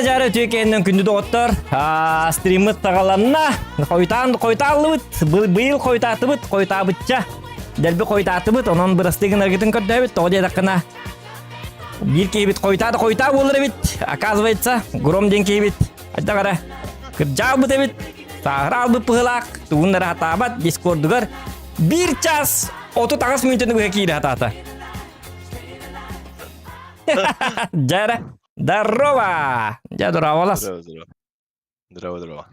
Жары түйекеннің күнді доғыттыр. Стриміт тағаланна. Қойталыбыт. Бұл қойтатыбыт. Қойтабытча. Дәлбі қойтатыбыт. Онын бірістеген әргетін көрдәбіт. Оғыде дақына. Bir кейбіт қойтады қойта болыр бит. Оказывается, гром ден кейбіт. Айта қара. Кіржау бұт әбіт. Сағырал бұт пұғылақ. Туғындары хатабат. Дискордығыр. 1 час 30 минутыны бұға кейді хатата. Жары. Здорово! Здорово, Лас. Здорово.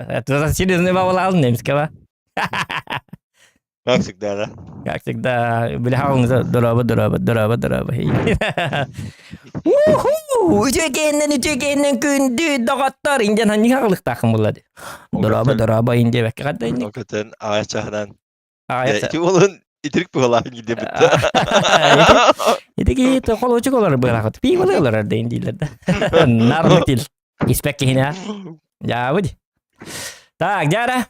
Это серьезный бавал немского. Как всегда, да? Как всегда. Бляхал, здорово. Үтекеннен күнді доғаттар. Инден ханни қағылық тақым болады. Здорово, инде бәкке қадда инде. Окытын ағай чағынан. Ағай олын итірік бұғалағын келде бітті. Едеге қол өчік олар бұғалағыт. Пей олай олар әрдейін дейлерді. Нарлық дел. Еспәк кейіне. Жауыд. Так, дәрі.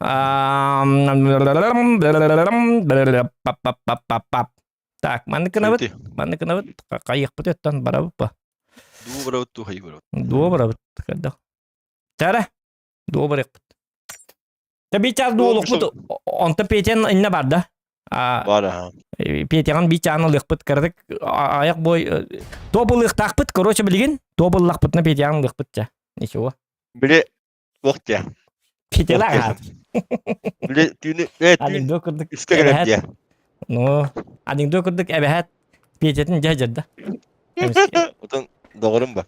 Так, маңны кінавыт. Қайық бұт өттен бара бұп ба. Дуы бара бұт. Дәрі. Дуы бара бұт. Тәбей час дуылық бұт. Онты пейтен инне барды. Бара. Пейтен бейчаны лық бұт кірдік. Аяқ бой. Тобылық тақ бұт. Короче білген. Тобылық бұтына пейтен лық бұт. Ничего. Біле уақыт я. Пейтен ағат. Біле түйіні. Анекдо күрдік. Үскәгіріп я. Ну, анекдо күрдік әбәхәт. Пейтетін жа жырды. Отын доғырым ба.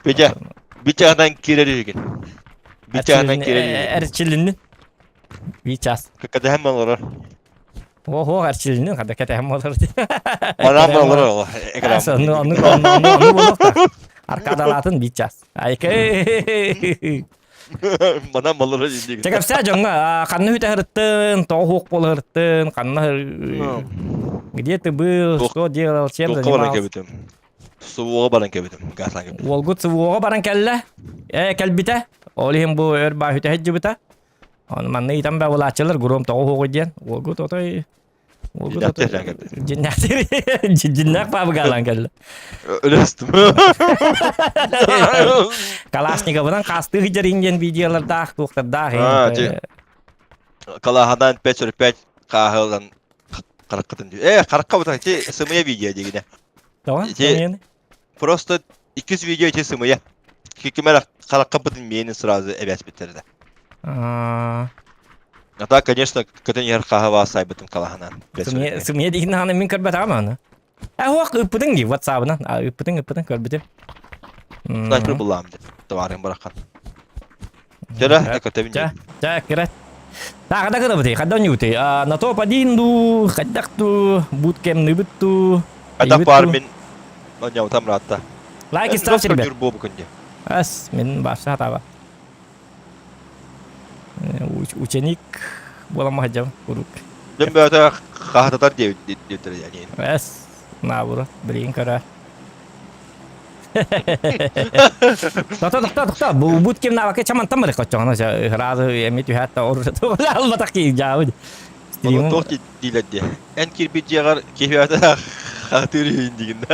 Пейтен. Бичағынан керері еген. Бичағынан керері. Әрчілінін. Бичас. Какада hem olur. Oho, әрчілінін. Қада кәті әм олар. Manam olur. Ekran. Onu болық та. Аркадалатын бичас. Айкай. Manam olur. Чекапса жоңға. Қанны хүті ғырыттын, тоғуқ болы ғырыттын. Қанны... Где ты был? Что делал? Чем занимался? Суыға баран кәбетім. Ғаслан кәбетім. Олғыт суыға баран кәлі. Кәлбіті. Олығын бұл өр ба хүті әджі біті. Оны манны итан бә ол ачылыр. Гұрым тоғуқ өден. Олғыт отой... Jinnak pa begalan kali. Öylestim. Kalasnika bundan kastı hıcıringen videolarda tuğda. Kalahadan 5 kahıldan Karakatın diyor. Karakka bu tanesi sımıya video diye yine. Tamam. Şey- Просто 200 video için sımıya. Kikimel karakka bıdın meyenin sırası evet bitirdi. А так, конечно, когда я рхава сайбытым калаханан. Sımıya dikin hanım min karbet ama onu. Huak ıpıdın gibi WhatsApp'dan. Ipıdın karbeti. Снайпер булам деп. Товарым баракан. Жара, экотебин. Ja, kira. Так, kada bete, kada nyute. Na to padindu, kadak tu, bootcamp nibut tu. Ada parmin. Nanya utam rata. Like istavsi ribet. Jurbo bukunja. As, min bahasa tawa. Ученик bolam hajam kuruk. Ben böyle kahtatar diye yani. As, nabur, beliin kara. Doktor, bu bootcamp na pakai caman tamar kocok na sa rado emit yu hatta or to lal mataki jauh. Onu çok değil diye. En kirpi ciğer keyfiyata hatırı indiginde.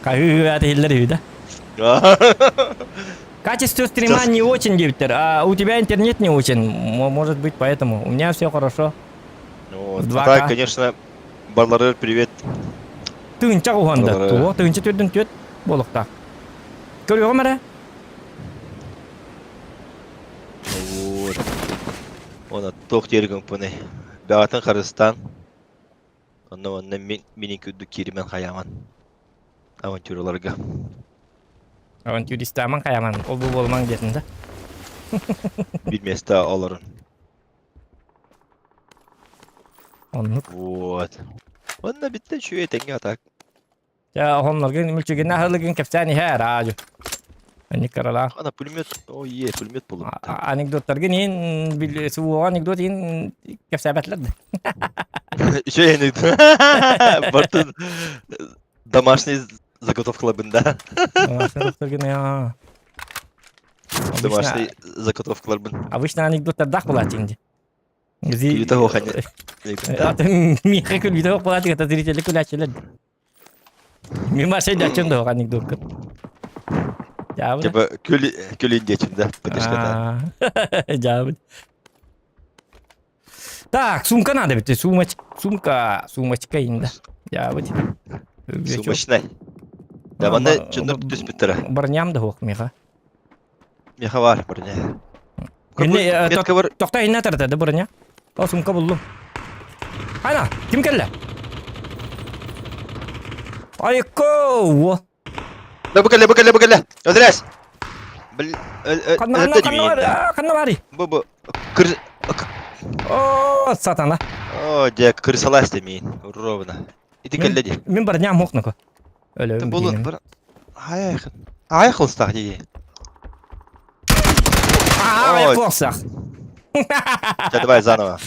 Kahve ada hiller vida. Качество стрима не очень, Диктор, а у тебя интернет не очень, может быть, поэтому. У меня все хорошо. Вот. Так, конечно, барлары привет. Тынча куханда, то тынча түрдөн төт болукта. Көрüyor musun? Вот. Ona tok yeri kompani. Dağıtın Kırgızistan. Ondan mini küdü kirimen hayaman. Avantürlerge. Avantürist aman kayaman. O bu bolman jetinde. Bilmez daha alırın. Onluk. Вот. Onda bitti şu etenge atak. Ya onlarga mülçüge nahırlıgın kefsani her ağacı. Ani karala. Ana pulmet. O iyi pulmet bulun. Anekdotlarga neyin su anekdot in kefsabetlerdi. Şey anekdot. Bartın домашний заготовкаларында. Anekdotlarga ya. Домашний заготовкаларбын. Обычно анекдоттар дақ болады şimdi. Күйті оған. Атын миха күлбейді оқ болады ката зрителі күл әчеледі. Мен машай да чында оқ анекдот кып. Жабы. Типа көлінде чында. Жабы. Так, сумка надо бит. Сумочка инде. Жабы. Сумочная. Да манда чындыр түс биттіра. Барням да оқ миха. Меха var barnya. Метка бар. Тоқта инне тартады барня. О сумка buldum. Ana, kim geldi? Ayko. Bakal. Ödres. Kanna var. Bu. Kır. O satana. O Jack kırsala istemeyin. Ровно. İdi kelledi. Min barnyam hoqnako. Öyle. Bulun. Ayakıl stah diye. Ай, косах. Давай заново.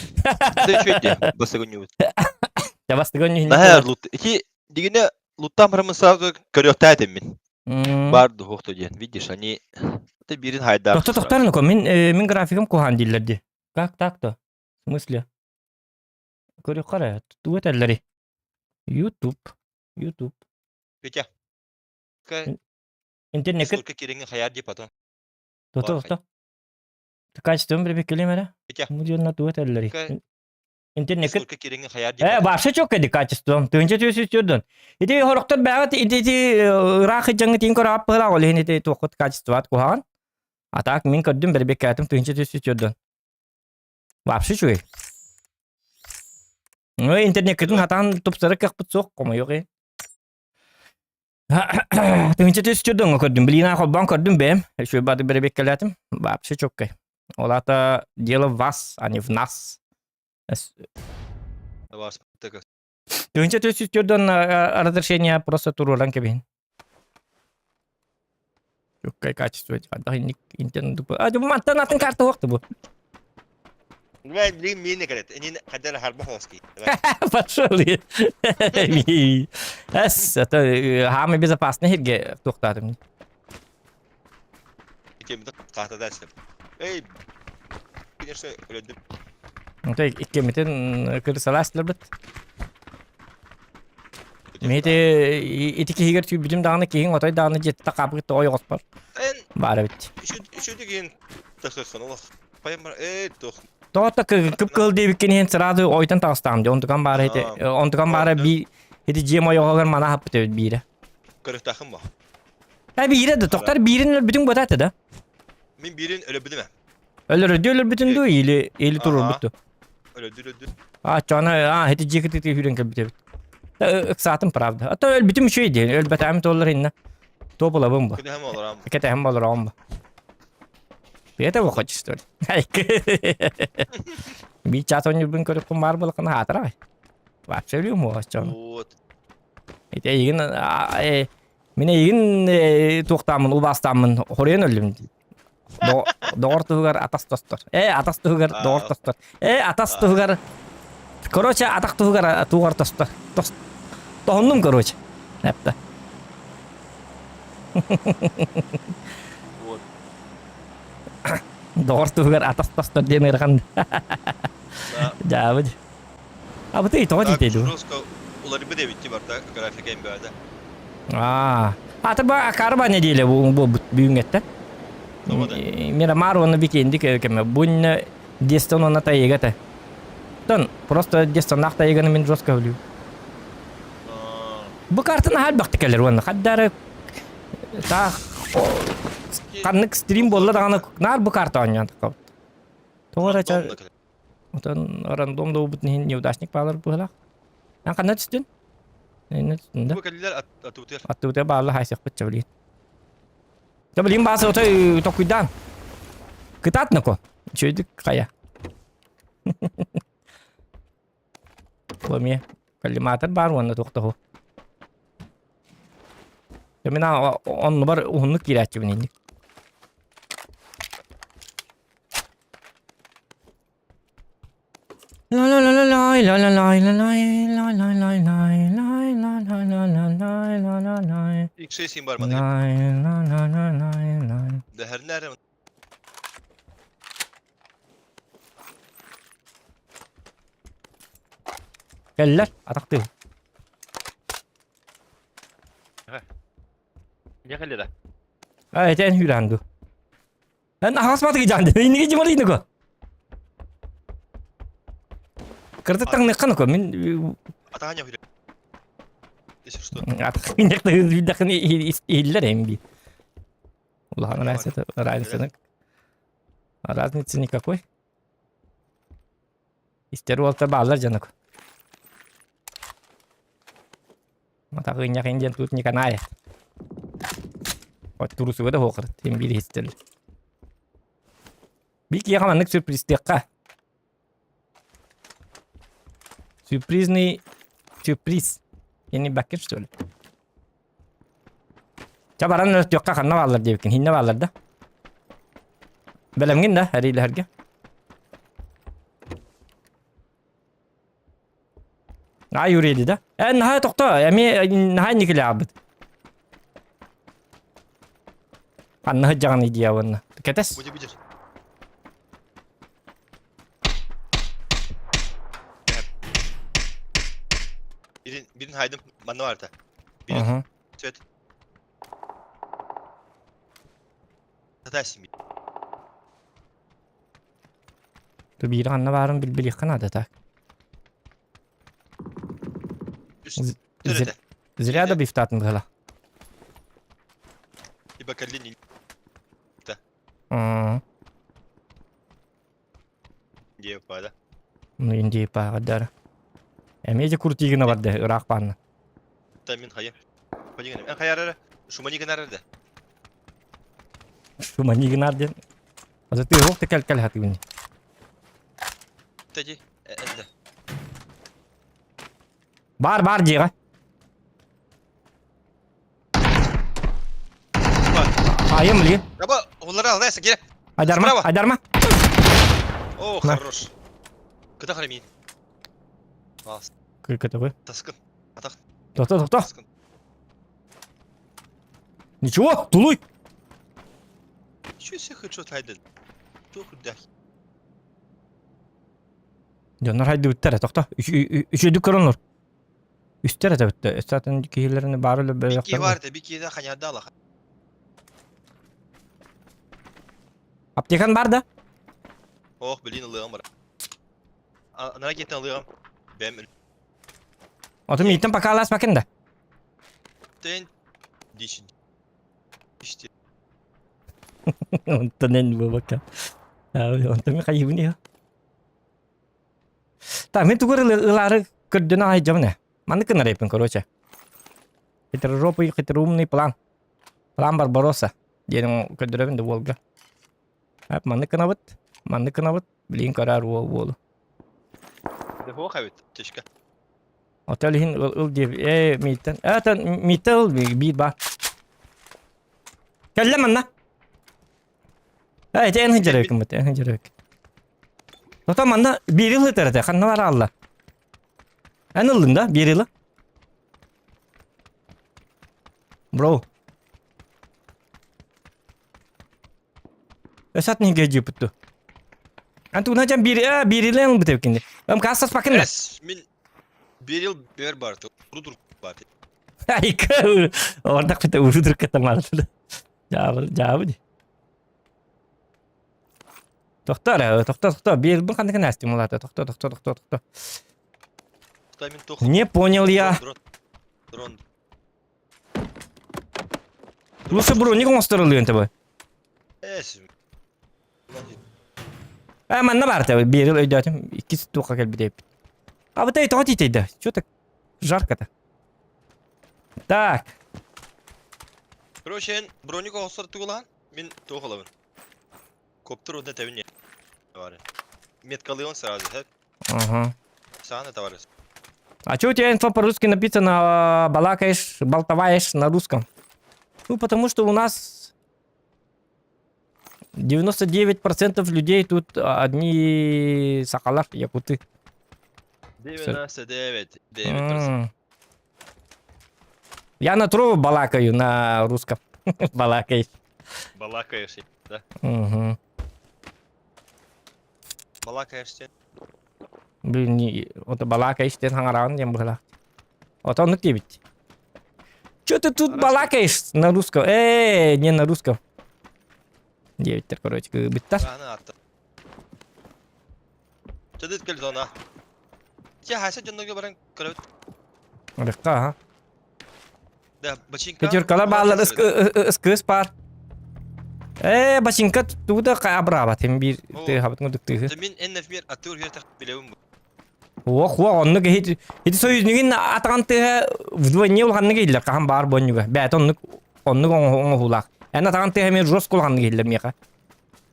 Ты что это? Басагоню. Я вас такой не Нахер лут. Эти дигне луттам прямо сразу көрөктәдем мин. Барды хохто ден. Видишь, они это бирин хайдар. Тоқтар ну мен графикам кохан дилерди. Как так-то? В смысле? Көрө кара, тует эллери. YouTube. Петя. Интернет. Сколько кереңе хайар деп потом. То. Качеством bir kelime. Мудьонна тует эллери. Интернет. Сколько кереңе хайар деп. Башка çok edik качеством. Төнче төсүчүрдүн. Ити хороктор багат ити рахы жаңы тин көрап бара ол эни токот качестват кохан. Атак мен көрдүм бир бекатым төнче төсүчүрдүн. Вообще чуй. Ну интернеттин хатан тупсары капыт сок комо yok e. Төнче төсүчүрдүн көрдүм. Билина холбан көрдүм бем. Şu бады бир бекалатым. Вообще çok e. Олата дело в вас, а не в нас. Төнче төсүчүрдүн разрешение просто турулан кебин. Çok качество. Интернет. А bu мантанатын карты вакты бу. Ben bileyim miyim ne kadar? Enin kadar harbi hoski. Пошел. Это хами безопасно хирге тоқтадым. Кемді қақтада істеп. Ей, конечно, өлөдім. Это иккемитен кырсаластылар бит. Мете итики хигер түй билим даганы кейін отой даганы жетті қабығы той оғыспар. Бары бит. Үші деген тақсыққан олақ. Пайым бар, тох. Toğutta kıp kıl diye bikin hen sırada oytan tağıstam diye. Ontukan bari heti. Ontukan bari bir heti jiem oyoğlar mana hapı tebit biri. Kırık takım mı? Ha biri de toktar birinin bütün botatı da. Min birin öyle bilmem. Ölür bütün du ili turur Aha. bitti. Öyle. Çana heti jeketi hüren kıl bitebit. Iksatım pravda. Hatta öl bütün şey değil. Öl betamit olur inne. Topula bomba. Kıdı hem olur ama. Kete hem olur omba. Bete bu kaç işte. Bir çat onu bin körüp kumar balıkını hatıra ay. Var söylüyor mu o çana? Oot. İşte yigin mine yigin tuğtamın ubastamın horeyen öldüm. Doğru tuğgar atas tostor. Atas tuğgar doğru tostor. Atas tuğgar. Короче, atak tuğgar tostor. Tohundum короче. Hepte. Oot. Doğru tuğgar atas tostor diye nerkan. Jawab. Apa tuh itu aja itu. Terus kau ular ibu deh bitti barda grafik game berada. Ataba karbannya dia bu büyük ette. Tamam da. Mira marwan bikin dik keme bunne deston ona tayiga ta. Ton просто deston nakta yiganı min roska hulu. Bu kartın hal bakti keler wannan. Haddar ta kanık stream bolla dağına nar bu kartı oynayan. Doğru aça. Otan random da ubut nihin neudasnik bağlar bu hala. Yang kan netstün? Netstün da. Bu kaliler atı butir. Atı udah bağlı haysak pecah beli. Coba lim bahasa otoy tokudan. Ketat nako. Cuy kaya. Bami kalimatan baru anda tok tahu. Jamina on number unluk kiraçı benim. La la la la la la la la la la la la la la. İlk şey sim var mı? De her nerede? Geller ataktı. Ne kaliler? Evet en hürandu. Ben hasmatı gijandı. Ini gimana ini kok? Kertetang nekan kok min Atanya hüre. Deşirstu. atak inek de hüdakan iller embi. Ulan разница. Разницы никакой. İster olsa bağlar canık. Mata kıyınyak injen tut nikan ayah. O turusu da hokır. Tim biri histel. Bir ki yakamanlık sürpriz tekka. Sürpriz ni sürpriz. Yeni bakır söyle. Cabaran nöt yokka kanna bağlar diye bikin. Hinne bağlar da. Belemgin da hariyle herge. Yürüyedi de. Nihayet tokta. Nihayet nikili abid. Kanna hıcağın idi ya vanna. Ketes. Bucu bucu. Birin haydım bana var da. Birin söyle. Tataşım. Tu bir anna varım bil yakın adı tak. Söyle. Zira da biftatın gala. Bir bakallin. Diye pada. Hindi pa kadar. Emice kurti gina vardı Irak panna. Tamin hayır. Pajigana. En hayarara. Şu mani nerede? Şu mani gina den. Azı tı hok tekel hati bini. Taci. Elde. Bar jiga. Ayım li. Raba, onları al neyse gire. Ajarma. Oh, хорош. Kıta kalemin. Bas. Kırkıtı koy. Taskın. Atak. Doktor. Taskın. Ничего, тулуй. Şu şey headshot haydın. Çok hüddah. Canlar haydi bittere doktor. Üçü dükkanlar. Üstere de bitti. Zaten kihillerini barıyla böyle Bir vardı, bir ki de kanyarda Allah. Aptekan var da. Oh, bilin ılığım var. Ana gittin alıyorum. Ben Otum yiğitim pakalas bakın da. dişin. İşte. Ondan en bu bakalım. Abi ondan mı kaybını ya? Tamam itu gue lari ke dena aja mana? Mana kena repin korocnya? Kita ropo kita rum nih pelan. Pelan Barbarossa. Dia yang ke dena de Volga. Hep mana kena bet? Mana kena bet? Beliin karar wol. Det var kavet. Tyska. Otelihin ul diye miten. Tan mitel bir bar. Kelle mana? Itu en hijrek kemet en hijrek. Total mana bir yıl terete kan var Allah. En ılında bir yılı. Bro. Esat nih gaji betul. Antu najam bir yıl yang betul kini. Kasas pakai lah. Es min bir yıl bir bartı. Kurudur bartı. Ay kau. Orada kita urudur ketemu. Jawab. Doktor. Bir yıl kan kena stimulator. Doktor. Min tok. Не понял я. Дрон. Лучше броник монстралıyor tabi. Es. Mana var tabi bir yıl ödedim. İkisi toka gel bir de. Abi tay tadi. Что так жарко-то? Так. Короче, броник олсартı ulan. Min tok olavın. Kopter o da tevin var. Мет kalıyorsun сразу, hep. Ага. Sana da var. А что у тебя инфа по-русски написано, балакаешь, болтоваешь на русском? Ну, потому что у нас 99% людей тут одни сокола, якуты. 99%. Я на трову балакаю на русском. Балакаешь. Балакаешь, да? Угу. Балакаешь sen. Блин, вот балакаешь, ты хангаран, я была. Вот он тебе. Что ты тут балакаешь на русском? Не на русском. 9, короче, биттар. Ana attı. Çadıt gel zona. Ya hasa canına baran karavet. Рыхка, ага. Да, бачинка. Пятеркала bağlar ıskız par. Башинка туда кабрава тем bir ты хабат nguduk ты. Zemin en nefmir atıyor her tak bilewim bu. Ох, онны хит союзнигин атаган ты вдвойне улганны гейлер кахан бар бонюга. Бәт онны хулак. Әнә атаган ты мен жос кулганны гейлер меха.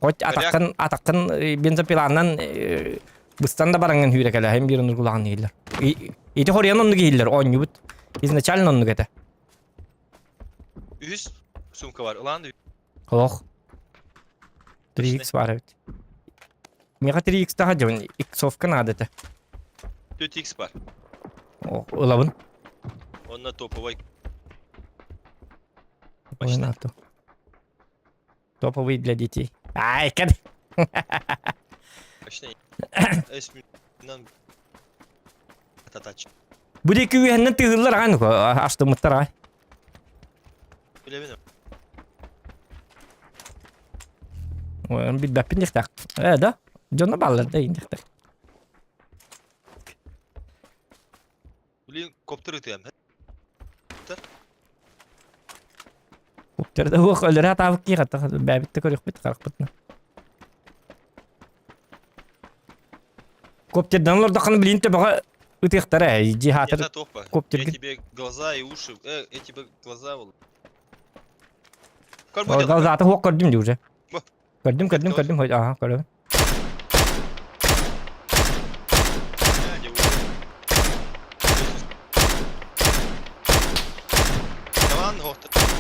Кот атаккан бензопиланнан быстан да баранган хүрекеле hem bir onны кулганны гейлер. Ити хорян онны гейлер оннубут. Изначально онны гете. Üst sumka var. Ulan Ох. 3x var evet. Меха 3x daha jön. X-ovka nadete. 4x var. Ох, ылабын. Onunla topovay. Понятно. Топовый для детей. Ай, кад. Başına. Esminden tataç. Bu da küvehenden tığırlar aynı. Açtığımızlar ay. Bilemiyorum. Bir bapin diktak. Da. Canı ballar da indiktak. Bilin kopter ötüyem. Kopter da o ölür hata avki hatta babitte körük bit qaraq bitna. Kopterdan lor daqan bilinte baga ötüktara cihatır. Я топа. Коптер. Я тебе глаза и уши. Эти бы глаза был. Galzatı hoq gördüm diyor. Bak. Gördüm. Aha, gördüm.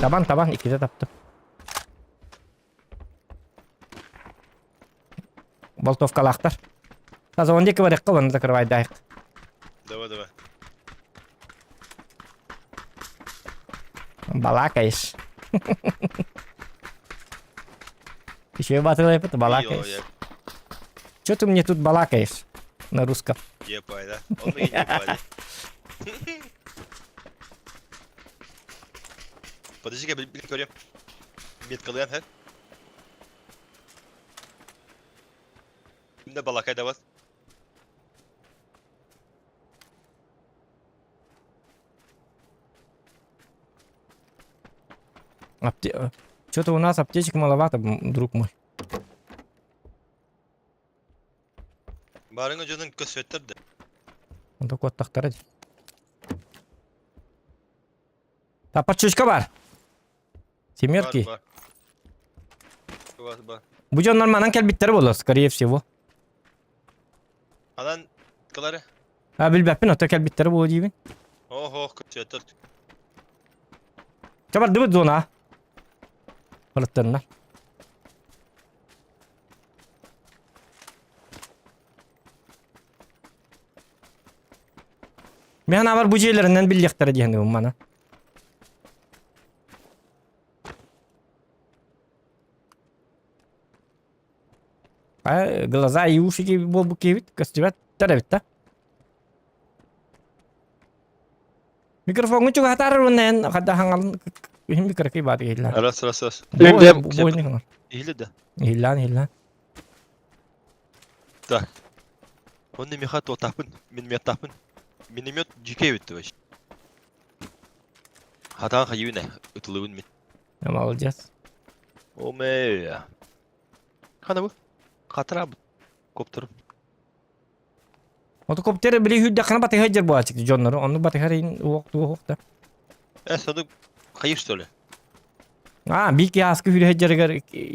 Taban ikide taptım. Болтовкалахтар. Таза ондеки бар якка оны да кырбайдайык. Давай. Балакаешь. Еще батрылай пот балакаешь. Чё ты мне тут балакаешь на русском? Епай, да? Он мне епай. Подожди-ка, блин, корем. Меткалыям, he? Şimdi balakay da var. Что-то у нас аптечек маловато, друг мой. Barın önceden kösvetler de. Onda kottaqtara. Тапочка бар. Семерки. Бар. Бар. Bu canlar manan kelbitteri bolor, скорее всего. Alan kıları. Ha bilbepin ota kelbitteri bolu diyibin. Kösvetler. Çabar dıbıt zona. Fırıttırlar. Men var bu jeylerinden billiqtara diýendim mana. Глаза и уши gibi bol bu kevit kastibet tarabit ta. Mikrofonu juga hatar runen kada hangal him mikro ki bat gila. Aras. Boynu. İhli de. Hillan. Так. Он не мехат отапын, мен метапын. Миномет жеке өтті вообще. Хатан хайуна ütülübün min. Молодец. Ome. Kana bu? Katıra bu. Kopturum. Otokopter bile hüdde kana batı hacer bu açık jonları. Onu batı harin wagtu. Sadık kayış söyle. Ha bir ki askı hüdde hacer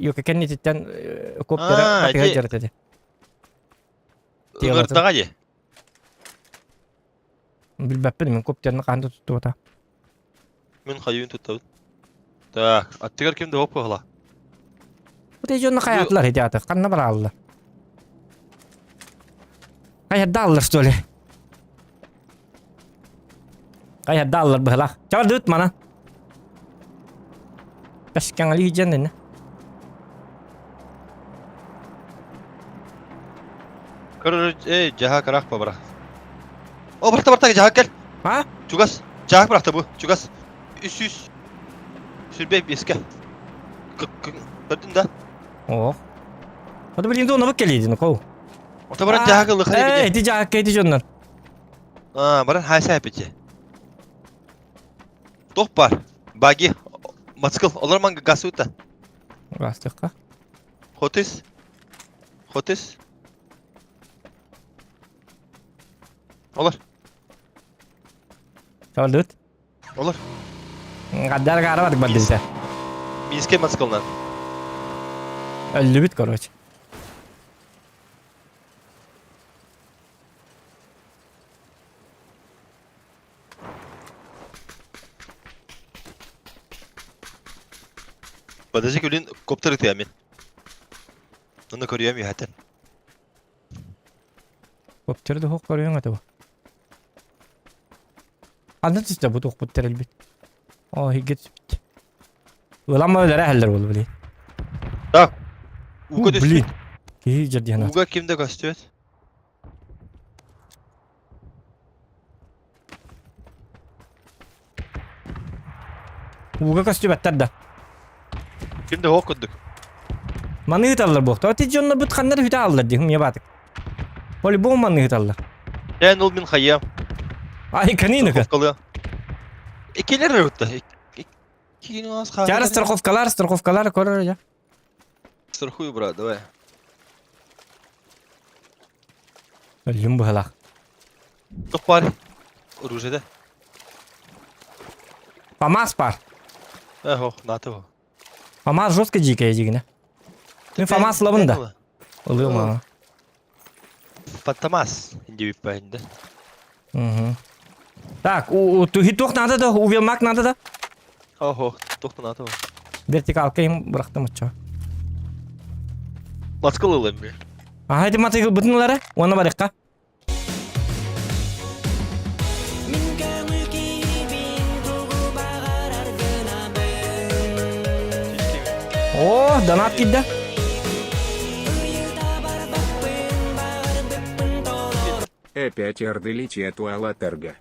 yok kennetitten koptere batı hacer dedi. Ömer dağa ye. Bilbepin men kopterini kandı tuttu ota. Men hayun tuttu. Tak, attıgar kimde hop hala. Bu da jonna hayatlar hediyatı. Kanna bara Allah. Hayat dallar söyle. Hayat dallar bıhla. Çabal düt mana. Kaşkan ali hijen ne? Kırır jaha karak babara. O barta jaha gel. Ha? Çugas. Jaha bıraktı bu. Çugas. Üs. Sürbe eski. Gördün de. Oh. Hadi bilin de ona bak geliydi ko. Orta baran jaha kıldı kare. Hedi jaha kedi jonlar. Baran haysa yapıcı. Top var. Bagi. Matskıl. Olur man gasuta. Gastıkka. Hotis. Olur. Çabal düt. Olur. Gaddar gara var badilse. Minske matskıldan. Öldü bit korvaç. Badacık ölün kopter iti amin. Onu koruyorum ya haten. Kopteri de hok koruyon ata bu. Anlat işte bu kopter elbit. Oh higget bit. Ulan mı öyle heller bolu bili. Tak. Uga düştü. Bili. Ki jadi hana. Uga kimde gösteriyor? Uga kastı better da. Kimde hok kuduk? Manı hitallar bu. Tati jonlar bit kanlar hita allar diyim ya batık. Poli bu manı hitallar. Ben ol min hayyam. Ay kanini ka. Kalıyor. İkiler rütta. İki az kaldı. Çara страховкалар korur ya. Страхую, брат, давай. Ölüm bu hala. Top var. Оружие. Памас пар. На того. Памас жестко дикая дигне. Ты Фамас лавында. Oluyor mu? Фантомас. Инди випаинде. Угу. Так, у хиток надо да, у Вилмак надо да. Тоқты на того. Вертикалка им bıraktım uçağı. Maskal alayım bir. Haydi matı bütünlere, ona barıkka. Oh, donat gitti. Опять ордылите туалатерга.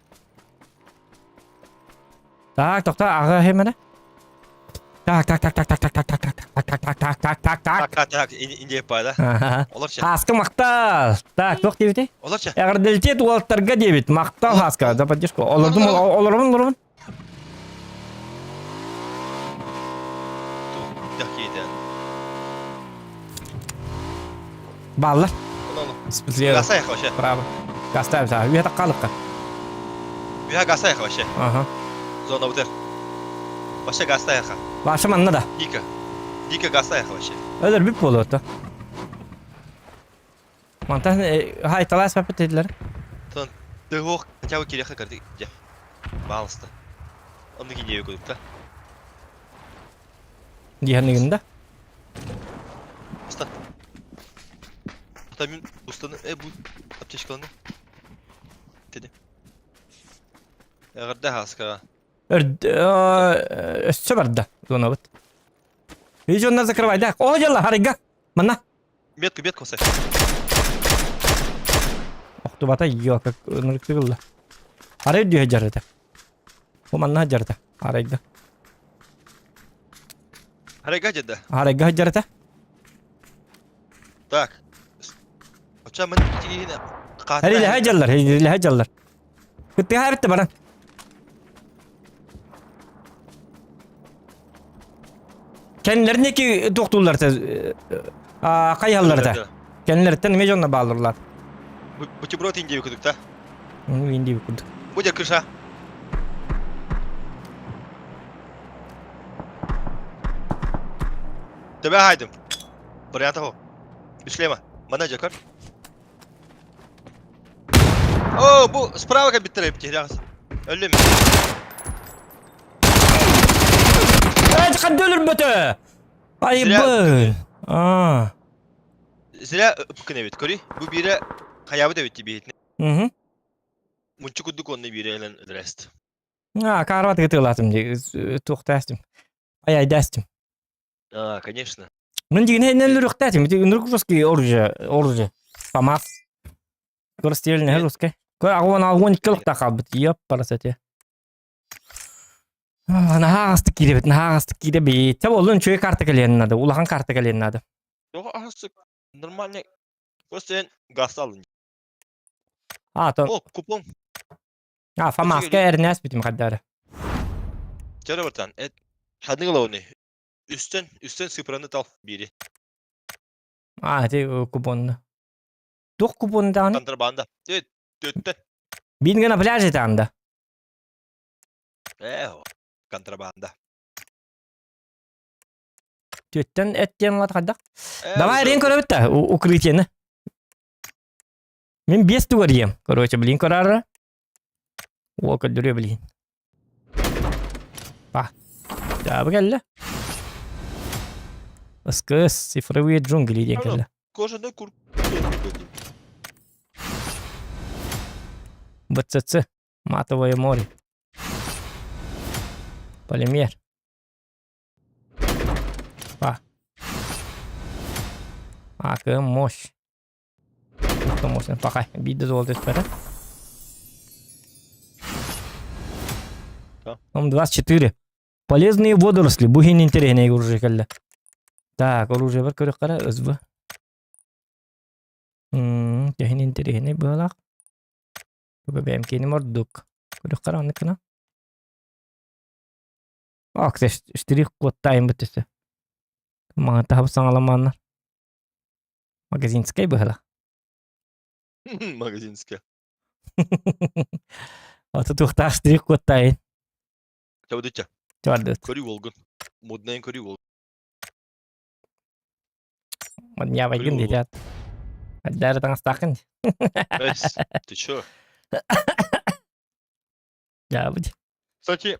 Tak, toqta ağa hemen. Tak. Tak, ince yapaydı. Olurça. Haskı maqtal. Tak, toq debiti. Olurça. Ягерделте туалаттарга дебит. Мактал хаска, да поддержку. Олордум. yani. Ballar. Onu. Spesial. Gasa yaklaşa. Bravo. Gasta bir sahibi. Yata kalıkka. Bir ha gasa yaklaşa. Aha. Zona biter. Başa gasa yakla. Başım anla da. Dika. Dika gasa yaklaşa. Ölür bir polo otu. Mantan haytalar sohbet ediler. Ton. De hoch. Хотя бы киреха kardı. Ya. Bağlıstı. Onu gidiyor koyduk da. Diğerine günde. Usta. Tabii ustanın bu apteşkalanı. Dedi. Yarda haska. Östü barda. Zona bit. Hiç onlar zakırvay da. Oh yallah harika. Mana. Метка косай. Oktu bata yok. Nuruk değil. Harika diyor hajarda. Bu mana hajarda. Harika. Harika jeda. Harika hajarda. Так. Hocam ben yine Hadi hajarlar. Hadi hajarlar. Bitti ha bitti bana. Kendilerine ki doktorlar kayallar da. Kendilerine nime jonuna bağlarlar. Bu çibrot ince koyduk da. Onu indi bir kurduk. Bu da kışa. Tabii haydim. Варианта ho. Üsleme. Bana cakar. Oo bu sправа как bitirip tehlikası. Öyle mi? Ay çıkan dölür bütü. Ay bın. Aa. Zira kınevit kori. Bu bire hayabı da bitti bir. Hı. Munçu kuduk onunla bire elen rest. Ha karvat getiyorlardım diye. Tuğtastim. Ay destim. А, конечно. Мен деген не рухтатим. Нурк русский оружие. Фамас. Скоростельный русский. Агон килок тақабыт. Йоп парасете. Нағасты кире бит. Тап олын чөй карта келеннады. Улахан карта келеннады. Yok asık. Нормально. Просто gaz alın. Тон. О, kupon. Фамаска эрнес битим каддары. Çare vartan. Hadnıgla onu. Üstten sıfırını tal biri. Ти купонны. Тух купонданы. Kontrabanda. Evet. Dötten. Бин гана пляжи танда. O. Kontrabanda. Төттен эттен лат каддак. Давай рен көрөбүттө укрытияны. Мен 5 тугар ем. Короче, блин көрары. О, көдүрө блин. Ба. Жабы келди. Ыскыс, цифровые джунгли деген келди. Кожаный куртка. БЦЦ. Матовое море. Полимер. Ба. Акы мощь. Что можно пока биды золото спера. Там 24. Полезные водоросли. Бугин интересный оружие келди. Так, оружие бар көрөк кара өзбү. Техин интересный балак. Бэм кени мордук. Көрөк кара аныкына. Ак, штрих код тайм битесе. Мага табып саңаламаннар. Магазинская была. Магазинская. А тут ухта штрих код тайм. Чего дитя? Чордут. Кори волган. Модный кори волган. Вот я вагин едят. Даже там стакан. Ты чё? Ya bu. Kısaçı.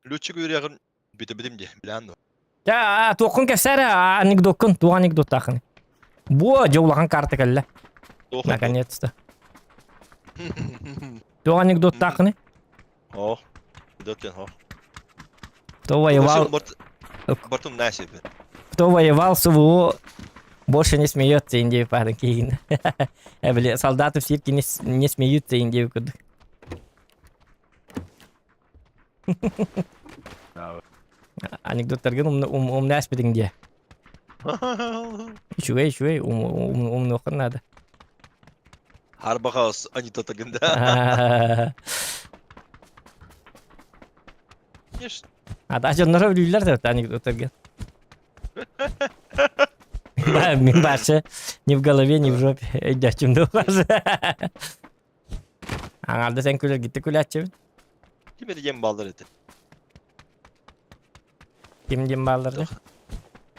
Lütçü görüyorsun. Bitim diye. Bilen o. Ya tokun keser anekdotun. Tu anekdot takın. Bu jawlahan kartı kelle. Наконец-то. Tu anekdot takın. О. Датен, о. Кто воевал, Бортом на себе. кто воевал с ВО, больше не смеется Индии парень. Солдаты все не смеются Индии. Анекдоттарга умный аспидин где. Шуэй, умный оқын надо. Харбахаус анекдота гында. А даже нора билер да анекдоттарга. Мин башы ни в голове, ни в жопе. Эдячимде башы. Аңарда сен күлер гитти күләтчебин. Kime diyeceğim ballar eti. Ким дем балдарды?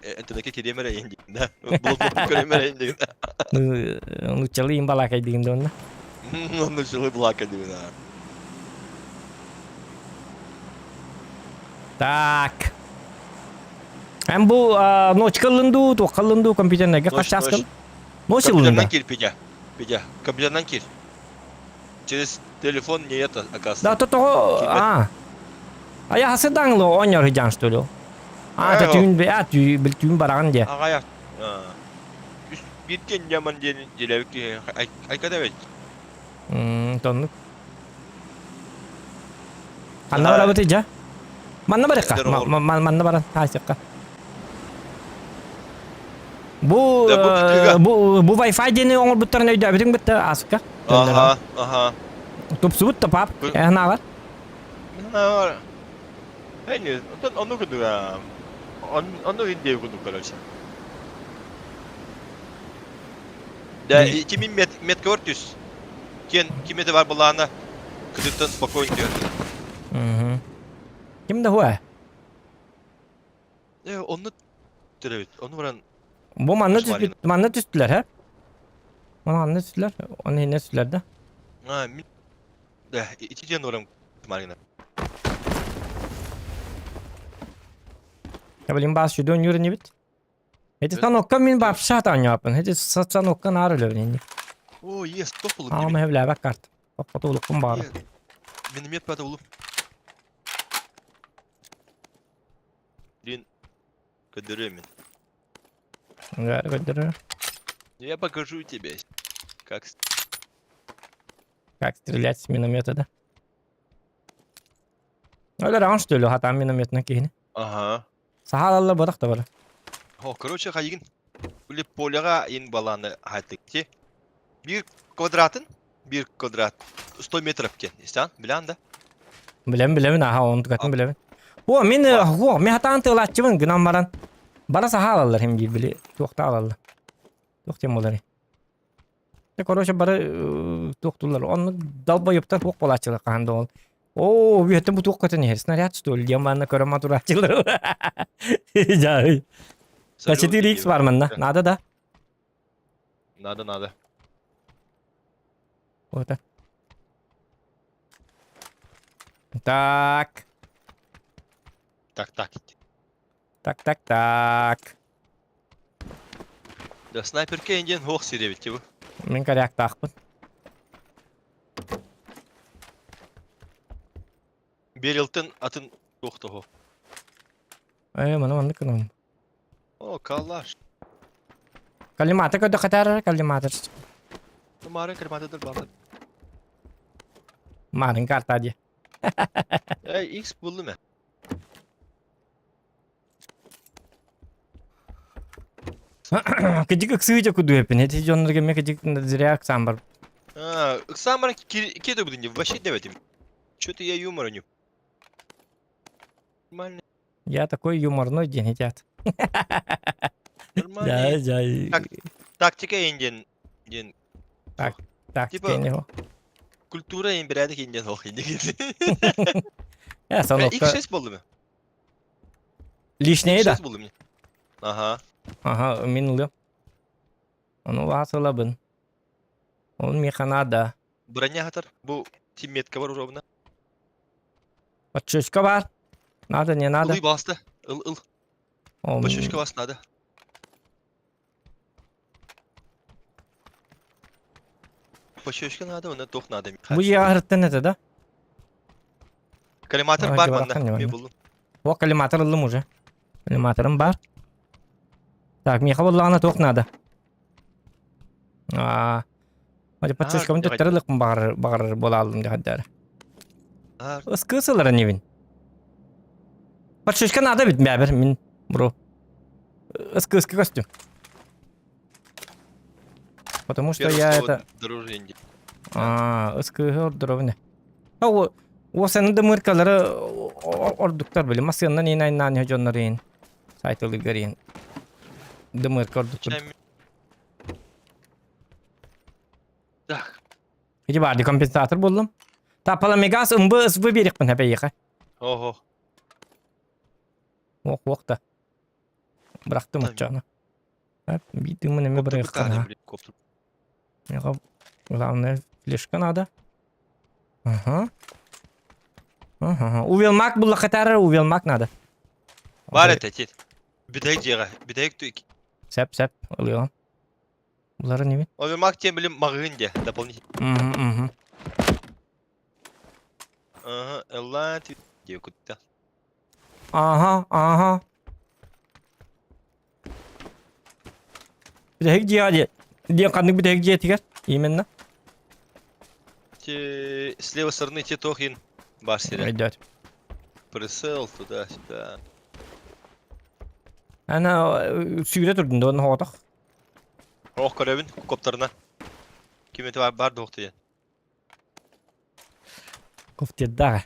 Entedeki kediye mereyim diyeyim. Bulut köre mereyim diyeyim. Учалыйын балакай дегенде онда. Onun şunu bulak edeyim. Так. Hem bu noç kılındı, to kılındı kompüterine kaç ças kıl? Noç kılındı. Компьютернан кир, Петя. Петя, компьютернан кир. Через телефон не это, оказывается. Да, то, я hasıdan lo oynuyor hican stolo. Eyvah. Tüyün be, tüyün barağın diye. Ağaya. Bir gen yaman dilevik ki ay kadar evet. Tonluk. Anna bara bıtıca. Manna bara ka. Manna bara taşıkka. Bu Wi-Fi deni onun butların öyle bütün bitti asıkka. Aha. Top subut tapap. Ne var? Ne var? Henüz onu kudu ya. Onu video kudu короче. Да, 2000 400. Kimde var bulağına kıdıktan spokojno diyor. Kim de huwa? Onu evet, onu vuran Bu manna tüstüler ha? Manna tüstüler. Onu ne tüstüler de? ha da içeceğin oram marina. Ya bileyim bazı şey dönüyor ne bit? Hadi sen okkan min bap şahtan yapın. Hadi satsan okkan ağrı lövün. Oo yes, top olup. Ama hevle bak kart. Foto ulukum var. Benim yetmedi oğlum. Din кадырымен. Да, да. Я покажу тебе, Как стрелять с миномета, да? Öyle range dölü hata minometine kihini. Ага. Sahalalla badak da var. Короче, хайгин. Böyle polyaga in balanı hayatlıkçı. Bir kvadrat 100 metre ken. İstan bilen de. Bilem aha onu tukatın bilem. Bu min hatan tığlatçımın günan baran. Bana sahalallar hem gibi tokta alallar. Toktem oları. Ne koruşa bara toktular. Onu dalba yaptar hok balatçılık kanda ol. Oo, bir hatta bu tokatın her snariyat stol. Yamanla koramatur açılır. Jai. Kaçı X var mı? Nada da. Nada. Вот так. Так. Да снайперке инден хох сиревит ki bu. Мен коряк тақпын. Берилтын атын тоқты хо. Мана кынам. О, kallar. Калиматы көдө катар калиматы. Umarım kırmadıdır bana. Марын карта ди. X buldum ya. Кыжык ыксыйжа куду эпин. Эти жоннорге ме кыжык зря аксан бар. Иксамара ке de budince. Вообще demedim. Что-то я юмора не. Нормально. Я такой юморной день едят. Нормально. Жай. Тактика инден. Так, Типа- него. Kultura inbiradik inden hok inden. Я санокка. X6 buldum ya. Лишнее да. X6 buldum ya. Aha. Ага, минулы. Onu vasılabın. Onun mekhanada. Bроня hatar. Bu timmetka var uğruna. Подшишка var. Надо, не надо. Ilı'yı bastı. Il. Başışka bastı hadi. Başışka nada ona tok nada. Bu yağırttı ne de? Kalimatır Aa, var cevap bende. hakkın Bir var. buldum. O коллиматор aldım уже. Коллиматорым бар. Так, мне хабыллана ток надо. Hadi подшишкамын не төттөрүлүк багыр бола алдым деп хаддар. Ha, Ыскысылар невин. Подшишка надо бит бәбер мин бро. Ыскы костюм. Потому что я это... Дороже инди. Ыскы ордуровне. O senin de mırkaları orduklar böyle. Masyandan inayın nani hocanların. Saytılı göreyim. Dımır korduk. Çem- Tak. Hiç vardı kompensator buldum. Tapala megas ımbı birik ben hep yıka. Oho. Ok da. Bıraktım Tabii. uçağını. Hep bir dımın emi Koptu bir bıraktın tane ha. bile koptu. Yaga главное флешка надо. Ага. Ага. Увелмак була катара, увелмак надо. Var et et. Bir tek cega. Bir tek tük. Sep alıyorum. Bunları ne? O bir mak diye bilim mağın diye. Doполнительно. Mhm. Aha. Allah diye kutta. Aha. Bir de hediye. Diye kandık bir de hediye tiker. Yeminle. Слева стороны те тохин. Бар серия. Haydi. Присел туда-сюда. Ana suyla durdun da onu hodak. Oh karabin koptarına. Kimeti var doktu ya. Kofte da.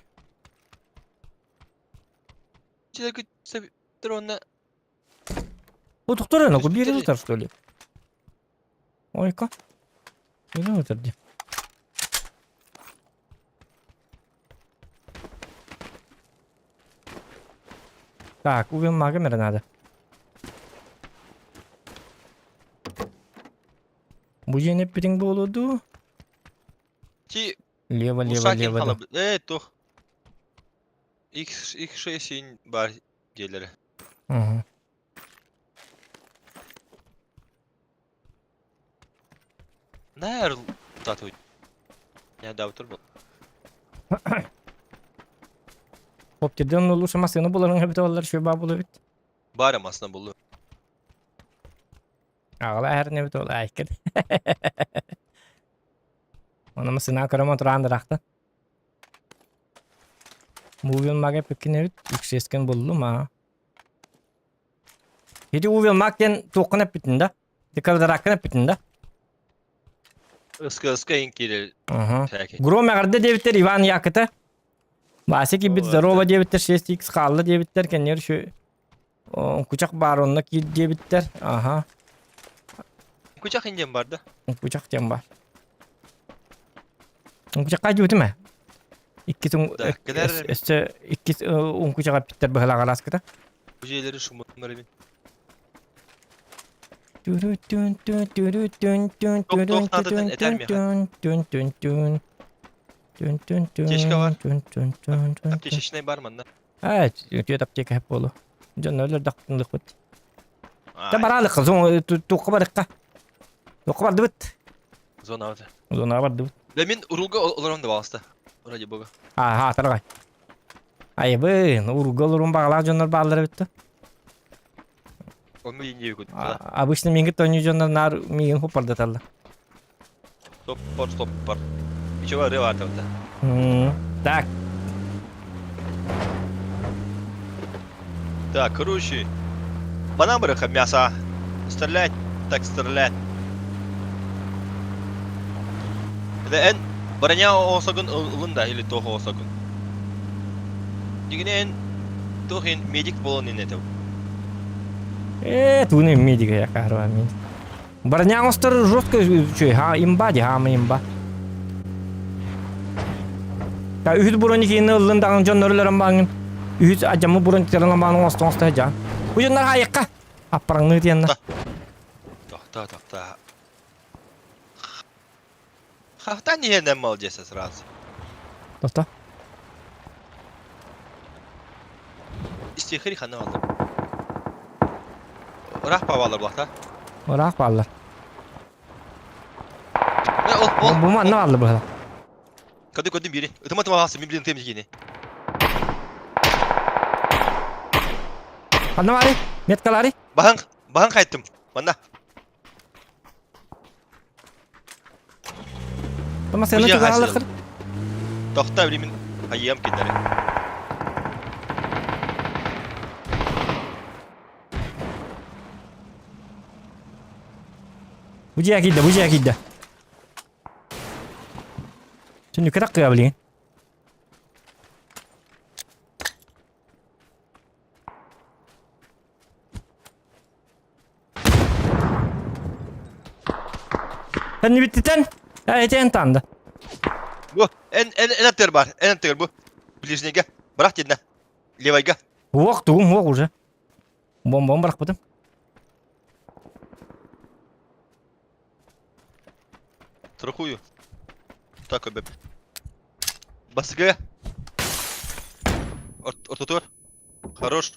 Çilek tabi drone Bu doktor ne? Bu bir Üstü- yıl tutar söyle. Oyka. Öyle mi tutar diye. Так, увелмага мера надо. Bu yeni birin bu oldu. Ki Leva. Musakin kalab. Evet doch. X şeyin var diyeleri. Hı. Nerede tatu? Ya da otur bu. Hop dedi onun olursa masasını buların hep de onlar şu babulu bit. Bari aslında bulu. Ağla her ne bit ol aykır. Ona masasına karaman turan diraktı. Bu vilmage peki ne bit? Yüksesken buldu ma. Hedi u vilmakten tokun hep bitinde. Dikkat diraktın hep bitinde. Iska ink gelir. Aha. Peki. Gro megarda devitler Ivan yakıtı. Basi ki bit O, zarova devitler 6x kallı devitler kenyer şu kucak baronla ki devitler. Aha. Kucak incem vardı. Kucak jam var. Kucak kaç ödü mü? İkisi Da, kadar- ikisi kucak bitter bahla galas kita. Bu şeyleri şu bunları bin. Keşke var. Apte şişine barman da. Evet, diyor tapacak hep bolu. Canlarlar daktınlık bit. Da baralık zon tuqqa barıqqa. Tuqqa bardı bit. Zona vardı. Zona bardı bit. Demin urulga olaram da bastı. Oracı boga. Ha taragay. Ay be, urgolorun bağlar canlar bağları bitti. Onu yiyince yukut. Обычно mingi tonyu canlar nar mingin hoparda talla. Stoppar. Bir şey var ya vardı orada. Так, Так, короче. Бана бырыха мясо. Стрелять. Так стрелять. Это en броня осагын ылында или toho осагын. Дигине en тохин медик болон инетем. туны медика я карва мин. Броня остер жестко ха имба ди ха имба. Ta ühüt burun ikini ıllındağın canlarıların bağın. Ühüt acamı burun titerine bağın ostan can. Bu canlar hayıkka. Aparanlı diyenler. Так. Хахта не едем мал здесь сразу. Dosta. İstihri hanı aldım. Rah pavalar bakta. Orak bağlar. Ne ol. Bu man ne aldı bu? Kadı biri. Otomatik hası mimlin temiz yine. Anne var. Metkalari. Bahang kayıttım. Bana. Tamam sen Bu ne ya kadar hasil. alır? Tohta bilimin hayyam kendileri. Bu ciye. Şimdi kırak kıyabiliyin. Hani bittiten? En tandı. Bu en attır var. En attır bu. Ближнего. Bırak kendine. Levayga. Вок, тугум, вок уже. Бомбам бırakmadım. Страхую. Так, обе. Басыга. Ортотор. Хорош.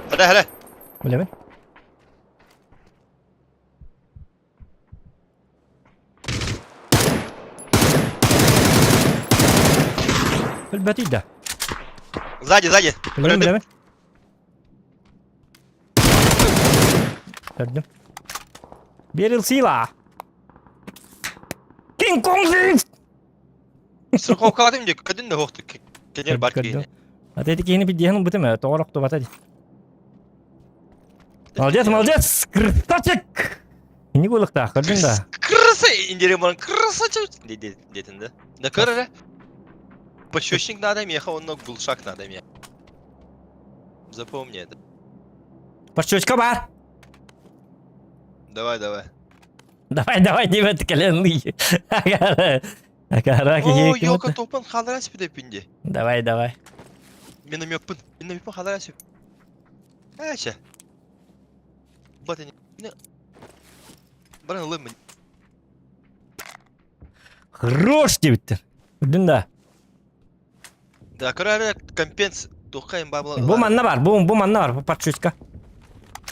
Hadi. Bilemin. Elbette de. Сзади. Bilemin. Gördüm. Берил сила. King Kong Zix. Страховка атым дек. Кадын да хоқты. Кенер бар кейіне. Атети кейini bir diyelim bu değil mi? Doğru da batadi. Молодец. Красавчик. Не гулыхта, gördün de. Крыса! İndirim bana крыса dedin de. Ne kadar? Пощечник надо меха, он гулшак надо меха. Запомни это. Пощечка бар. Давай. Давай, не в это коленный. Агара, О, елка топан халарас bir de pindi. Давай. Benim yapın halaras. Aşağı. Batın. Ne? Bana lım. Хорош дебиттер. Gördün de. Da karar компенс тохайм бабла. Bu manna var. Bu manna var. Bu пощечка.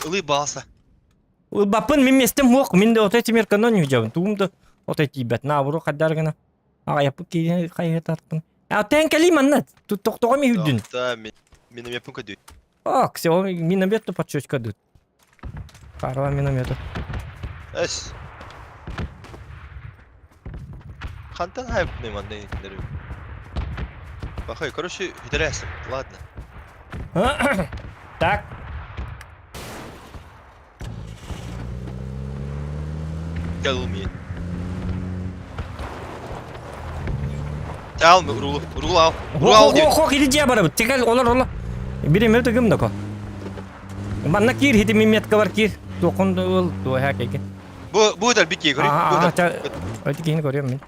Ылы балса. Бапын мен местем yok. Мен de отайти мерканон не видел. Туумда отайти бет. На буру каддар гына. Ага yapıp ki kayı tartın. Ya tenkeli manna. Тоқтоға ми хүддүн. Да, benim yapın kadıyor. Ок, все, миномету пощечка дут. Парва миномету. Эс. Хантан хайп не ман не дерю. Бахай, короче, интересно. Ладно. Так. Gel olmayı. Al rulu. Rulu al. Rulu al diyor. Хох, иди жабарып. Текел олар. Биремер дегим дако. Манна кир хити миметка бар кир. Токунду ул туа кеке. Bu da bir kere göreyim. Bu da. Öyle kini görüyorum ben.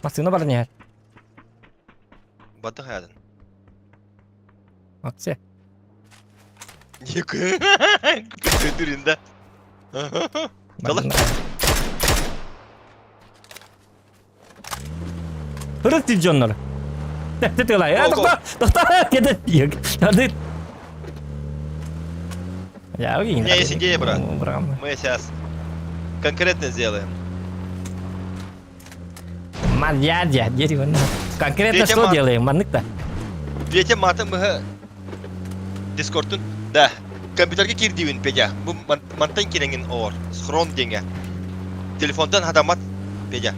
Masına var ne? Batı hayatın. Akse. Yok. Kötüründe. Çalak. Hırıt dilci onları. Diyorlar ya doktor gidin. Yok. Hadi. Ya У меня есть идея, брат. Мы сейчас конкретно сделаем. Дядя, конкретно Третья что мат. делаем, маннык-то? Ветер матом мы Дискордтун. Да. Компьютерге кирдивин педя. Bu mantan kirengin or. Schron denge. Telefondan hadamat pedya.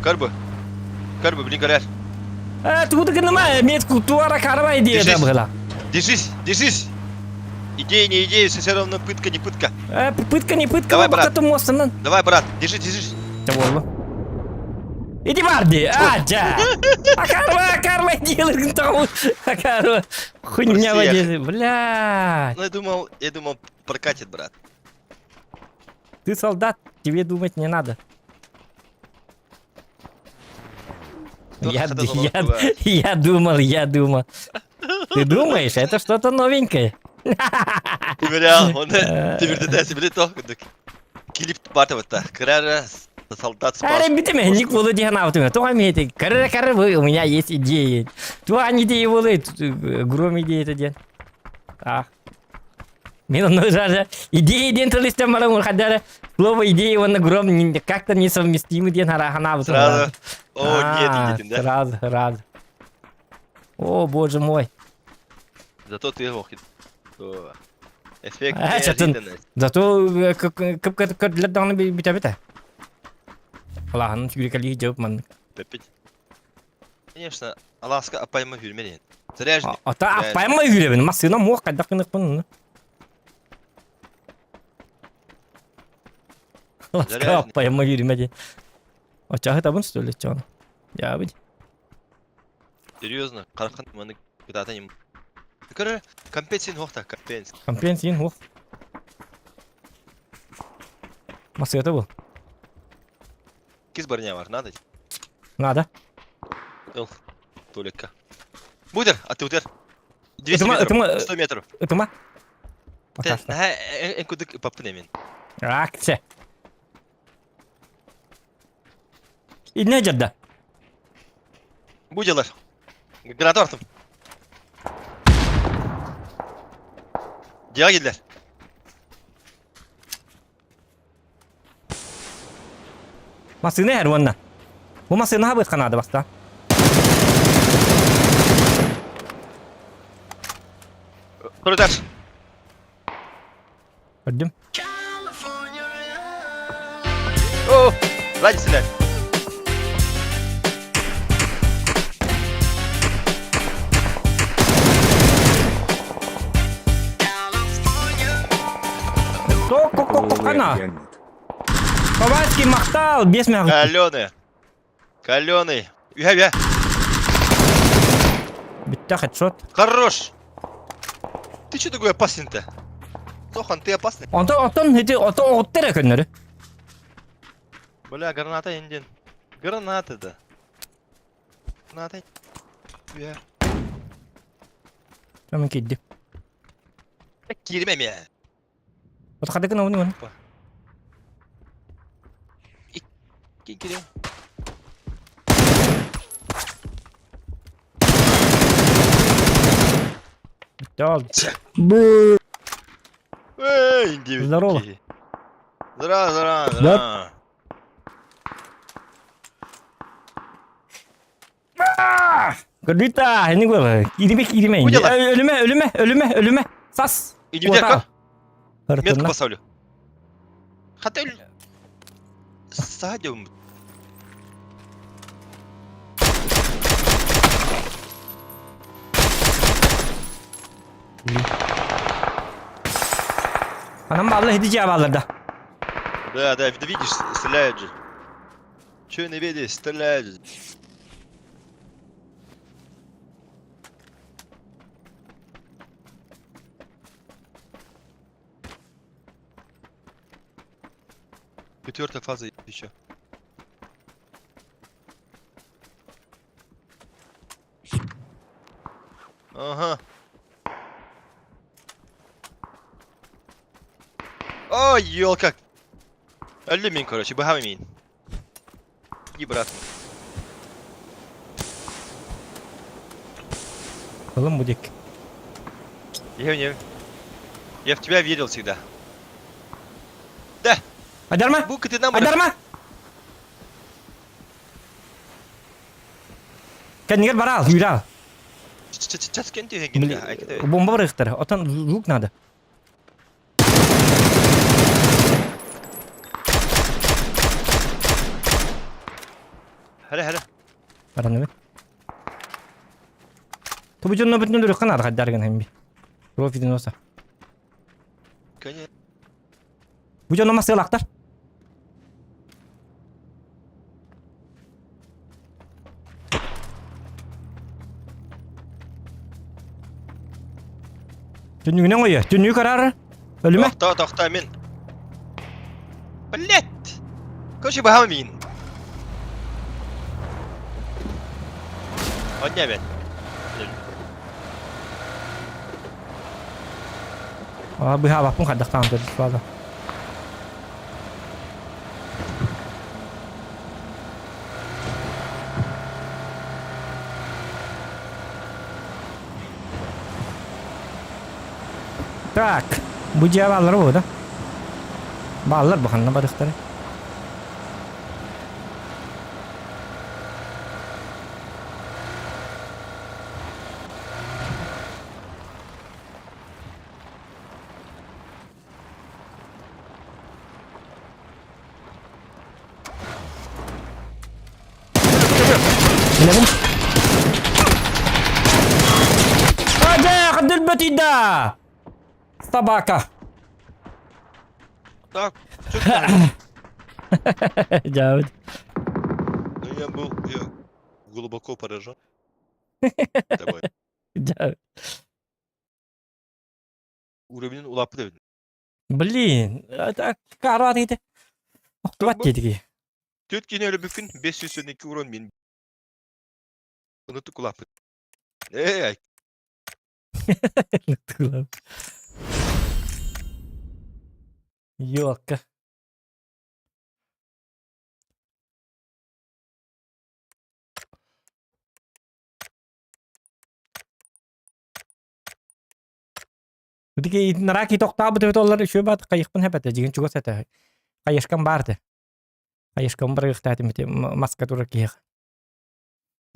Karbu. Блин, горят. Тут гнама, медкультура карма идея Держись. была. Держись. Идея, не идея, все равно пытка, не пытка. Пытка, не пытка, Давай, пока брат. ты мостом. Давай, брат, держись. Иди варди, аджа. Карма делает того. Карма. Хуйня Всех. водит, бля. Ну, я думал, прокатит, брат. Ты солдат, тебе думать не надо. Я думал. Ты думаешь, это что-то новенькое? Примерял, он теперь дедesi bile tohduk. Kilip батывата, крара солдат спас. Аре, битме, ник волы дихана втме. То амете, карра, у меня есть идеи. То они идеи волы, гром идеи это ден. Ах. Мен нужно идеи ден толистем малым хадара. Слово идеи он гром как-то несовместимы ден харахана. Сразу. О, нет, идите, да? Сразу. О, боже мой. Зато ты охит. Эффект Чатын. неожиданность. Зато как для данного бита. Аллахын юрикали жауп ман. Пепить. Конечно, Аласка апайма жүрмелен. Заряженный. Ата апайма юребен, масына мох кадакынык бун. Аласка апайма юрмеди. Очағы табын стөлі чон. Я быть. Серьезно, Кархан маны куда-то не... Kırı компенсин hoqta компенс. Компенсин хух. Масыты был. Киз барня var надо. Надо. Ыл. Толикка. Будер, а ты утер. 200 Этима- метров. этима- 100 метров. Ытыма. Ты, Bakasta. en kuduk papın emin. Акче. И не жадда. Bucalar. Granat attım. Diğer geldiler. Масыны her ванна. Bu masını ha bu kanadı basta. Kurudar. Gördüm. Oh. Radisiler. Tok kana. Янут. Ковальский махтал, без меня. Каленый. Каленый. Ühe. Bitti headshot. Хорош. Ты что такой опасный-то? Сохан, ты опасный. Отон оттера көннөрү. Бля, граната индин. Граната да. Граната. Ühe. Tamam kiddi. Girmem ya. Otakade kana onu. Kim giriyor? Bitti oldu. Эй, девятки. Здорово. Здорово. Gırdita, ini gue kirime. Ujalar. Ölüme. Sas. Иди вверх. Метку Hırtına. поставлю. Хотя... Садим. Anam bağlı hediye bağlarda. Да, ты видишь, стреляет же. Че не видишь, стреляет же. Четвертая фаза еще. Ага. Ой, елка. Алюмин, короче, богамин. И брат. Oğlum bu dik. Я в тебя верил всегда. Да, Adarma. Бука, ты нам... Adarma. Kendine gel bana al. Yürü al. Сейчас кенти генги. Bomba bıraktır. Otan luk nadı. هلا Aranı bir. Tabi canına bütün dürü kanar kadar gan hem bir. Profidin olsa. Конечно. Bu canına masaya laktar. Dünüğüne koyuyor. Dünüğü kararı. Ölüme. Тохта мен. Блять. Короче, богамин. Одня бен. Abi ha bak bu kadar tamam dedi fazla. Так, bu cevapları bu da. Bağlar bakalım ne balıkları. Bilelim. Hadi kadil betida. Собака. Так, что ты? Cavit. Ну, я глубоко поражен. Давай. Cavit. Uğrabinin ulapı da. Блин, это карват ити. Оқтубат дедігі. Töt gün öyle bükün 512 uğran benim. Unuttuk ulapı. Ay. Yok. Diki naraki toqta bu tollar şu bat qayıqpın hepete jigin çugo sete. Qayışkan bardı. Qayışkan bir ıqtati mite maska tura kiyiq.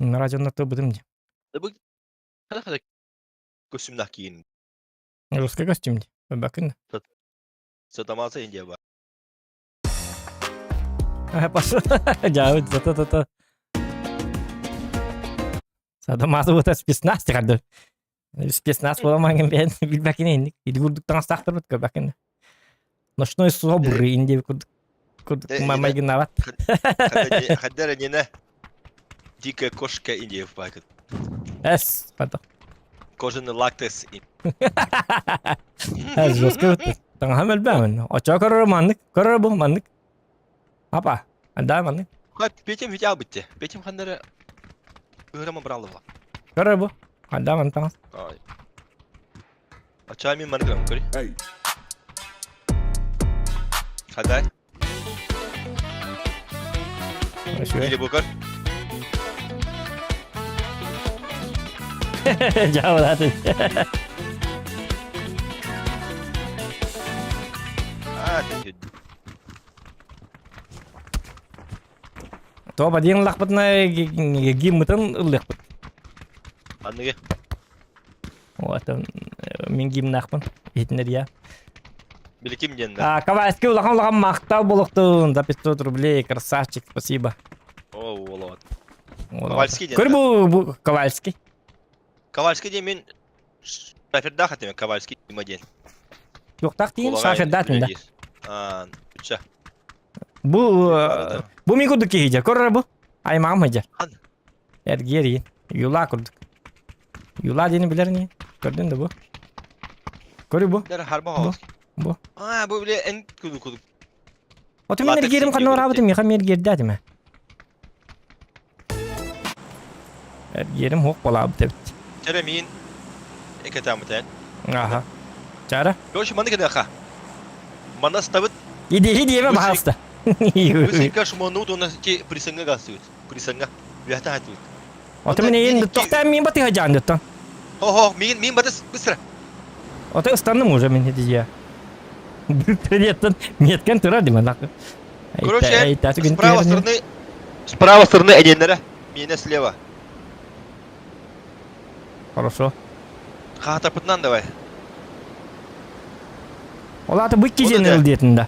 Narajonna to budum. Bu kada kostümler giyin. Ruska kostyum. Bakın. Satamazsa ince var. Pas. Jauh ta. Sada masuk buat spesnas kan. Спецназ боламаган бен билбакин инdik. Иди курдуктан стактырбыт көрбакин. Ночной собр инде курдук мамайгын нават. Хаддара нена дикая кошка Индии в пакет. Эс, пата. Кожаный лактекс. Эс жестко өтті. Таң хамел бәмін. Оча көрір маннык, көрір бұл маннык. Апа, анда маннык. Петим видео бітті. Петим хандара öğrenme bralı var. Көрір бұл. Анда ман таңыз. Ay. Açar mıyım manık lan kori? Эй, Hadi. Şöyle. İyi bakar. Jauh hati. Hadi. Tuh apa dia ngelakpet na gimmutan ыллыкпыт. Anlıge. Вот мен гимнахпын. Етінер я. Bilikim jenda. Ковальский улахан мақтау болуқтың. За 500 рублей. Красавчик, спасибо. Oo ola. Вот. Ковальский Көр бұл Ковальский. Ковальский diye men şaferda hatime Ковальский model. Жоқтақ дейін шафердатын да. Üçe. Бұл мен күрдік кейде. Көрір бұл. Аймағым хыжар. Ан. Әргер ең. Юла күрдік. Юла дейіні білер не? Көрдің де бұл. Көрі бұл. Nere harba havas. Bu. Bu bile en kudu. Otu мен әргерім қанна орабыдым. Еқам әргерді әдіме. Әргерім хоқ бола абы тәбіт. Teremin ekatamıten. Аха. Чара? Görüşü manık edaka. Mana stavit Идеи деме бағалысты. Высынка шуману то нас ки присынга гасует. Присынга. Вята хатует. Otu мен енді тоқтан мен баты хажан дұттан. Хо, min батыс быстро. Otu ұстаным уже мен едіге. Приветтен меткен тұра деймін лақы. Короче, справа стороны әденлері. Мене слева. Хорошо. Хатапытнан давай. Олаты бұк кезен да. өлдетінді.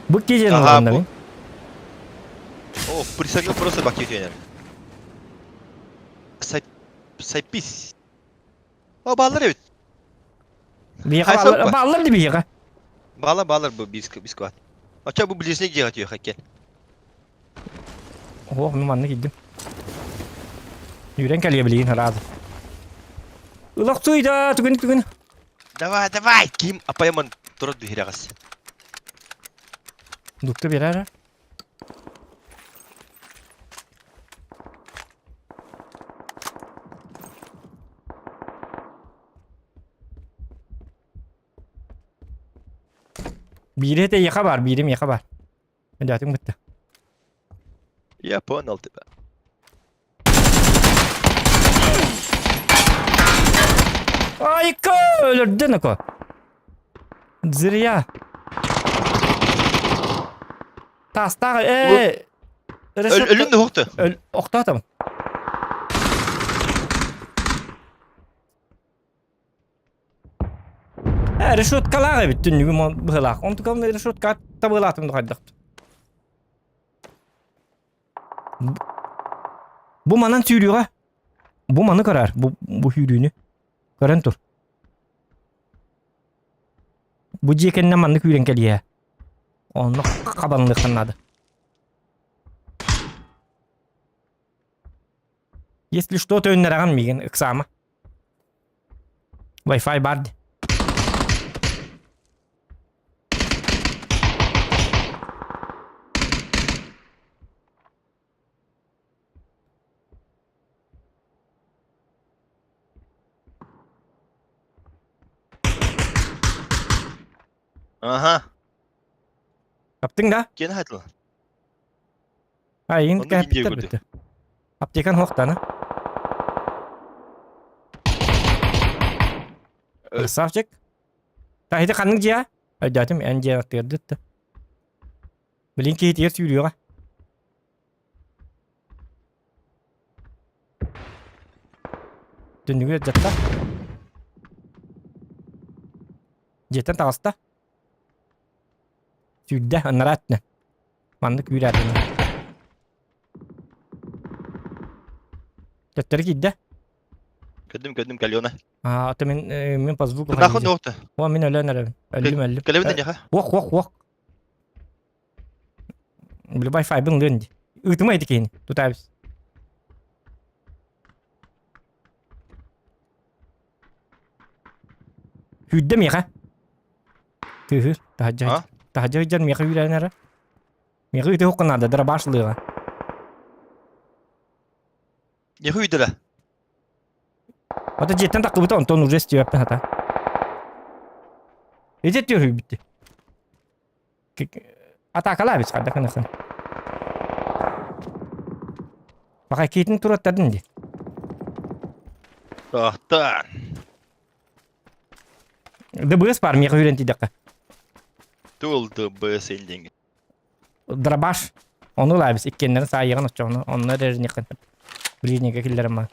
Бұк кезен Ага, өлдетінді. bu- О, присынга просто бакет енер. Сайпис. О, баллар evet. Бейға баллар да бейға. Баллар bu biskovat. Açar bu bilesine gidiyor atıyor hakken. Оқ, ну манны келдім. Үйрен кәлге білейін разы. Ұлақ суйда, түгін. Давай. Kim апайман тұрады бейрағас. Дұқты берәрі. Biri de yaka var, birim yaka var. Hadi bitti. Yapon altı be. Ay ko, öldürdün ko. Zırya. Tasta, Ölüm de hoktu. Okta atam. Решетка bütün gün bıhlak. Onu tukam решетка tabılatım da haydak. Bu manan sürüyor ha. Bu manı karar. Bu hürüğünü. Karan tur. Bu cekenden manlık hürün geliyor. Onu kabanlıktan adı. Если что-то önlerağın miygen ıksama. Wi-Fi bardı. Aha. Kaptın da? Gene haytlı. Hayır, Onu kaptı ince bitti. gördü. Aptekan hoqtana. Красавчик. Tahidi kanın ciya. Haydatim en ciya tırdıttı. Bilin ki hitiyat yürüyor. Dönüyor jatta. Jetten tağısta. Südde anlaratne. Mandık yürüdü. Jattları gidde. Ködüm kalyona. Ata men pas звук. Nahon nokta. Wa min ölen ölen. Ölüm. Kalevinden ya. Wok. Bili Wi-Fi bin lön. Ütümaydı kini. Tutabız. Hüdde mi ya? Tühür. Ha? Tahacı hüccan mi ya yürüyenere? Mi ya hüdde hokkanadı. Dara başlığı. Ne huydu la? Ata jetten takı buta onton urres diyor yaptın hata. Ecet diyor hüy bitti. Ata akala abis kadar kanasın. Bakay kitin turat tadın di. Tahtan. De bıs par mi ya hüyren tidaka. Tuldu bu sending. Dara baş. Onu la abis ikkenlerin sayıgan açacağını. Onlar erin yakın. Birinci killerim var.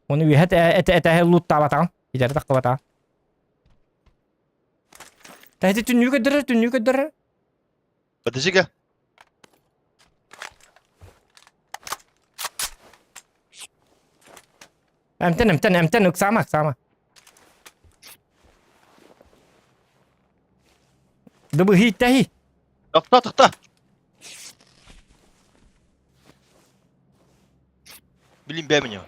Onu bir et loot tabatan. İleri takı batan. Tahti tünlüğü gödürür. Ateşi ga. Emten sama. Dıbı hi. Takta. Bilin beğenmiyor.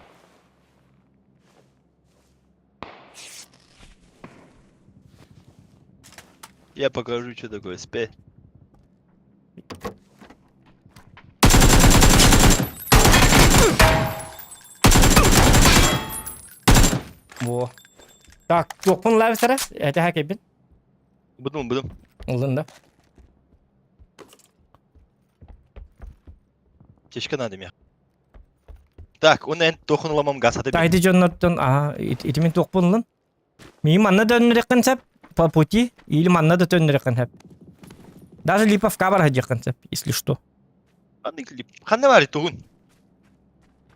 Я покажу, что такое СП. Во. Так, yok bunu live sıra. Ete hakebin. Buldum. Uzun da. Keşke nadim ya. Так, onu en dokunulamam gaz hadi. Tahti jonnottun. Aha, itimin tokpun lan. Miyim anna dönüreken sep. Пути или манна да тönüreken hep. Даже Lipovka var hacıkan sep. Если что. Kanne var tohun.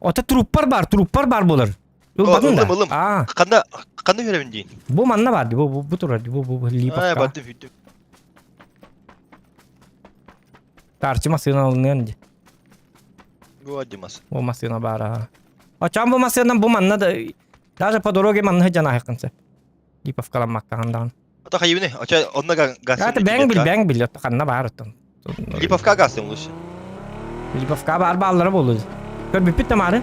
Ota truppar bar bulur. Bakın da. Oğlum. Aa, Kanne görevindiğin. bu manna vardı. Bu turardı. Bu Lipovka. Baktım video. Tarçı sığına alınıyor diye. Bu acımaz. Bu masına bara. Açan bu masından bu manna da. Даже по дороге манна hacana yakın sep. Lipovka'lan makkahandan. Ata hayvini. Aça onunla gaz. Ya ben bil. Kanna var otun. Lipovka gaz olmuş. Lipovka bar balları bulur. Kör bir pitte marı.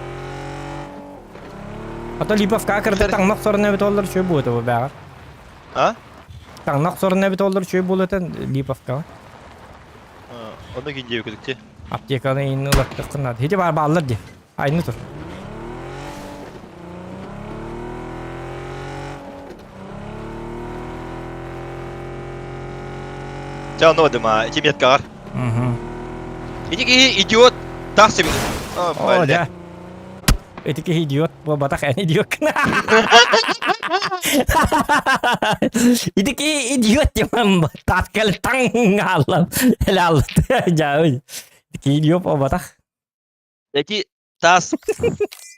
Ata Lipovka kırdı tanmak sorun evet olur şöyle bu bu bağır. Ha? Tanmak sorun evet olur şöyle bulatan Lipovka. Onu gince yükledikçe. Aptekada yeni ulaştık kınadı. Hiç bar ballar diye. Aynı tur. Ca anlamadım ha. Kim yatkar? İki idiot. Tahsim. Oh ya. Etiki idiot. Bu batak en idiot. Etiki idiot ya man. Tatkal tang Allah. Helal. Jauh. Etiki idiot bu batak. Peki tas.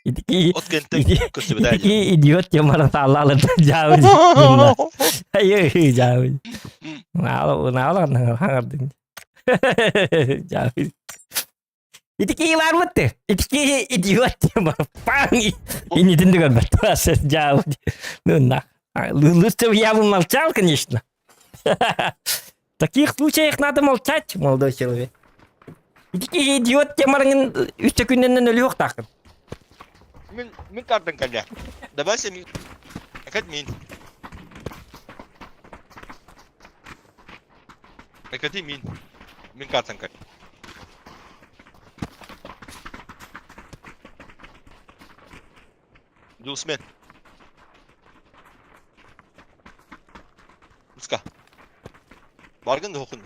Etiki Ot kentek kusubedanya. Etiki idiot ya man Allah jauh. Ayo jauh. Nah, hangadın. Jauh. Itiki var mıttı? Itiki idiot ya man. Pang. Ini dengar bahasa jauh. Nah, лучше я бы молчал, конечно. В таких случаях надо молчать, молодой человек. Itiki idiot ya man üç gününden ölüyor takın. Min kartın kalya. Da ben seni akat min. Akati min. Min kartın kalya. Dusmen. Bargın da hokun.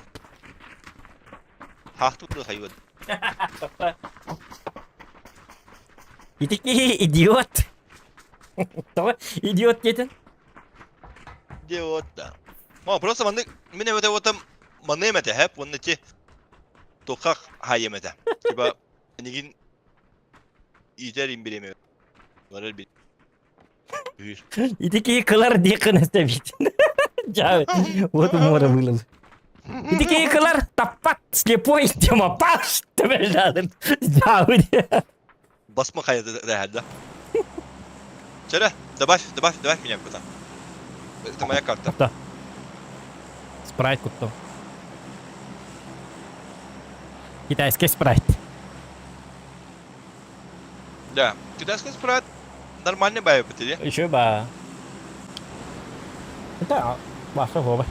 Haktı bu hayvan. İdiki idiot. Tamam, idiot gedin. Idiot da. Ma просто манны мен öte otam manны emete hep onun içi tokak hayemete. Kiba nigin İterim bilemiyor. Var bir. Büyür. İdiki kılar diye kınısta bitin. Cavi. Вот море вылил. İdiki kılar tapat слепой тема паш. Temelde Cavi. Basma kaydı da herhalde. Çere, добавь меня куда. Это моя карта. Да. Спрайт кутто. Китайский спрайт. Да, китайский спрайт нормальный бай бітеді. Еще ба. Это ваша гоба.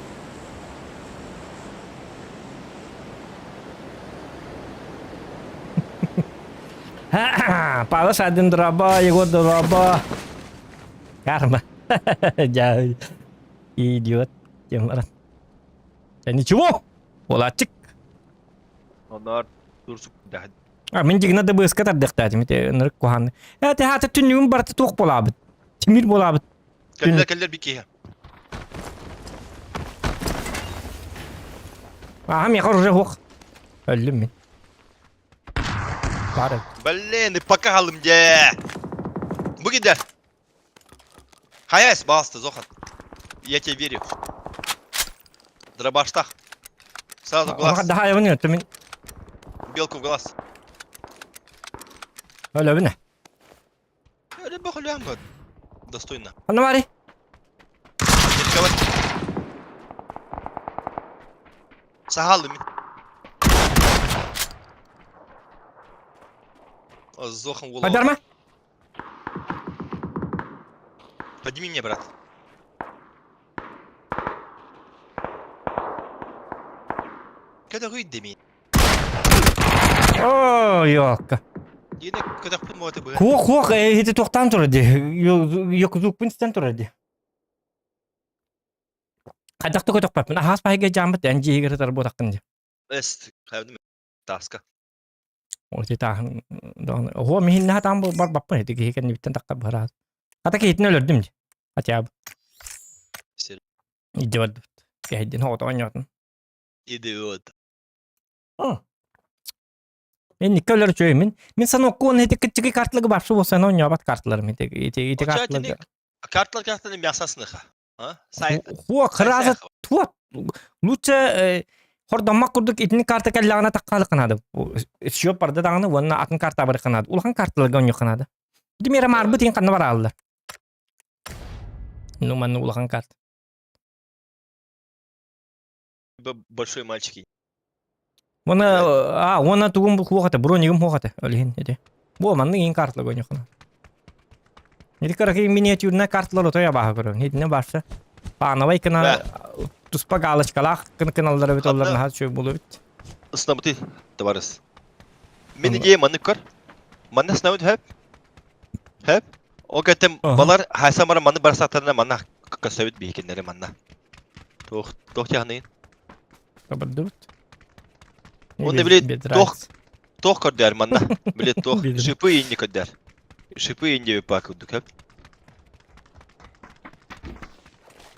Палас один дроба, его дроба. Карма. Jauh. Idiot. Jamaran. Dan ничего. Олачык. Onlar dursun da. Мен жигна да быска тардыктат. Мите нырык кухан. Те хата түнүм барты тук болабыт. Тимир болабыт. Keller bir kiye. Ам я уже хок. Ölüm мен. Бар. Блин, bakalım ya. Bu gider. Hayes bastı Zohan. Я тебе верю. Дробаштах. Сразу в глаз. Daha yapınıyor tümün. Белку в глаз. Öyle bine. Öyle bakıyorum ben. Достойно. Ana var. Рисковать. Сагалым. Зохом голову. Baydarma. Подними меня, брат. Когда выйдет до меня? Oo yok. Yine kadar bu muhatı bu. Хох, эти тохтан турады. Yok зукпинстен турады. Кадакты көтөк папын. Ахас пайга жамбыт анжи егер тар бодаккын. Est, kaydım. Taska. Oti ta. Ho михинна там бар баппын. Эти хекен биттен такка бара. Ата кетин өлөрдүм. Атяб. Сер. Идиот. Кайдын хот ойнотун. Idiot. Мен никөлөр чөймүн. Мен саны окуун эти кичиги картлыгы бапшы болса ойнобат картларым. Эти картлыгы. Kartlar мясосных. А? Сайт. Хо кыразы туат. Лучше хордамак курдук итини карта келлагана таккалы кынады. Шөп барды даганы онна атын карта бар кынады. Улхан карталарга ойноо кынады. Димера марбы тиң канна бар алды. Ну манны улхан карт. Большой мальчики. Она тугум хохата, бронигим хохата. Олин эти. Бо манны ин картлар ойноо кынады. Эти караки миниатюрный картлар то я бага көрөм. Хитне барса. Пановай кына туспа галочкалах каналдары бит олларны хат чөй болуп бит. Снабыты товарыс. Мен идея манны көр. Манны снабыт hep. Hep. O кетем балар хайсамара манны барсактарына манна касабит бейкенлери манна. Тох яхнын. Кабардут. Оны билет тох көрдер манна. Билет тох. Шипы инне көрдер. Шипы инне пакудук hep.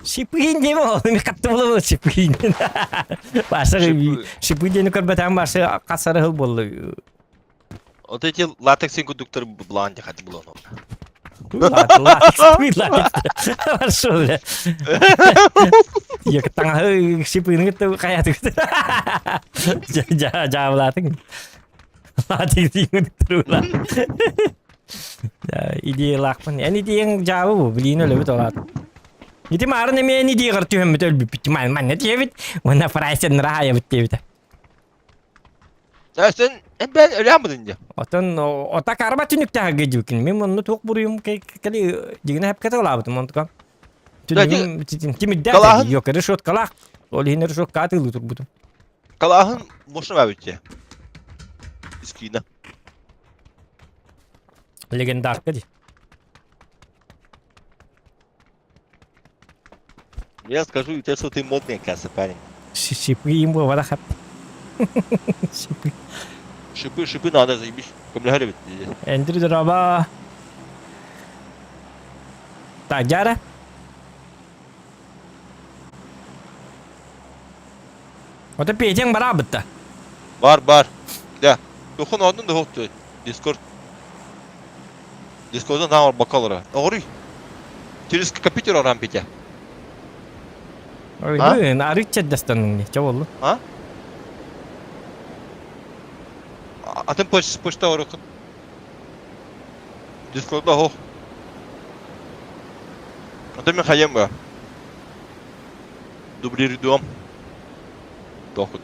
Шипинде мо, мен катты болобу шипинде. Башы шипинде көрбөтөн башы касары хыл болду. Вот эти латексный кондуктор бланди хати булон. Латекс. Хорошо. Я таңа шипинге то каятык. Ja латекс. Латекс кондуктор. Ja, идея лакпын. Эни диң жабы билин өлө бит алат. Ити марын эме ни дигер түйөм бит өлбүп бит. Мен не дебит? Уна прайсен рая бит дебит. Sen ben öyle yapmadın ya. Отон ота карба түнүктө гежүкүн. Мен муну ток буруйум кали дигине хеп кеталабыт монтка. Түнүм тимидде yok решот калак. Ол хин решот катылы турбут. Kalahın boşuna ver bütçe. İskine. Легендарка ди. Я скажу тебе, что ты модный, оказывается, парень. Şipiyim bu valla hep. Şipi. Şıpı nadasıymış. Kumla hele bitti. Endiri draba. Tagara. O da piyecek bara bitti. Var. Ya. Dokun odun da hoktu. Discord. Discord'dan daha var bakalım. Doğru. Tiriz kapitür oran peki. Öyle arıkça destanın ne çavollu. Ha? Atın poşta var okun. Discord'da ho. Atın mı kayem bu? Dubri duam. Dokut.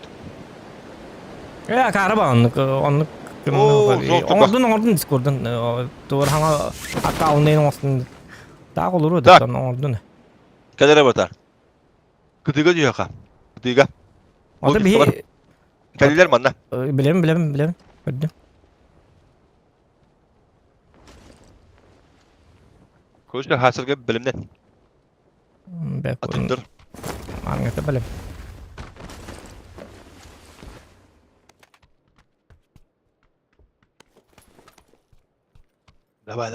Ya karaba onluk Oo, zor bak. ordun Discord'dan doğru hanga account'un olsun. Daha olur o Tak. da ordun. Kadere batar. Kıtıga diyor ha. Kıtıga. O da Discord. bir Kaliler manna. bilem. Gördüm. Koşta hasılga bilimden. Bek Atındır. Anlatı bilem. Давай.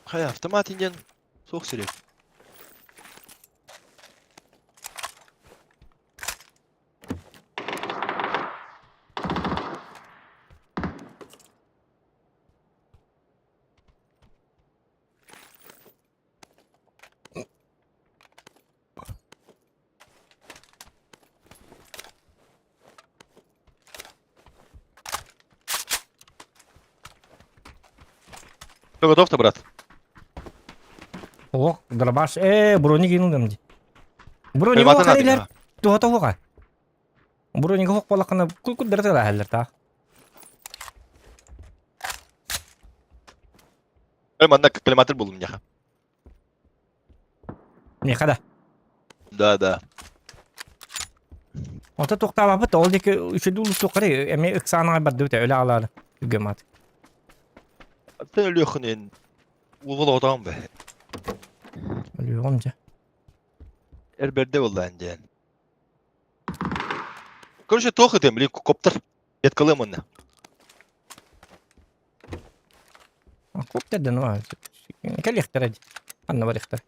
Hay автомат ingen. Sok sürek. Ты готов-то, брат? О, дробаш. Броник инылдым. Броник Кальматы надо, калилер. да. Туата хуга. Броник хок балакана кул дерте лахаллер та. Манда калиматыр buldum ya. Не хада. Да. Ota toktaba bit ol deki üçüdü ulu tokari emi iksana bardı öyle alalı. Gömat. Sen ölüyorsun en. Uvul odam be. Ölüyor amca. Erberde vallahi ence. Короче, тохо тем, блин, коптер. Yetkılıyım onunla. Kop dedin var. Kel ihtirac. Anna var ihtar.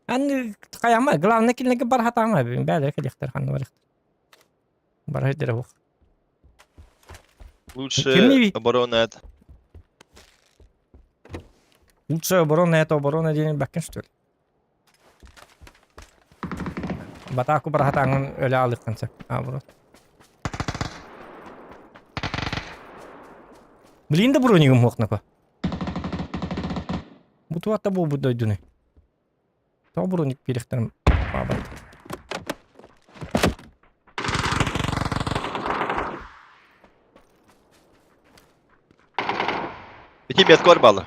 Anne kayama glavne kilne bar hatama ben böyle kel ihtar anna var ihtar. Bar hedere bu. Лучше Кемневи. оборона это. Лучше оборона diye bakın şu. Bataku bar hatanın öyle alıktan sen. Ha bro. Блин да бронигом хокнапа. Bu tuvatta bu doydunu. Ta bronik biriktirim. Baba. İki metkor balı.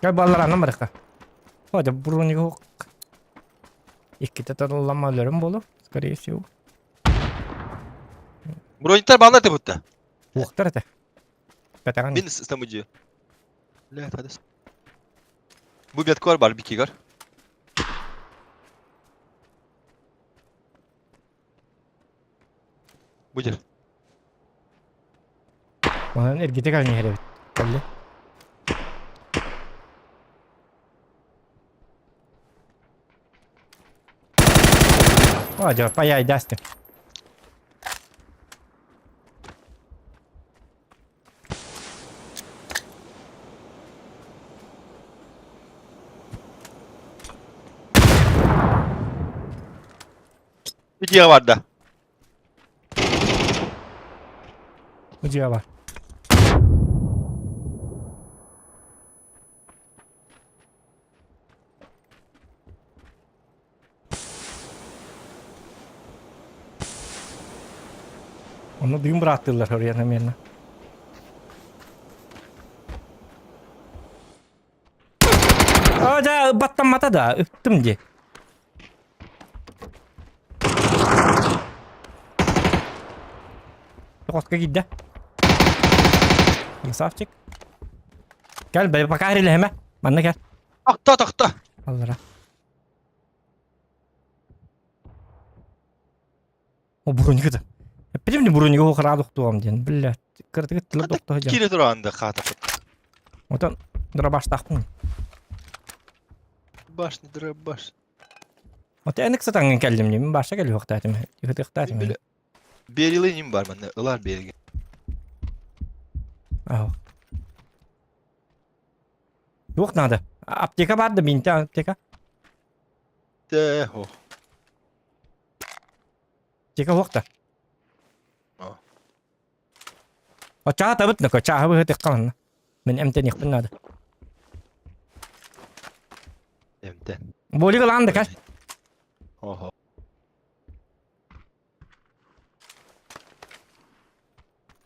Gel ballar anam baraka. Hadi bronik hok. İki tatarlamalarım bolu. Скорее всего. Бронитар балlar da burada. Уқтар это. Пятаган. Bin İstanbulcu. Evet hadi. Bu metkor var bir kigar. Budur. Bana ergite kalın yere. Kalli. Hadi payay dastim. Bir diğer var da. Ucuya var. Onu düğün bıraktılar oraya hem yerine. Ada battan mata da öptüm diye. Koska gitti. İnsaf çık. Gel be bakar ile hemen. Bana gel. Takta. Allah'a. O burun yıkıdı. Benim de burun yıkıdı o kadar doktorum diyen. Billah. Kırdı gitti doktor hocam. Kiri durağında katapıt. Otan dura baştakın. Baş. Otan enik satangen keldim diyeyim. Başta geliyor vaktatim. Yıkıdı vaktatim. Böyle bir yılı inim var bende. Ilar bir yılı. Aho. Yok nada. Apteka vardı binti apteka. Deho. Apteka vakta. اه. Ocağa tabut ne kocağa bu hıtık kalan. Ben emten yıkpın nada. Emten. Boli kalan da kaç. Oho.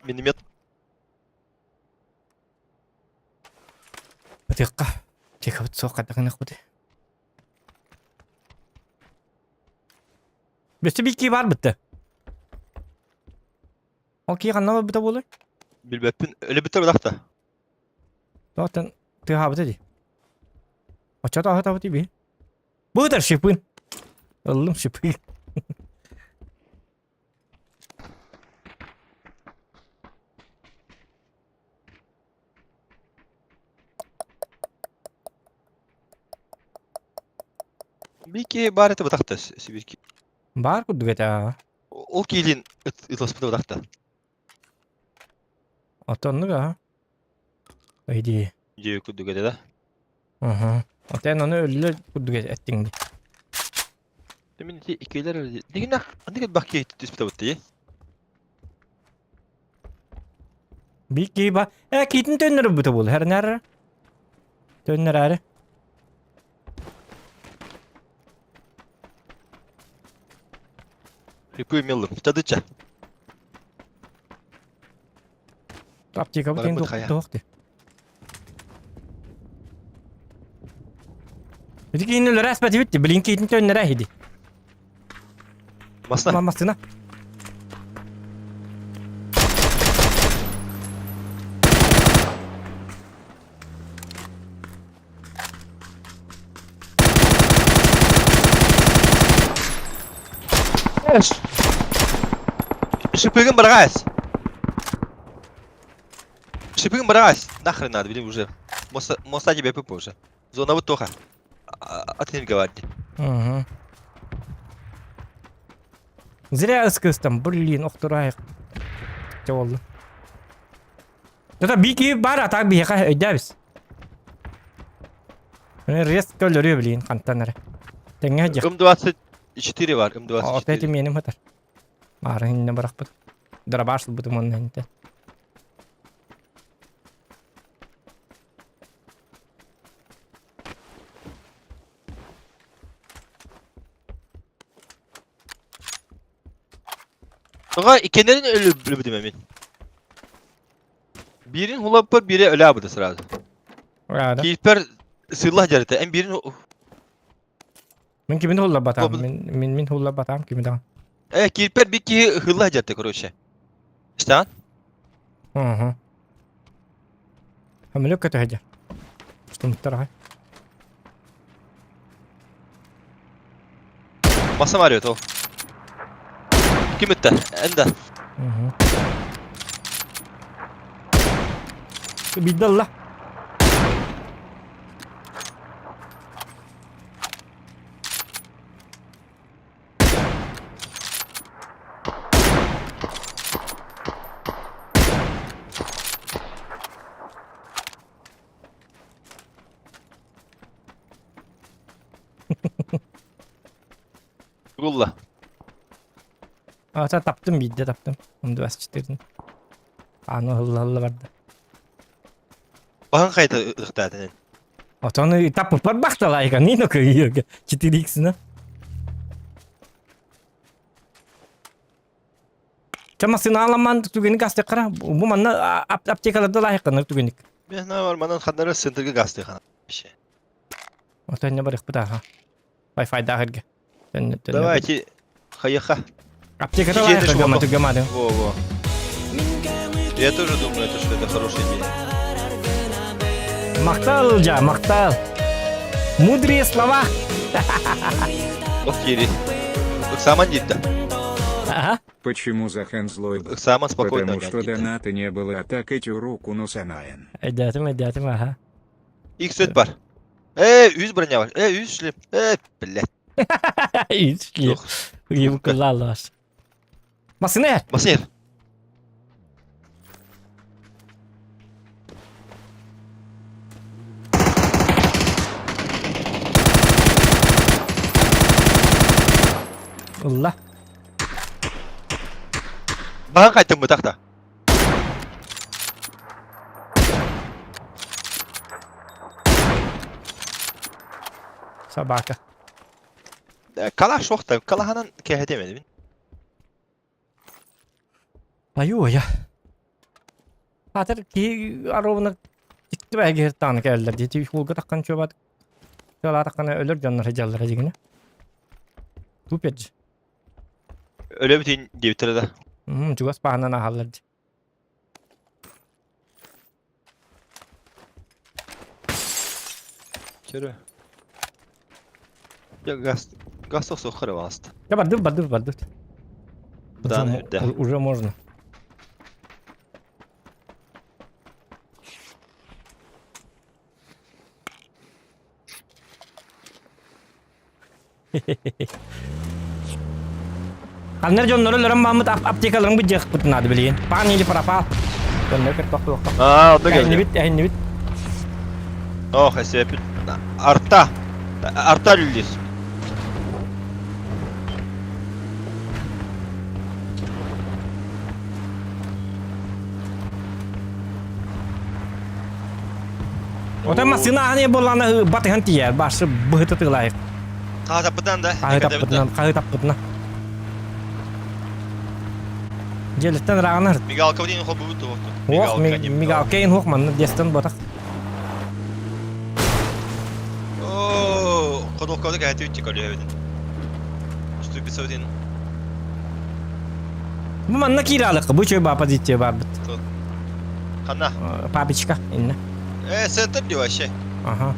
Benim yat. Hıtıkka. Teka bit soğuk kadar kınık budi. Besi bir iki var bitti. Okey kanal bitti bolu. Bilmepin öyle bir tarafta da. Zaten tüha bitti di. Ocağa da ahıta bitti bir. Bu da şıpın. Allah'ım şıpın. Bir iki barete bu takta. Bir iki. Var kudu geta. Ol kilin ıtlas bu takta. Otanlı ga. Haydi. Diye kudu gede de. Aha. Otan onu öyle kudu geta ettin di. Demin ikiler öyle. Digina. Andik bak ki dispute bu diye. Bir iki ba. Kitin dönür bitti bolu. Her nere? Dönür are. Ripuy millim. Tadıça. Apteka Bana bitin bu kaya. doktu. Bir iki inler resmeti bitti. Blink kitin dönür ahidi. Masna. Mamasına. Шипыгын быргайс. Шипыгын быргайс. Нахрен надо, блин, уже. Моста тебе пыпа уже. Зона вот тоха. Atın говорите. Hı. Zira ıskıstam. Blin okturayık. Çoğullu. Dada bir ki var atak bir yaka öderiz. Risk görüyor bilin kantanları. Denge hacı. ım24 var. ım24. Ortayım yenim hatar. Mağara hinne bırak bu. Dara başlı bu dumanın hinte. Sonra ikenlerin ölü bıdım emin. Birin hulapır, biri ölü abıdı sırada. Orada. Kilper sırlah carete. En birin Min kimin hulla batam. Min hulla batam kimin daha. kilper bir ki hıllah carete kroşe. İşte han. Hı. Hamile kötü hacı. İşte muhtar Masam arıyor to. Kim etti? Ende. Hı. Bidallah. Gulla. Sen taptım bir de taptım. Onu da basçıtırdın. Anı hılla vardı. Bakın kayıta ıhtadının. Otanı tapıp baktı layıka. Niye koyuyor? Çitiri ikisine. Çamasını alaman tugeni gazete kara. Bu manna aptekalarda layıklanır tugenik. Ben ne var bana kadar sındırgı gazete kana bir şey. Otan ne barık bu daha. Wi-Fi daha hırgı. Давай ki hayıka. Аптека layıklanır ama tugemadı. Во. Я тоже думаю, что это хорошая идея. Макталжа, мактал. Мудрые слова. Ох, Кири. Иксаман дейді. Ага. Почему Захан злой? Иксаман спокойно Потому что доната не было, а так эти руку нусанаен. Эдятым, ага. İlk süt var. 100 bроня var. 100 шлем. Блядь. Ишли. Yok. Его казалось. Масынер. Basın Allah. Bana kaçtın bu takta. Собака. Kala şokta. Kalahanın kehedemedim. Аю я. Хатыр ки аровны тикти бәгер таны келдер. Дити хулга таккан чөбат. Жала таккана өлөр жаннар жаллар дигене. Тупет. Öyle bütün devtirede. Жугас паханан ахаллар. Çürü. Ya gaz çok sokarı bastı. Да барды. Да, да. Уже можно. Kanlar jonları lörüm Mahmut aptekaların bu cek butnadı bileyim. Panili parapal. Jonları kırk bakı bakı. Aa o da geldi. Ehni bit. Oh esebip. Artta. Artta lüldüz. Oта masina hani bolana batıhan tiyer. Başı bıhıtı tığlayık. Kağı tapıdan da. Kahı tapıdına. Gelitten rağına hırt. Migalka değil hobu bu tuhtu. Hoq, migalkeyin hoq manna destan botak. Oo, kodokkalı gayet üç çıkarıyor evden. Üstü bir söyleyin. Bu manna kiralık. Bu çöy bapa ditçe barbıt. Kanna. Papiçka inne. Sen tabi diyor şey. Aha.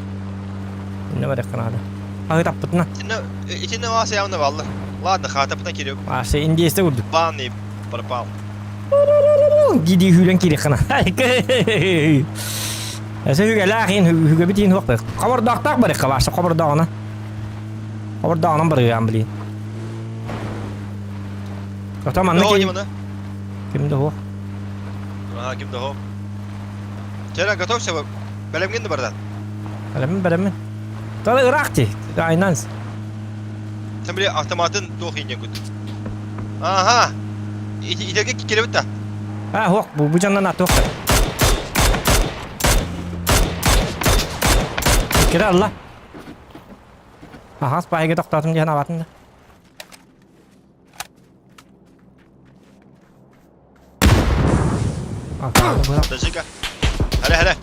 İnne var kanada. Kahı tapıdına. İçinde varsa yavna valla. Ладно, kağı tapıdan geliyor. Asa indiyeste vurduk. Banni parapal. Gidi hülen kiri kana. Asa hüge lakin hüge bitin hoq. Qabar daqtaq bari qavarsa qabar dağına. Qabar dağına bari yan bilin. Kata manna ki. Kimde hoq? Ha kimde ho? Çera готов все. Belem geldi bardan. Belemin. Tala Irak'ti. Aynen. Sen bile avtomatın doğuyunca gut. Aha. İleriki kelebek de. Ha hoq bu candan at hoq. Kira Allah. Aha spahiga toqtatim diyen avatında. Dakika. Hele.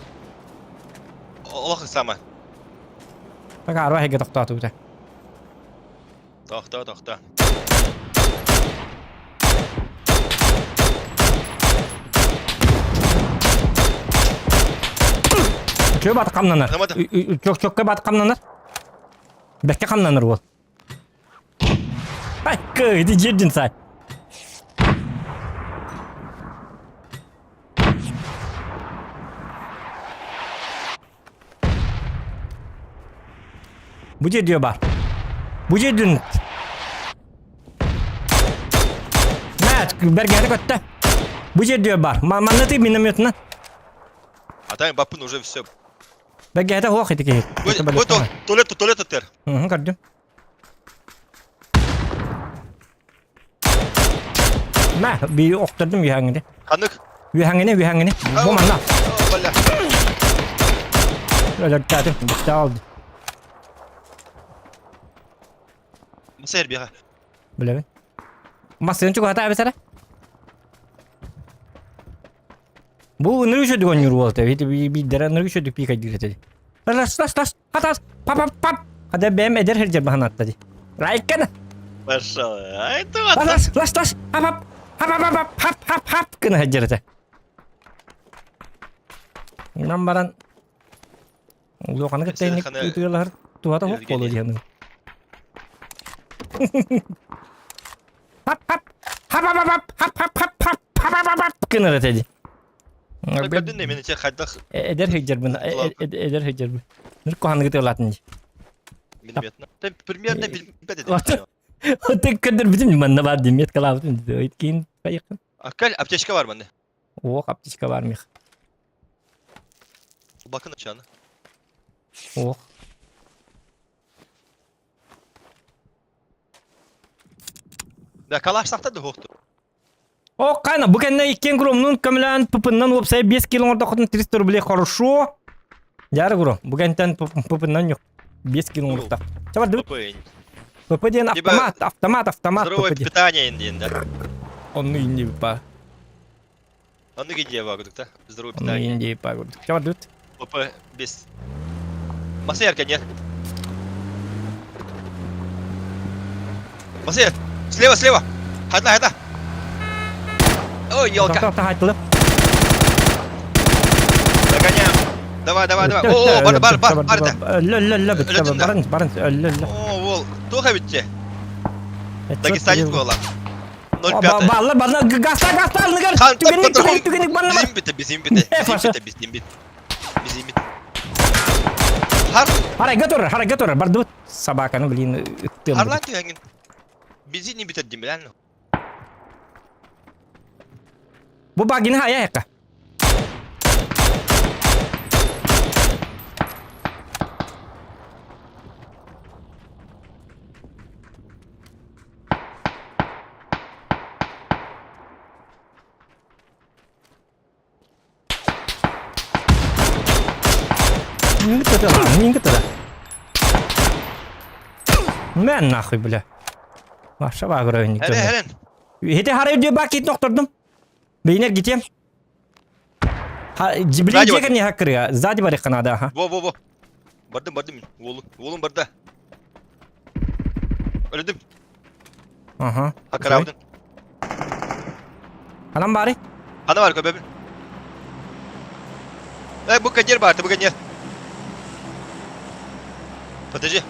Allah kısama. Bak arva higa toqtatu bita. Toxta. Çöy batı qamnanar. Tamam. Çok batı qamnanar. Bekke qamnanar bol. Ay kıydı jirdin say. Bu diyor bar. Bu dün. Evet, bergeri kötü. Bu diyor bar. Manatı minamyotuna. А там бапын уже все. Bergeri hoq edik. Bu tuvalet atır. Hı, gördüm. Ne? Bir okturdum yühangini. Kanık. Yühangini. Bu manna. Valla. Öyle tadım. Bitti oldu. Masayır bir ha. Bilemin. Masayın çok hata mesela. Bu nereye şöyle oynuyor bu oldu? Bir dere nereye şöyle bir kaydı dedi. Las. Hatas. Pap. Hadi benim eder her cebahan atladı. Raykana. Maşallah. Ay Las. Hap. Kına hecrete. İnan baran. Улоканы кеттейник Сырханы- ытыылар туата хоп Өлгени. болу диянын. Хап хап хап хап хап хап хап хап хап хап хап хап кыныр этеди. Gördün de beni çek hadi Эдер хеджер бун эдер хеджер бун. Ныркохан гытылатын. benim yatına. Sen premierden bilmedi. Отек кадыр бүтүн манна бар демет калабытын. Өйткин кайыкын. Akal apteşka var bende. О, аптечка бар мих. Bakın açağına. О. Ya kalaşsakta da hoktu. О, кайна, бу кенне иккен кромнун камлан пупыннан опсай 5 килоңор докутун 300 рублей хорошо. Жары куро, бу кенттен пупыннан жок. 5 килоңор так. Чабар дебит. ПП деген автомат Здоровое ПП. питание индиенде. Onu indi pa. Onu gidiyor bakıyorduk da. Здоровое Onu питание. indi pa. Чабар дебит. ПП без. Masaya erken gel. Masaya. Слева. Hayda. Ой, елка. Та хайтылып. Догоняем. Давай. О, бар. Ле, барın. О, вол. Тоха bitti. Дагестанец bu olan. 05. Балла, гастар, нигер. Kan Түгенек банна. Bizim bitti. Hareket dur. Бар дебит. Собаканы, блин, ыттым. Harlan diyor hangin. Bizi ne bitirdim bilen mi? Бу багины хая яка. Нинг-то. Мен нахуй, бля. Ваша вагройник. Helen. Hete harayı diyor bak git nokturdum. Beyler gideyim. Sadi Cibril bak. kan ya hakkır ya. Zadi bari kanada ha. Во. Bardım. Volum barda. Öldüm. Aha. Hakar avdın. Anam bari. Hana var köbeğin. Bu kanyer bağırtı bu kanyer. Patıcı.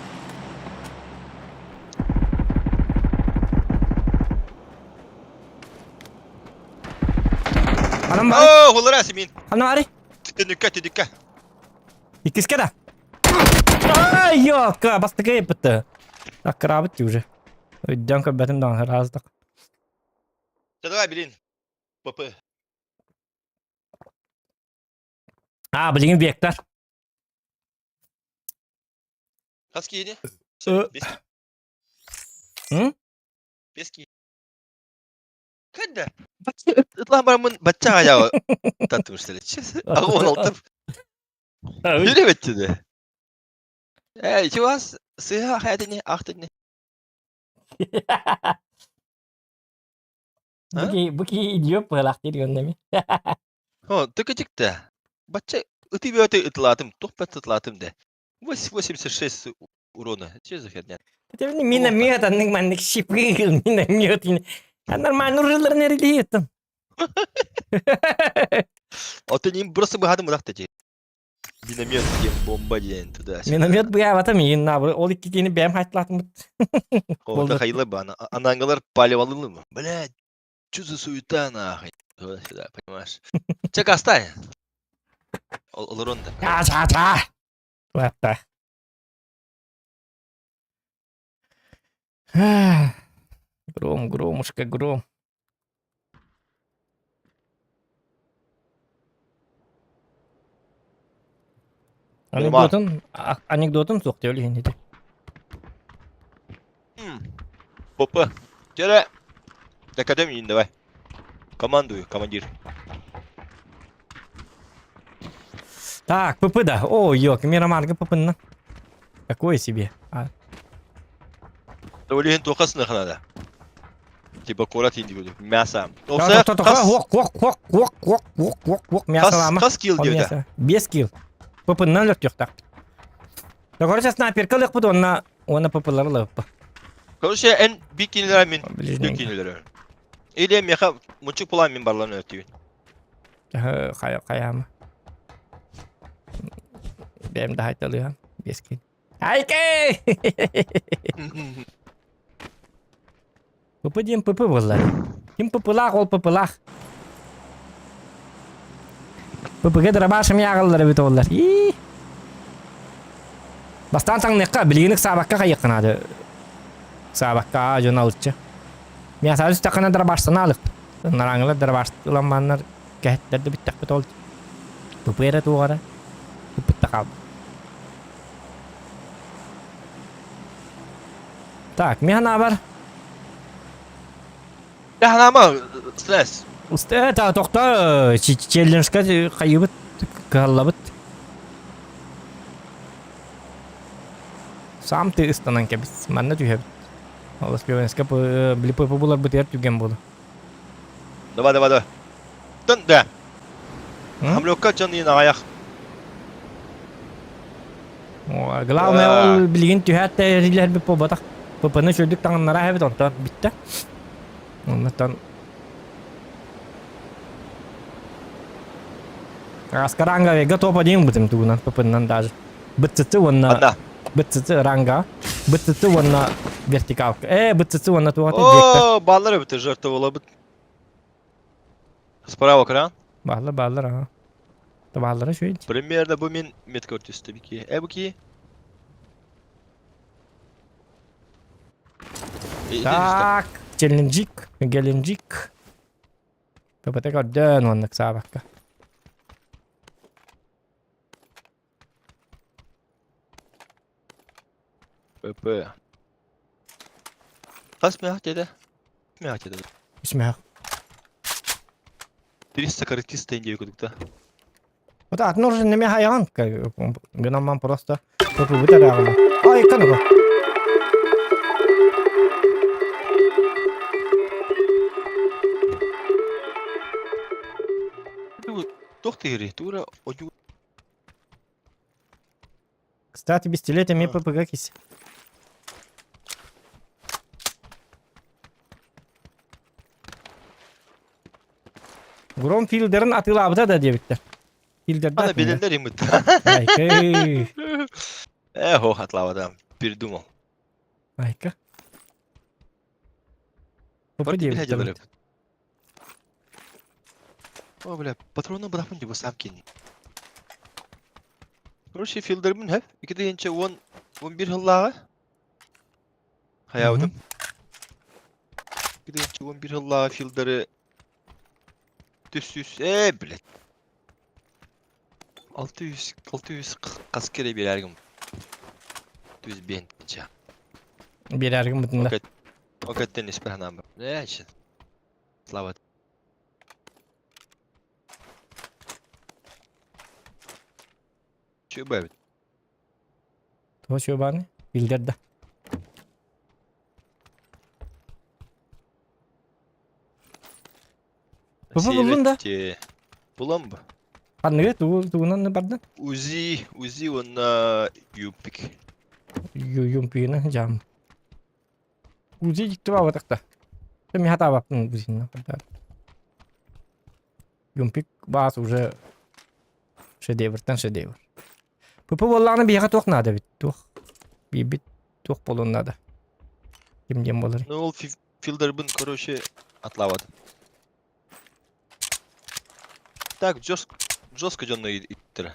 Anam bari. Oo, hulur asimin. Anam bari. Tüdükka. İkis kada. Ay yok. Bastı ki yapıttı. Hakkır abit уже. Ödden köbetim daha razdık. Давай, блин. Папы. Ha bilgin bekler. Kaski yedi. Beski. Hı? Beski. Kada. Itulah maramın baca aja tatmış seni. Aku unuttum. Yürü bitti de. Şu sığha hayatını aktını. Bu ki idiot pılak diyor değil mi? Tıkıcık da. Baca ıtı bir öte ıtlatım. Tuhbet ıtlatım de. 86 урона. Что за херня? Это миномет, а нормальных щипыл, миномет. А нормально рылар не релиет там. А ты не просто бы гадом рахтати. Миномет где бомба ден туда. Миномет bu ya vatam yiyin nabı. Ol iki tane benim hayatlatım. О, да хайла бы она. Анангалар палевалылы мı? Блядь, что за суета нахуй? Туда-сюда, понимаешь? Чек оставь. Олорон да. Та. Hatta. Громушка, гром. Анекдотun sok diyor yine de. Попа. Теперь академию давай. Командую, командир. Так, ПП да. О, ёк, Мирамарга ПП-на. Какое себе. Өлеген тоқасына надо. Типа корат инди gördüm. Мясо. Мясо Кас килл diyor. Без килл. ПП-на лёт так. Да, короче, снайперка лык буду, она ПП-лары лык. Короче, en büyük yeniler min. Büyük yeniler. İle meha muçuk plan min barlarını ötüyor. Kaya mı? Benim de hayt alıyor. Beskin. Hayke! Pıpı diyeyim pıpı bunlar. Kim pıpılak ol pıpılak. Pıpı kadar başım yağılları bit onlar. Bastan sang nekka bilginik sabakka kayıkın adı. Sabakka acın alıtçı. Miyasa üst takına dara başsana alıp. Narangılar dara baş ulanmanlar kehetlerde bittak bit oldu. Pıpı yere tuğara. Pıpı kaldı. Так, Миха ne haber? Ya ama stres. Usta ta tokta challenge kayıbıt kallabıt. Sam te istanan ke bis manna tühe. Allah spevenska bili popular biter tügen bolu. Давай. Dön de. Hı? Ham लोग का चंद ये नायक. O glav me ol bilgin tühe te riler bir pobata. Popana çöldük tanlara hevet onta bitti. Ondan Askaranga ve gatopa diyeyim bıtım tuğunan papandan даже. Bıtıtı vanna. Anda. Bıtıtı ranga. Bıtıtı vanna vertikal. Bıtıtı vanna tuğata direkte. О, баллары бит жертвовала бит. Справа кран. Bağlar ha. Bağlara şöyle. Примерно bu min metkörtüs tabii ki. Bu ki. Tak. Gelincik. Papata ka dön vannak sabakka. Öpe. Kas mı dedi? Mi dedi? İsmi. 300 каратиста индию кудукта. Вот от нужен не мехаян. Гномам просто. Попу вытаряла. Ай, канаба. Тохтыри, тура, одю. Кстати, бестилетия мне ППГ киси. Grom filderin atılı abda da diye bitti. Filder Ana belirler imit. Ho, atlavadam. Придумал. Ayka. Вроде diye бля bitti. делали. О, бля, патроны бırakın gibi samkin. Короче, филдерmin hep. İki de yence 11 hıllağı. Hayavdım. İki de yence 11 hıllağı filderi. Düz. Bля. 600 kaskere bir ergim. Düz bence. Bir ergin bütünde. Okey. Okey tenis pernam. Ne için? Slava. Şu böyle. To şu bani. Filder de. Bu buldun da. Bulan mı? Anne tuğunan ne bardan? Uzi ona yupik. Yumpiğine cam. Uzi gitti baba takta. Kami hata baktın uzine. Юмпик бас уже шедевр. Пупу болланы бияга тох надо бит. Тох. Бибит тох болон надо. Ким болар. Ne ol filderbin короче atlavadı. Так, жестко canına ittire.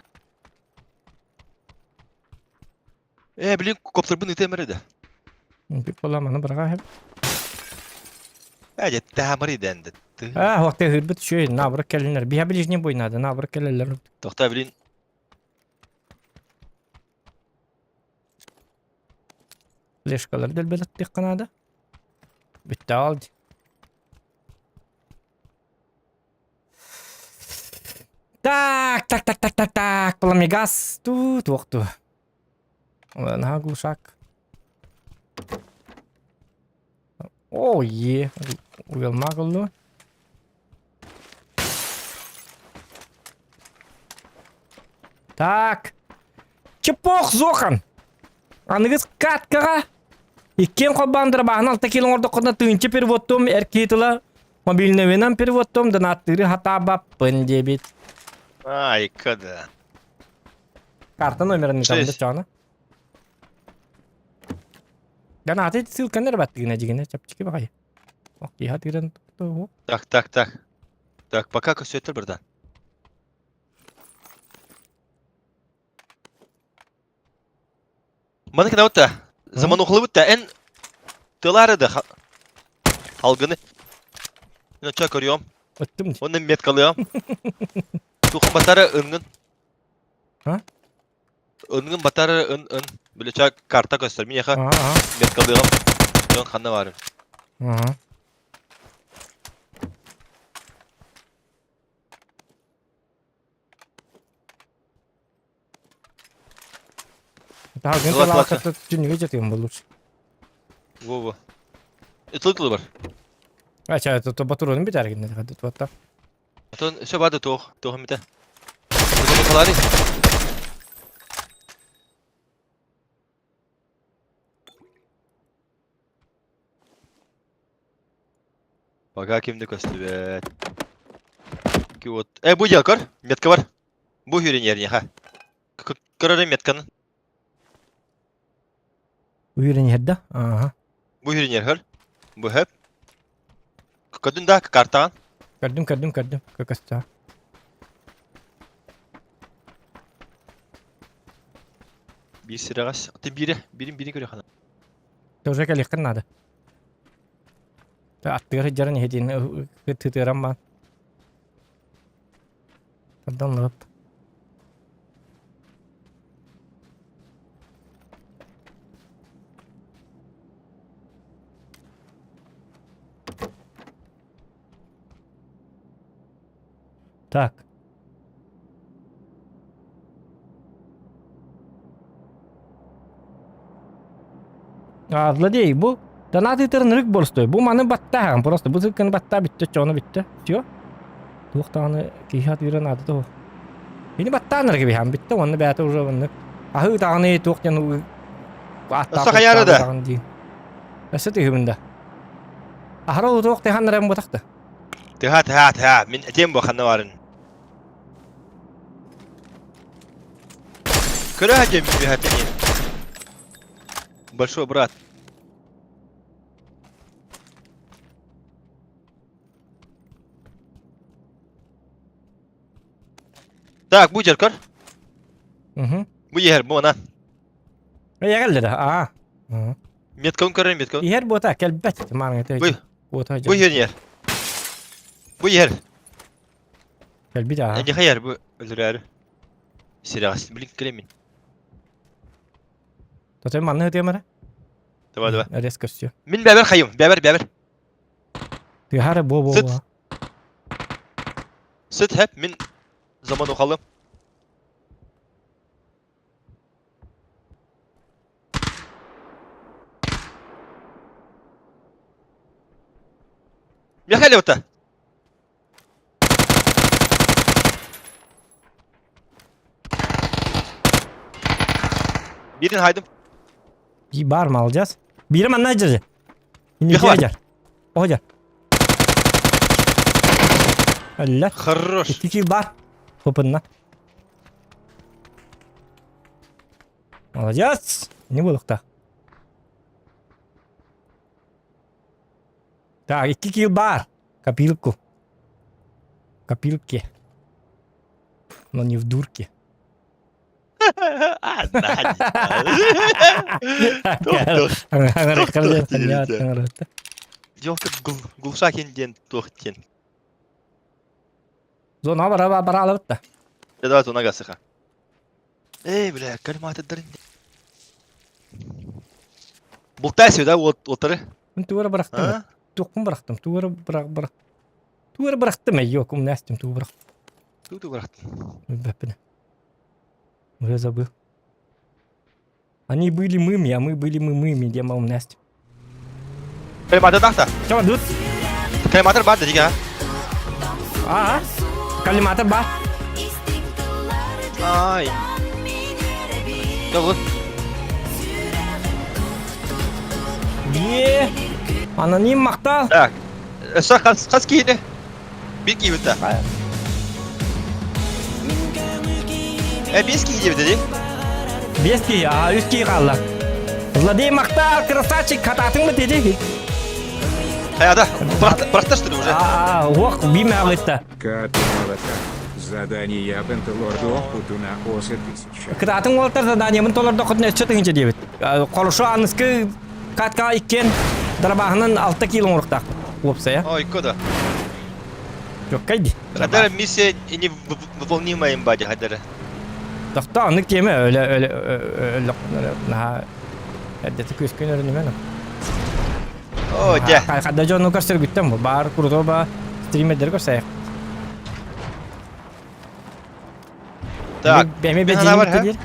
Bilin koptarbin itemere de. Юмпик болламаны бирага хеп. Tamari dendi. Вакыты хырбыт шөй набры келинер. Бия ближний бой надо, набры келелер. Тохта bilin. Лешкалар делбелет тек канада. Битте алды. Так. Пламегас тут вақту. На глушак. О, Уйылма кылды. Так. Чепох зохан. Анығыз каткаға. Иккен қоббандыр бағын 6 килон ордыққына түйінче переводтом әркетіла. Мобильневенен переводтом донаттыры хата баппын дебет. Ай, kada. Karta номерын Шесть. tamamda çağına. Ben atı ссылка nereye battı yine cigine çapçıki bakayım. Bak ya diren tuttu. Так, пока көсөтөр бірдан. Маныкын аутта. Zaman оқылып өтті. Эн тылары да халгыны. Мен оча көрüyorum. Öttüm. Onu metkalıyorum. Tuğun batarı ıngın. Ha? Ingın batarı ın. Böyle çak karta göstermeyi yaka Aha. metkalıyorum. Yon kanına varım. Aha. Daha gün Kulak, sonra kulak. hatta tünüge çatayım bulur. Во. Itılıklı var. Aşağı tuttu Batur'un bir derginde hadi tuvatta. Atın şey vardı Tuğun mite. Tuğun kalari. Пока kimde gösteriyor. Ki вот. Bu yakar. Metka var. Bu hürün yerine ha. Kırarım metkanın. Uyurun yerde. Aha. Bu hürün yer hır. Bu hep. Kadın da kartan. Gördüm. Kakasta. Bir sıra gaz. Atın biri görüyor hanım. Tövbe kali kınadı. Ta attığı jarın hedin tütüram ben. Adam lıp. Так. Владей, bu донатитер нырык болстой. Bu many batta просто. Bu zıkkını batta bitti, çoğunu bitti. Diyor. Tuğ tane kıyat viran adı da o. Yine batta nırık bir hem bitti. Onu beyata uğra vanlık. Ahı tane tuğ yanı Nasıl hayarı da? Nasıl tühümünde? Ahra o tuğ tehan nırık bu taktı. Teha. Min etem bu kanına varın. Kıra hacem bir hatini. Большой брат. Так, bu Cerkar. Hı. Bu yer bu ana. Ya geldi de. Aa. Hı. Metkavun körün metkavun. Yer bu ta kelbet. Marın te. Bu Bu ta. bu yer. Bu yer. Kelbi de. Ence hayır bu öldürür. Siras blink kremin. Tatay manı hediye mara. Tamam. Res kasıyor. Min beber hayım. Beber. Tihara bu. Sıt. Sıt hep min zaman okalım. Yakala ota. Birini haydım. Bir bar mı alacağız? Biri mi anlayacağız? Yine Yakala. iki hoca. Allah. Хорош. İki bar. Topundan. Alacağız. Ne bulduk da? Так, 2 kill бар. Копилку. Копилки. Но не в дурке. Yok gulsa kendin tohtin. Zona bara alıp da. Ya da ona gasıka. Bile kalimat ederin. Bultaysı da otarı. Ben tuvara bıraktım. Ha? Tokum bıraktım. Tuvara bırak. Tuvara bıraktım ya. Yok, nestim tuvara bıraktım. Tu bıraktın. Бэпне. Уже забыл. Они были мыми, а мы были мыми, где мы Настя. Kalimatı takta. Чего тут? Kalimatı var dedik ha. А? Калиматор бар. Ay. Ne bu? Аноним мақтал. Tak. Esra kas giydi. Bir giydi. Biz giydi dedi. Beski, üç ki kaldı. Vladimir Maktar, krasavчик, katatın mı dedi? Hayada. Bıraktırdı уже. Ох, bir mağıtta. Каты молока. Задание Бентелорду опыту на ОСы 1000. Kıtatın oltar zadaniyamın dolarda kutun etçetince diyebit. Koluşu anıskı katka ikken darabağının 6 kilo orukta. Opsa ya. Ой, кода. Çok kaydı. Хадара миссия не выполнимая им бади, Хадара. Doktor anlık diyeme öyle. Naha. Eddeti küskün örünüm ben. О, дя. Kadda canlı göster gittim bu. Bar kurudu ba stream eder göster. Так. Bemi Ben beceri var, ha? bitti.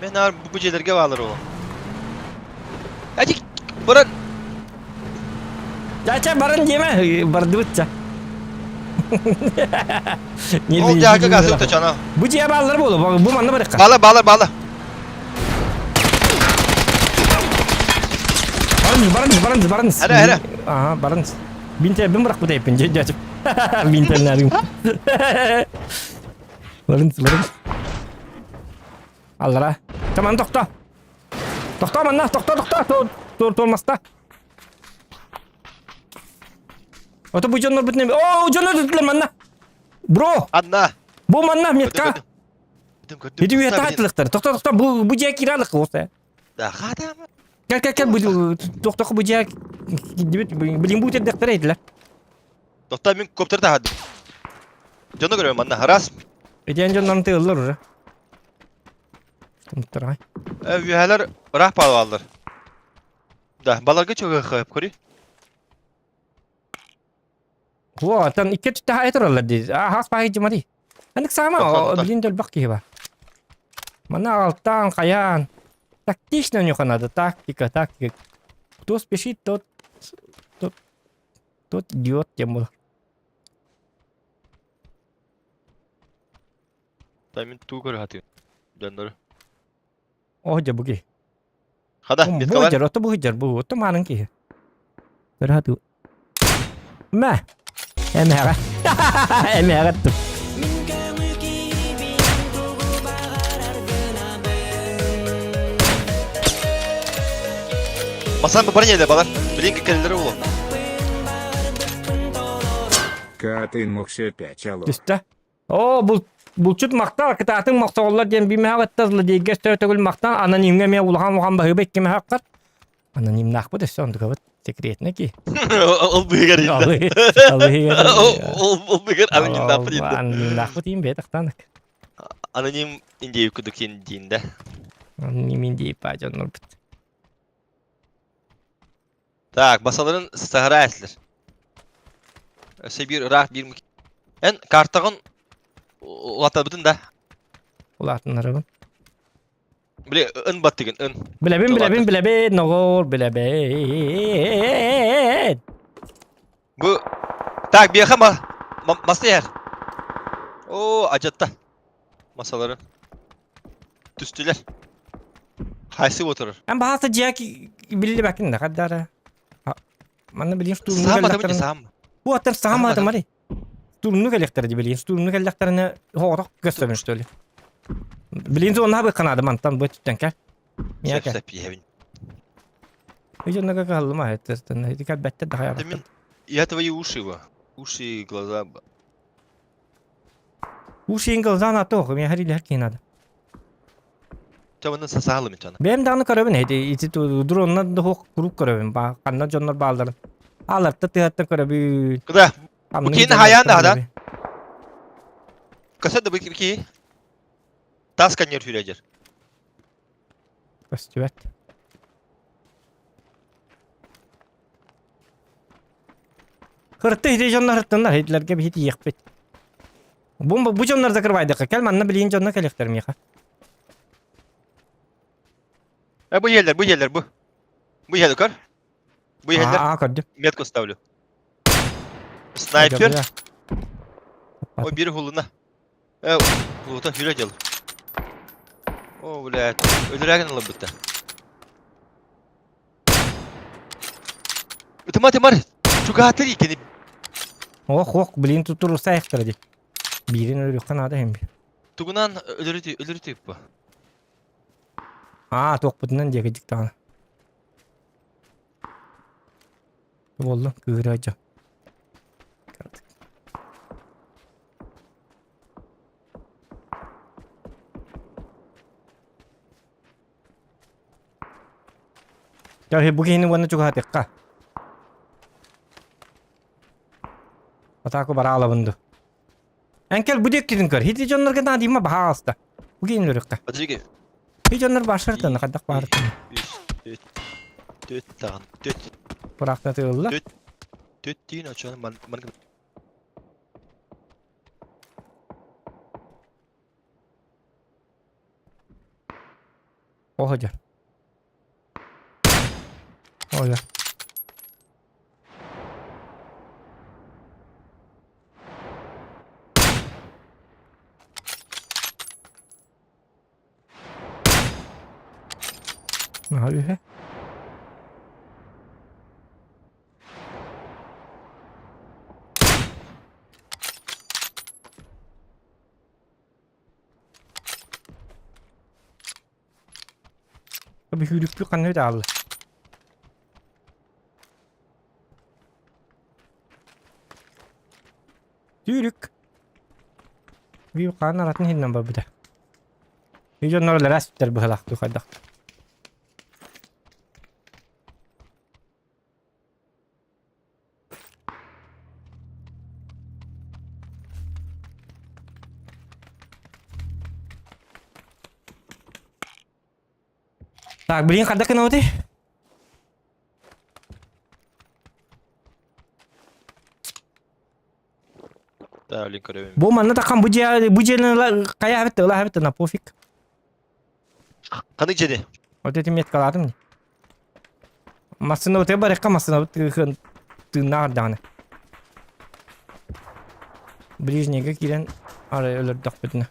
Ben ağır bu bıcılarga bağlar oğlum. Hadi. Buran. Caca barın diyeme. Bardı bıtça. Ol diye gaz yok da çana. Bu ciğer bağları bu oğlum. Bu manla bırak. Bağla. Barınız. Hele. Aha barınız. Bintel ben bırak bu da yapınca. Cacıp. Bintel nerede? Barınız. Allah. Tamam doktor. Doktor manna. Doktor. Dur masta. Oto bu canlar bitne. Oo canlar bitne manna. Bro. Anna. Bu manna metka. Gördüm. Hedi bir tatlıktır. Doktor bu ciğer kiralık olsa. Da hadi ama. Gel bu doktor bu ciğer bilin bu doktor ediler. Doktor ben kopterda hadi. Canı görüyorum anna. Haras. Ediyen canlarını tığırlar oraya. Doktor ay. Üyeler rah bağlarlar. Da balarga çok akıp kuri. Wah, tan iket daha etrol di. Has pahi cemari. Anak sama Doktor. bilin dol bakki ba. Mana altan kayan. Taktis na nyo kanada taktika. Tos peşit tot idiot yamul. Taymin tu kuri hati. Canları. Oh jabugi. Hada Bu bit kalan. hijar bu oto manang ki. Terhatu. Ma. Emera. Emera tu. Masan bu bana yedi balar. Bilin ki kelileri oğlum. Катын моксе 5 алло. İşte. O bulçut maktar kıtatın maktarlar diyen bir mehavet tazlı diye göstertegül maktar anonimge me ulhan bahı bekkeme hakkar. Anonim nakbı da son dıkavat sekret ne ki? Ol bıyıgar indi. Allah'ı Ol bıyıgar anonim napır indi. Anonim nakbı diyeyim be taktanak. Anonim indi yukuduk indiğinde. Anonim indi ipa canlar bit. Tak masaların sahara etler. Öse bir rahat bir en kartağın ulata bütün da. Ulatın arabın. Bile ön battıgın ön. Bilebin nogor bilebin. Bu tak bir yaka masa yer. Oo acatta. Masaların. Tüstüler. Haysi oturur. Hem bahasa ciyak billi bakın da kadar. Mana bilin sturunu Sağma geleklerini. tabii sağma. Bu atar sağma Sağma. mari. Sturunu gelekleri bilin. Sturunu geleklerini horak göstermiş öyle. Bilin ona bak kanadı mantan bu tütten kal. Ya Sep kal. sep yevin. Hiç ona kaldı mı hayattan. Hiç kalbette daha yaptım. Demin я твои уши его. Уши и глаза. Bu şeyin kalzan atı okum ya her iler kenada. Çabanın sağlı mı canım? Benim dağını karabın hedi. İti drone'la da hok kurup karabın. Kandan canlar bağlarım. Ağlartta tıhatta karabın. Kıda. Bu kendi hayal da adam. Kasa da bu ki. Tas kanyer hürecer. Köstüvet. Hırttı hedi canlar hırttınlar. Hedilerge bir hedi yıkbet. Bu canlar zakır vaydı. Kelmanla bilin canlar kelekterim yıka. Bu yerler bu. Bu yerler kar. Bu yerler. Aa gördüm. Метку ставлю. Снайпер. O biri huluna. Huluta hürecel. O блядь. Öldürerken alıp bitti. Temar. Çok hatır ikini. Oh bilin tuturursa ayakları hedi. Birin öyle kanada hem bir. Tugunan ölürü tüyüp bu. Ha tokputundan diye gıcık tane. Oldu kıvıracağım. Ya bu gini bana çok hati ka. Ataku bara alabındı. Enkel bu dek gidin kar. Hiç onlar kadar değil mi baha hasta. Bu gini lörük ka. Подожди. Hiç onlar başlardı ne kadar bağırdı. 3 4 tane. 4 Bırakta tığırlar. 4 değil açalım. Ben O hoca. Hoca. Ne yapıyor he? Bir hürüklü kan öyle aldı. Hürük. Bir kan aratın hinden var bir de. Hiç onlarla rastlar bu halak bu kadar. Tak beli yang kada kena teh. daha link arıyorum. Bu mana takkan bujian kayak betul lah betul na pofik. Kanı içeri. O dedim yet kaladım ni. Masına öte bareka masına tığın tığına dana. Ближнего kiren araya ölür dakbetine.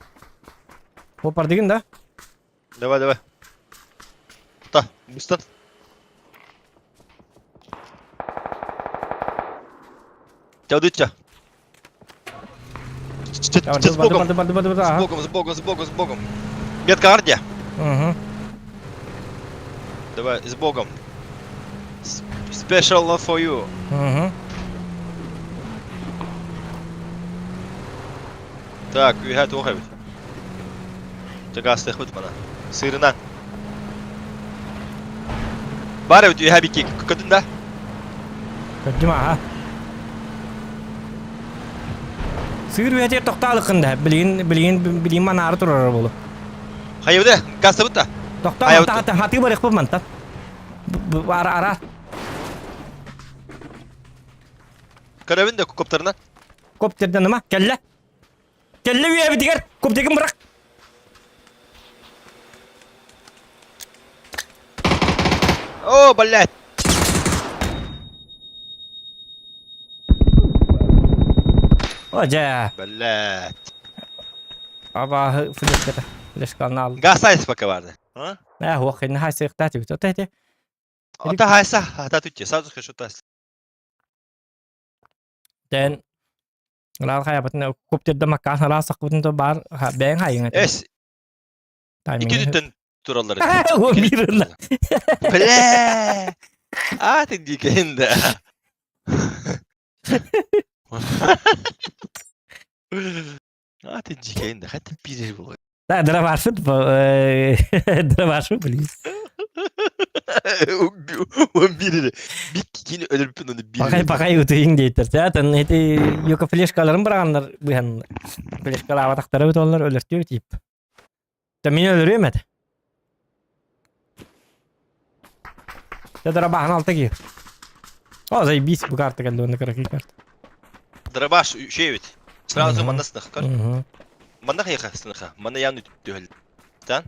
Bu pardigin da. Давай. Da, bustan. Тядуча. Сбогом. Метка Ардия. Угу. Давай, с Богом. Special love for you. Угу. Так, üyhe tuğ evet. Çakası tıkıt bana. Sığırından. Var evet üyhe bir kadın da. Kaçma ha. Sığır üyete toktalıkında. Bilin mana arı turar bolu. Hayır de, gaz tabut da. Tokta hati barek bu mantan. Ara. Karabin de kopterından. Kopterden ama kelle. Kelle üye bir diğer. Kopterden bırak. Oo ballet. Hoca. Ballet. Aba flash kata. Flash kanal. Gaz sayısı baka vardı. Ha? Ne huwa kina hay sekta tu. Tete. Ata haysa, ata tutça. Sağ tıkı şu tas. Den Lal kaya batna kopterden makas hala sakutun to bar ben hay ngat. Es, Timing. iki tütten turalları. O birla. Ballet. Atın dikende. Atın dikende. Hadi bir bu. Da dra var fut. Dra var fut please. O biri. Bir kini ölüp onu bir. Pakai utuying diyeter. Zaten heti yok flash kalarım bırakanlar bu yan. Flash kala avatakları bit onlar ölürtüyor tip. Temin ölürüyor mu? Ya dra bahan alta giyiyor. O zay bis bu kartı geldi onda kara kart. Darabaş şey evet. Sırası manda sınık kar. Hı. Manda kayaka sınık. Manda yanı dühül. Tan?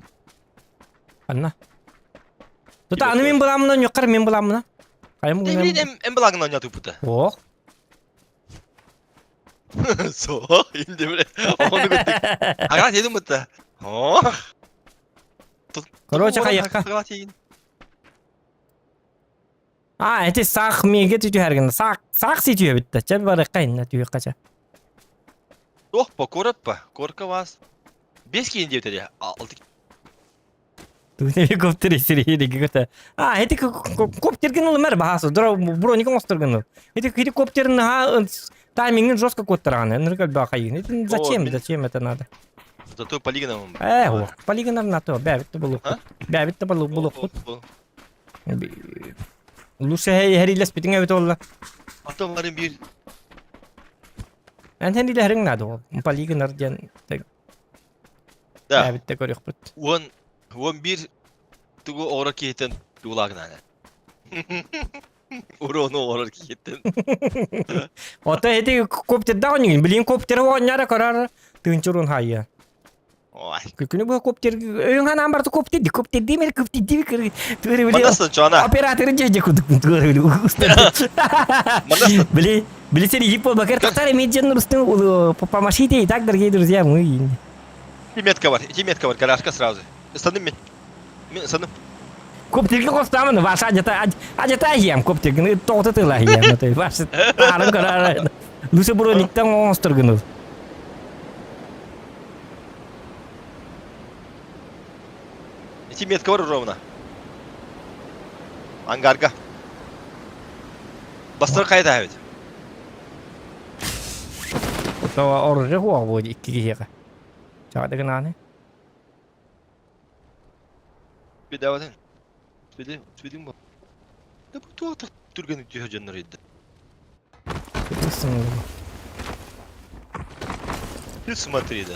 Anna. Tuta anu min bulamına yokar min bulamına. Kayım Ne bileyim en balagından yatı puta. Oh. So, indi bile. Onu götük. Hagat yedim puta. Oh. Короче kayakka. Hagat yedim. Ha eti sak mi getiyor her gün. Sak sitiyor bitti. Çel var kayın diyor kaça. Oh, korkpa. Korka vas. 5 kişi diyor dedi. 6. Тут helikopter eseri gigota. А, эти коптерген ол мэр бахасы. Дро броник мостырген. Эти helikopтерин таймингин жестко коттырган. Энергал бахайын. Это зачем это надо? Зато полигоном. О, полигонар на то. Бәбитте булу. Бәбитте булу. Лучше herилес битиңе бит олла. Атомların bir Эн herилерин надо ол. Полигонар ден. da. Бәбитте көрөк бит. 11 tugu ora kiyeten tuğulagına. Onu ora kiyeten. Ото эти коптер даунинг, билин коптер оняра карар. Тынчурун хайя. Oy. Күнү бу коптер өйүн хана амбарты коптер демер коптер кыр. Төрө биле. Manasın çana. Оператор жеже кудук төрө биле. Manasın. Били сери гипо бакер татар меджен рустын помашите и так, дорогие друзья, мы. 2 metre var. 2 metre var. Garajka сразу. Isındın mı? Isındım. Kopterге костамын, ваш ажата ем kopterге тоты тыла ем. Это ваш арын карар. Лучше брониктан монстргын. 2 metre var ровно. Angarga. Bastır kayda evet. То орже хуа боди киге. Чада гнане. Bir daha edin. Söyledim bu. Ne bu tuhaf Türkiye'nin diyor canları yedi. Bir смотри да.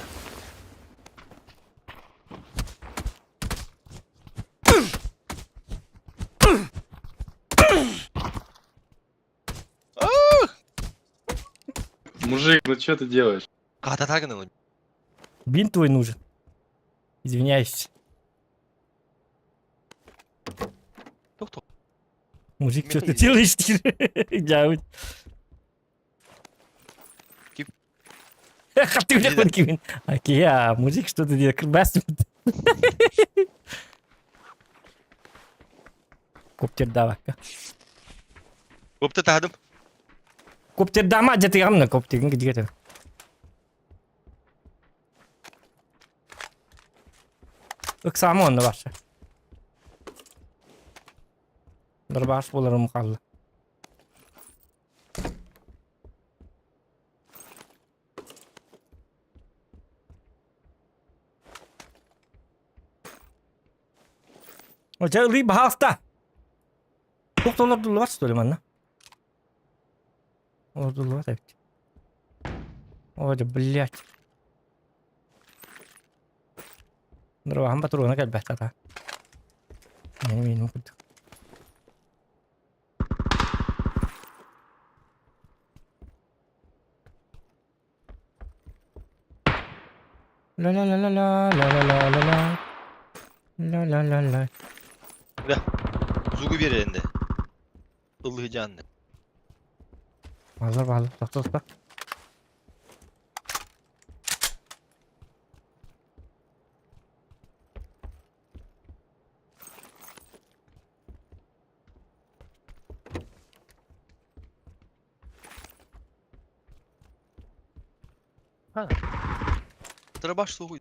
Мужик, ну что ты делаешь? Kahta takın Бинт твой нужен. Извиняюсь. Doktor. Мужик, что ты делаешь? Дявить. Ты бля подкинь. Окей, мужик, что ты делаешь? Крбастим. Коптер давай. Kopta tahadım. Коптер дама, где ты рамна коптер? Где ты? Ыксамон ваша. Дорбаш боларым калды. Оча ли бахаста. Тоқтолар дулу бар что ли манна? О, дулу бар так. Ой, да блядь. Дрова хам патруна кал бахтата. Не могу. La la la la la la la la la la la la la la. Da. Zugu bir elinde. Illığı canlı. Bağlar tak. Ha. Sıra baş soğuğu.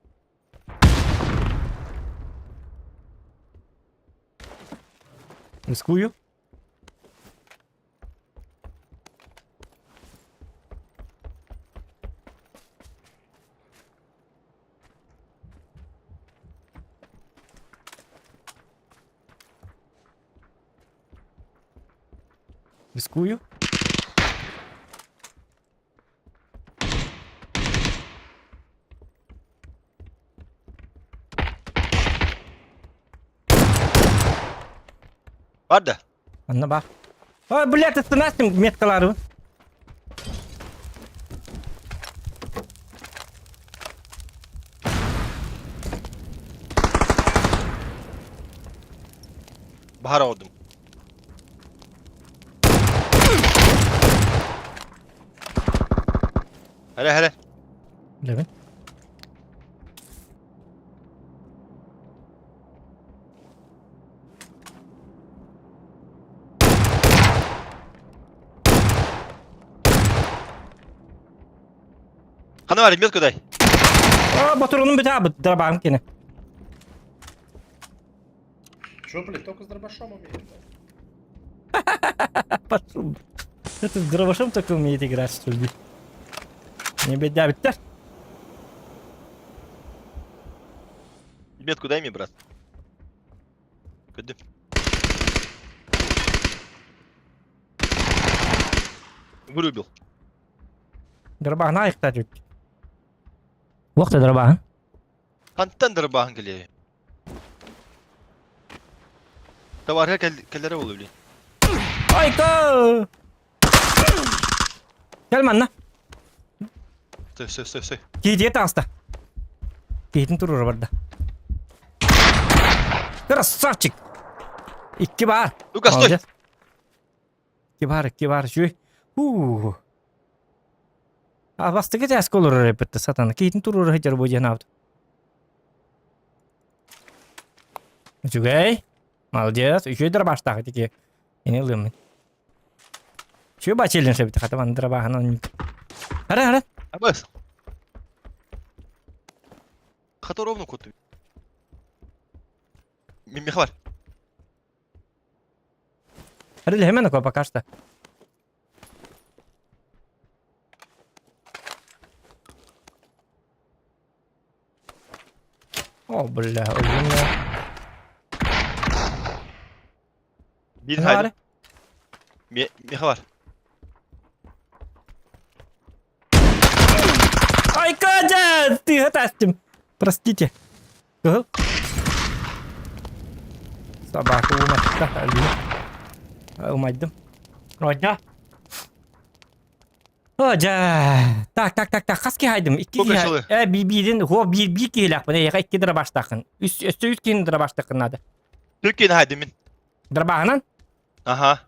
Рискую. Рискую. Var da. Anna bak. Ой, блядь, остановись, меткалары. Bahar oldum. Hele. Levin. Kanı var mı kuday? О, батаронун бите абы, драбам кене. Чё, блядь, только с дробашом умеет? Пошел. Это с дровашом только умеет играть, что ли? Не беда, беда. Метку дай мне, брат. Куди? Вырубил. Дробах на их тачут. Вот ты дробах. Хантан дырбағын келе. Товарға кәлері болу білейін. Айко! Gel manna. Стой. Кейде таста. Кейдin turur burada. Красавчик. İki var. Luka, sтой! Молодец. İki var. Şu. А бастыгы жас колор репетті сатаны. Кейтін турur хетер бой жанавды. Үчүгэй. Молодец. Үчүй дырбаштағы теке. Ені лымын. Şu бачелин шебіті қатаман дырбағын. Ара. Абас. Хата ровно коты. Михвар. Ара hemen oku пока что. О, бля, ölüm ya. Bir Ne haydi. var? Mihvar. Ай, Катя! Ты отастим. Простите. Собака умадым. Родня. Оджа. Так. Қаске хайдым. Сколько жылы? Бирден, bir кейлақ. Бұны екі дыра баштақын. Үсті кейін дыра баштақын нады. Türkiye'nin haydi min. Дырбағынан, Aha.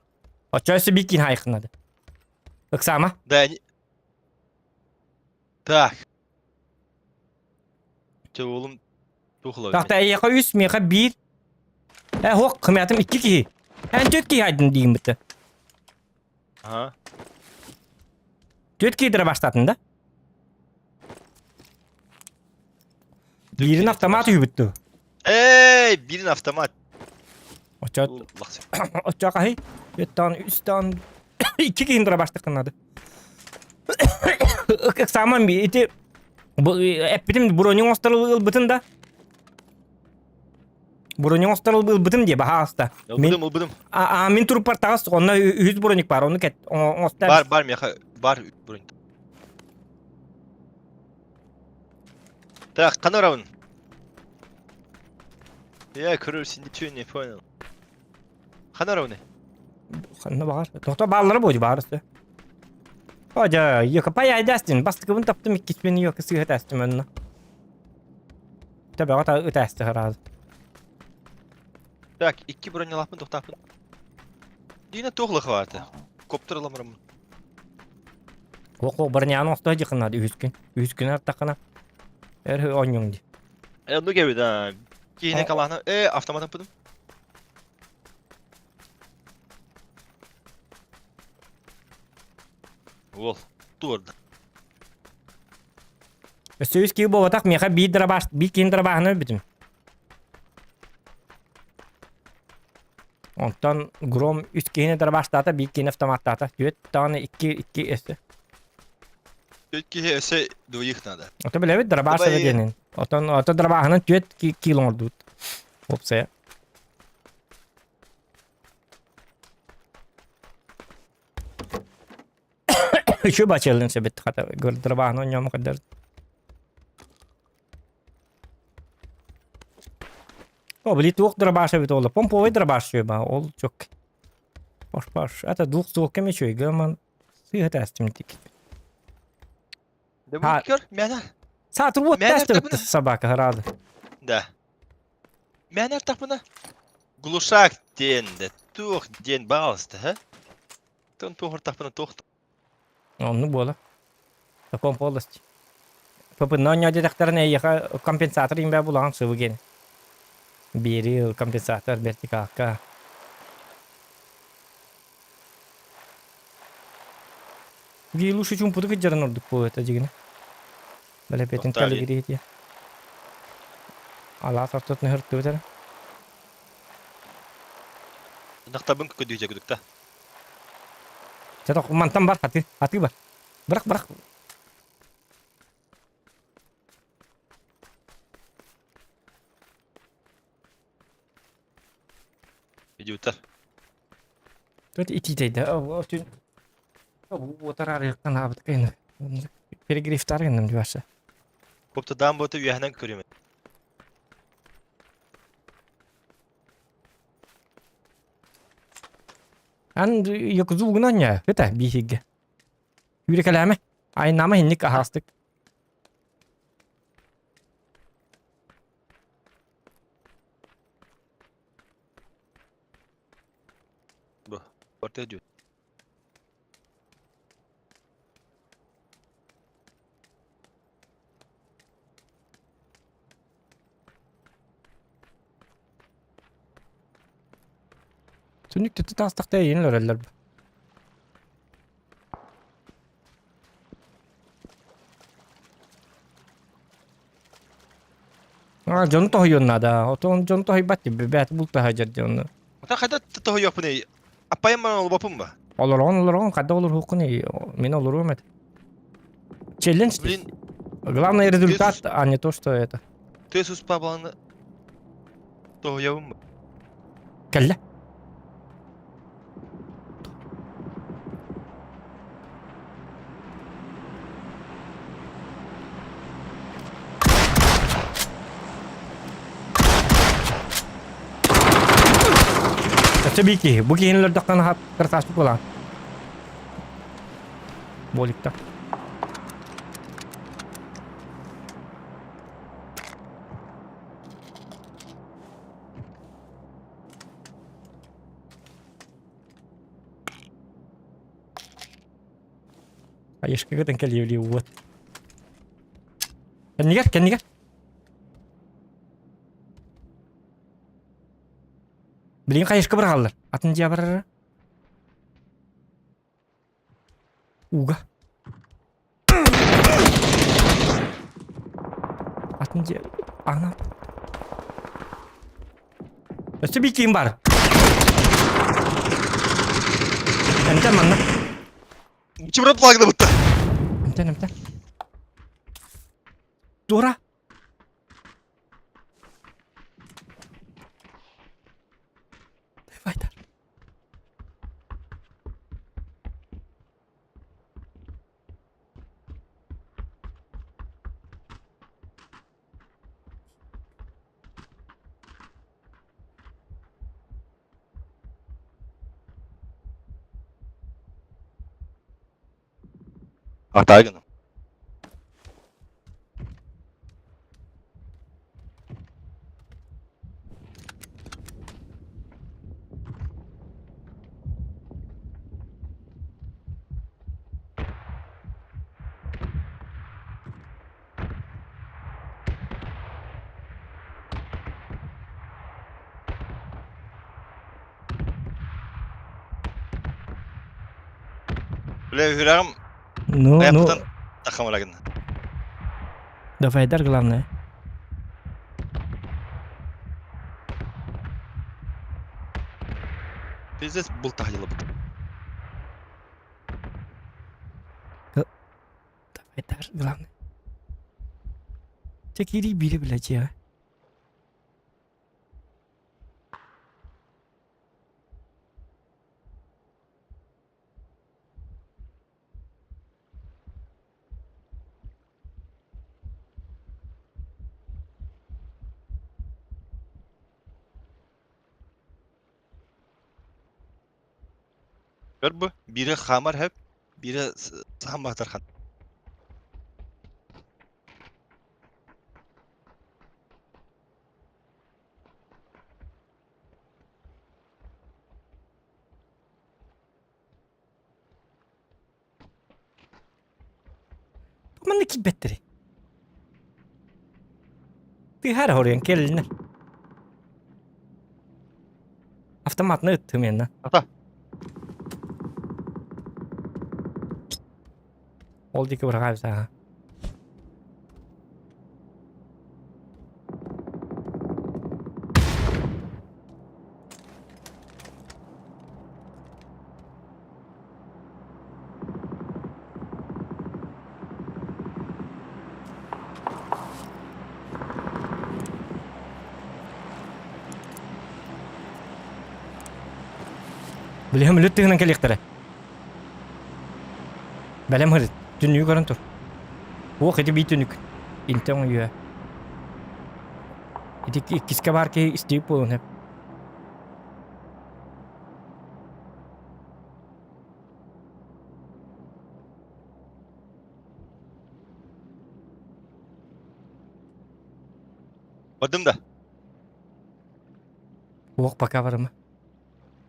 очойсы bir кейін хайқын нады. Үксама. Да. Так. Че oğlum тухлау. Тақта әйеқа үс, меқа bir. Хоқ, қымятым iki кей. Төт кей хайдым дейін бітті. Aha. Төт кей дыра баштатын да. Бірін автомат үйбітті. Birin avtomat. Очоқ ай. Төттан, үстан. İki кейін дыра баштақын нады. Саман bir eti. Әппетім бронен остарыл бұтын да. Бронен остарыл бұтын де баға аста. Ilbıdım. Мен тұрып партағыз, онна 100 броник бар, оны кәт. Бар, меха. Бар, бронь. Так, Канаравын. Я, көрерсің, ничего не понял. Канаравын. Қанна бағар. Тоқта балылары бойды бағарысы. Оджа, екі пай айдастын. Бастықыбын таптым, еккеспені екі сүйет әстім өніне. Tabii o ötesi herhalde. Так, iki bronelapın tohtapın. Yine toğlıq vardı. Kopturalamırım. Oku barnyanın osta yıkınadı 100 gün artaqına. Her oynuyordu. Nu gibi de. Yine kalanı avtomat yapdım. Ol, durdu. Söz ki bu vatak meha bir kindra bahane bitim. Ondan grom 3 kine drabaştata bir kine avtomattata. 4 tane 2 esi. Türkiye ese doyuk nada. Ota bile bir drabaşta denin. Ota drabahane 4 kilo oldu. Opsaya. Şu başarılın sebet kata gol drabahane oynayamam kadar. O bili tuğuk drabaşa bit oldu. Pompoy drabaşıyor ba. Ol çok. Baş. Ata duğuk soğuk kemi şöyle. Gölman sıhhat estimlik. Da bu kör mener. Satır bu test bitti sabah herhalde. Da. Mener tapına. Gluşak dendi. Tuğ den bağıstı ha. Ton tuğur tapına tuğdu. Onu bola. Takon polist. Papın ne dediklerine yaka kompensatör imbe bulan sıvı gene. Biri kompensatör vertikaka. Вилуши чум путу кеджаран ордук по это жигне. Бале петин кали гири хития. Ала сартот не хыртты бетер. Naqtabın ködüyecek güdükte. Çatak mantan var hati var. Bırak. Gidiyorlar. Tuh iti. Oh tün. Bu tarar yaktan abi kayın. Perigriftar kendim diyorsa. Kopta dağın botu üyehenden körüyüm. An yok zuğunan ya. Feta bir higge. Yürü kalame. Ay nama hinlik ahastık. Bu. Ortaya diyor. Tünük tütü tastakta yeni öğrenler bu. Canı tohuyor nada. Oton canı tohuy batti. Bet bul tahacat canı. Ota kada tutuyor yapı ne? Apa yang mau bapun ba? Olur kada olur hukuni. Мен olur умет. Челлендж. Блин, Главный результат, а не то, что это. ты sus babanı tutuyor mu? Калля. Tabii ki bu giyinlerde kan kırtaşlık olan. Bolikta. Ayışka kadın kalıyor вот. Kendine gel. Bilin kayışka bırakalır. Atın cevabı. Uga. Atın cevabı. Ana. Nasıl bir kim var? Enten mana? Cimrat lagi da butta. Enten. Dora. Weiter. Атайгын. Бля, хирам. Ну, Ayaптан takamaлагын. давай дар главное. Пиздец был тахилы бут. Давай дар главное. Чекири бире блядь я. Gör bu. Biri hamar hep, biri saham bahtarhan. Mana ki betteri. Ты här har du en kille. Автоматный ты меня. Ата. Oldu ki bırak abi sana. Bilhem lüttüğünden kelektere. Belem hırıt. Tünlüğü görün tur. O kedi bir tünlük. İnten uyuyor. Kiske var ki isteyip olun hep. Vardım da. Oğuk baka var mı?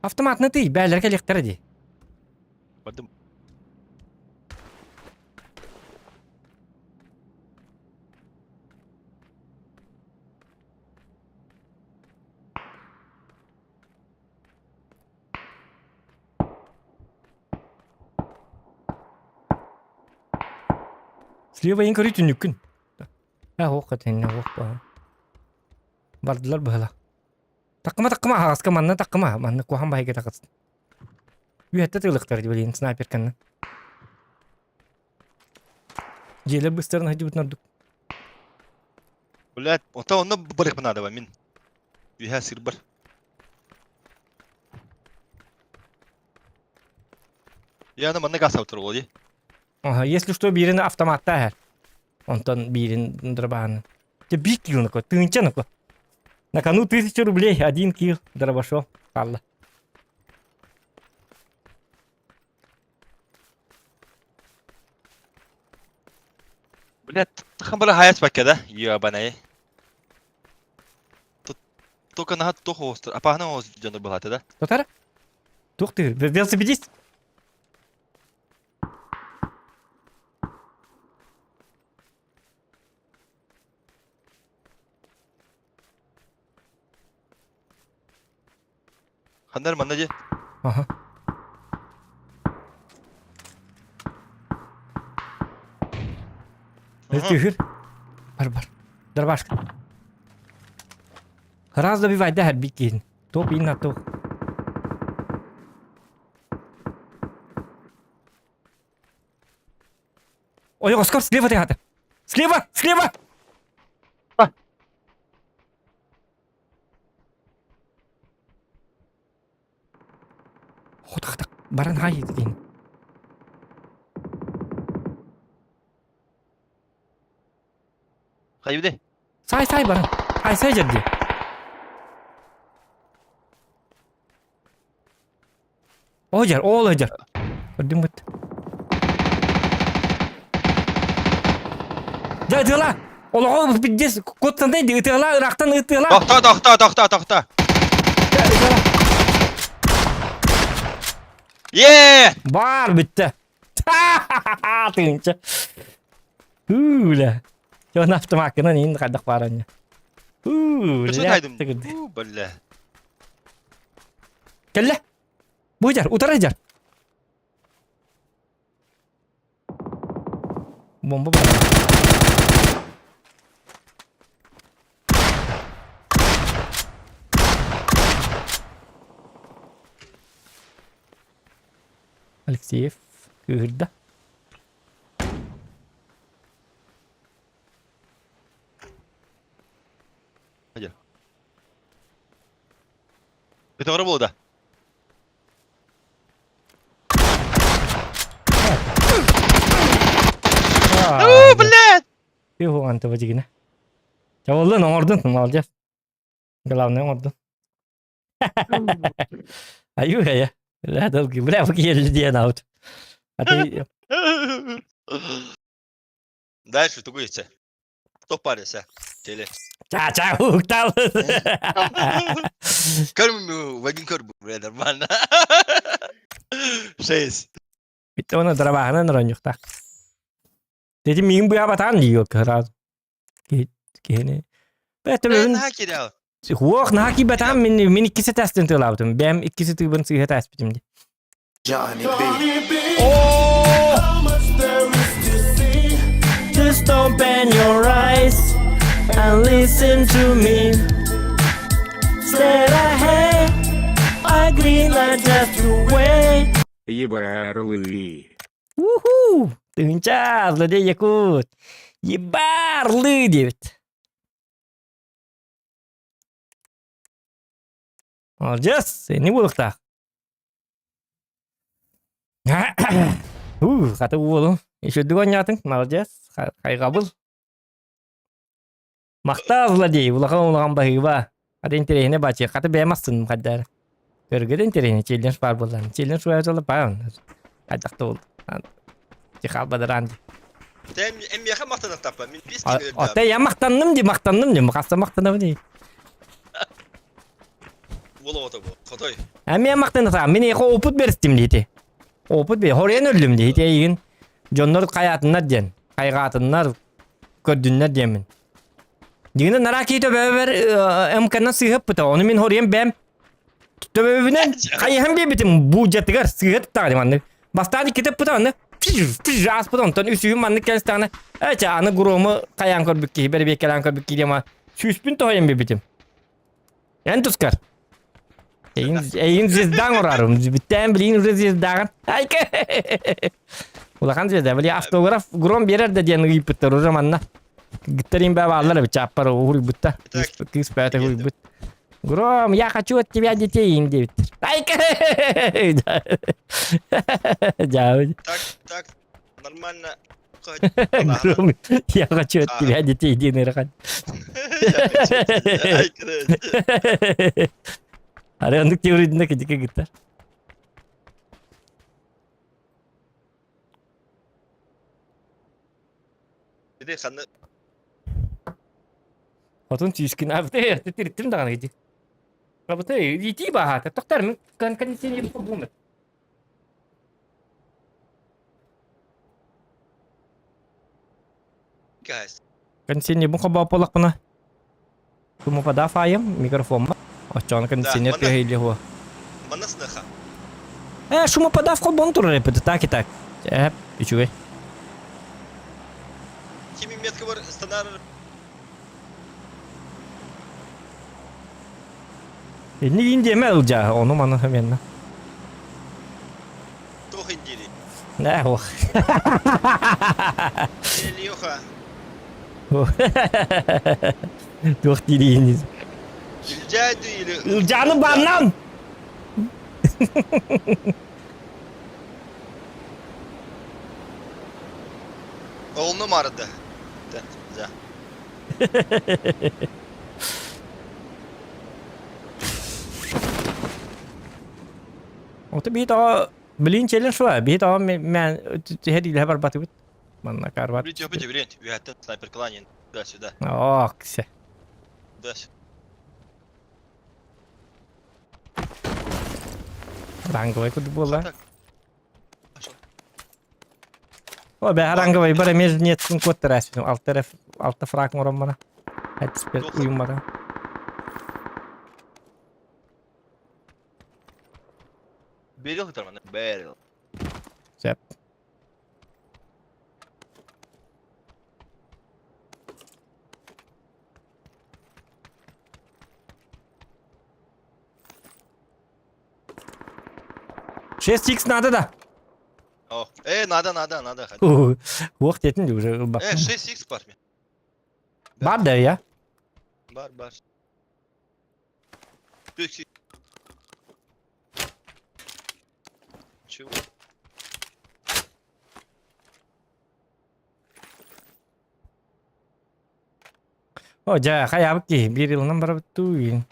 Avtomatını değil. Beyler kelektere di. Vardım. Слева en körü tünlükün. Ha oğuk katın. Oğuk baka. Bardılar böyle. Takma ağızka manna takma. Manna kuhan bayi kita katsın. Üyette tığlıklar diye sniper kannan. Jele bıstırın hacı bütünürdük. Ulan onda bırak bana da min. Ühe sirbar. Yani bana gaz avtır oldu. Ага, если что, birini автоматта her. Ondan birini дробан. Тебе бig kill нако, тынча нако. На кону 1000 рублей, 1 kill, дробашо, калла. Ulan tıkan hayat bak da. Ya bana. Только на то хостер. А погнал з Джону багато, да? Тотара? Тух ты, велосипедист? Хандар маннажы. Ага. Özgür. Бар. Дробаш. Раз добивай, да, big kill. Топ и на топ. Ой, Оскар, слева ты гада. Слева, слева! Хотах, баран хай деген. Кайбыды? Сай баран. Сай жерде. Оожар. Көрдүң бит. Да, ытыла. Олого бидес коттандай ди ытыла, ырактан ытыла. Тохта. Ye! Бар битти. Тыгынча. Ула. Жон автомакынан ин кадак баран. Кычын тайдым. Бля. Келле. Буйдар, утарайдар. Бомба бар. Алексеев кырда. Hadi. Bir tane bu da. Блядь! Ты его анты вадигина. Чаволлы ордун, молодец. Главное ордун. Аюга я. Бля, долги, бля, какие люди наут. А ты... Дальше тугу яйца. Кто парится? Теле. Ча, уктал. Körmü, vagin kör bu birader bana. 6. Bitti onu trabajana no roñukta. Dedi min bu abatan diyor kara. Gene. Bette Ben ben hak ediyor. huok na ki batan min ikisi testin tılavdım. Ben ikisi tığın sıhhat tesbitimdi. Johnny B. Oh! Just open your eyes and listen to me. Said ahead, I green light just to wait. Ебарлы. Уху! Тынча, злодей якут. Ебарлы, девять. Молодец, не булык так. Kata oğlum. Eşördük oynatın. Молодец. Kay kabul. Makta azla diye. Ulağan bağı ba. Hadi intereyine başı. Kata beğenmezsin kadar. Görgede intereyine challenge var bulan. Challenge var alıp bağın. Kaydakta oldu. Çıkal badaran. Sen en yakın maktanı tapma. Biz kim öldü Ata ya maktandım di. Makasta maktanım di. Ola ota bu. Kotoy. Hem ya maktanı tam. Beni eko oput beristim diyeti. Oput bir. Horayan öldüm diyeti. Egin. Jonlar kayatınlar diyen. Kaygatınlar. Gördünler diyemin. Dine narak ito beber emkandan sığıp bıta. Onu min horayan bem. Tövbeden kayhan bir bitim. Bu jatigar sığıp tağdim anne. Bastadi kitap bıta anne. Piş as bıta ondan üsüyüm anne kendisi tağına. Evet ya anne gurumu kayan kor bükki. Beri bir kayan kor bükki diyema. Süspün tohayan bir bitim. En tuskar. Egin zizdan orarım. Bitten bilin ure zizdan. Ayke. Ulakan zizdan. Bili автограф gurum birer de diyen gıyıpıttır o zamanla. Gittirin be bağlar bir çapar o huy butta. Kız pete huy but. Gurum ya хочу от тебя детей diye bitir. Ayke. Jauh. Tak. Нормально. Gurum ya хочу от тебя детей diye nerakan. Ay kırık. Ada untuk teorinya ketika gitar. Bir de kanı Hatun çizkin abi de titir dengan gitu. Apa tuh? Iti bah, dokter kan sini bu bunga. guys. Kan sini bu bawa polak pernah. Cuma pada fayam mikrofon mah. Ocon kan Da, sini mana? tuh hili huwa. Mana sınıha? Cuma pada kau bontur repet tak. Hep içuwe. Kimin metki var stanar Ini ince melja onu mana hemen. toh indiri. Nah, wah. Geliyor ha. Dua diri ini. Ilca değil. Canım banam. Oğlum aradı. Da. Waktu bita beliin challenge wa bita men hedi lebar batu. Mana karbat. Блин, yapınca bilin. Üyetten sniper klan da sюда. Oh, kse. Da. Rango ikut bola. Tak. Aşağı. Oh, be rango bare mes niet kun koteras. Alta frak moram mana. Het spel Toch. uyum mana. Beril tutar bana. Beril. Sep. Шесть икс надо да. Oh. Надо. Hadi. Ух, dedim de уже. 6x var mı? Var da ya. Var. 3x. Şu. Oh, ja, kayak ki bir yıldan beraber tuğin.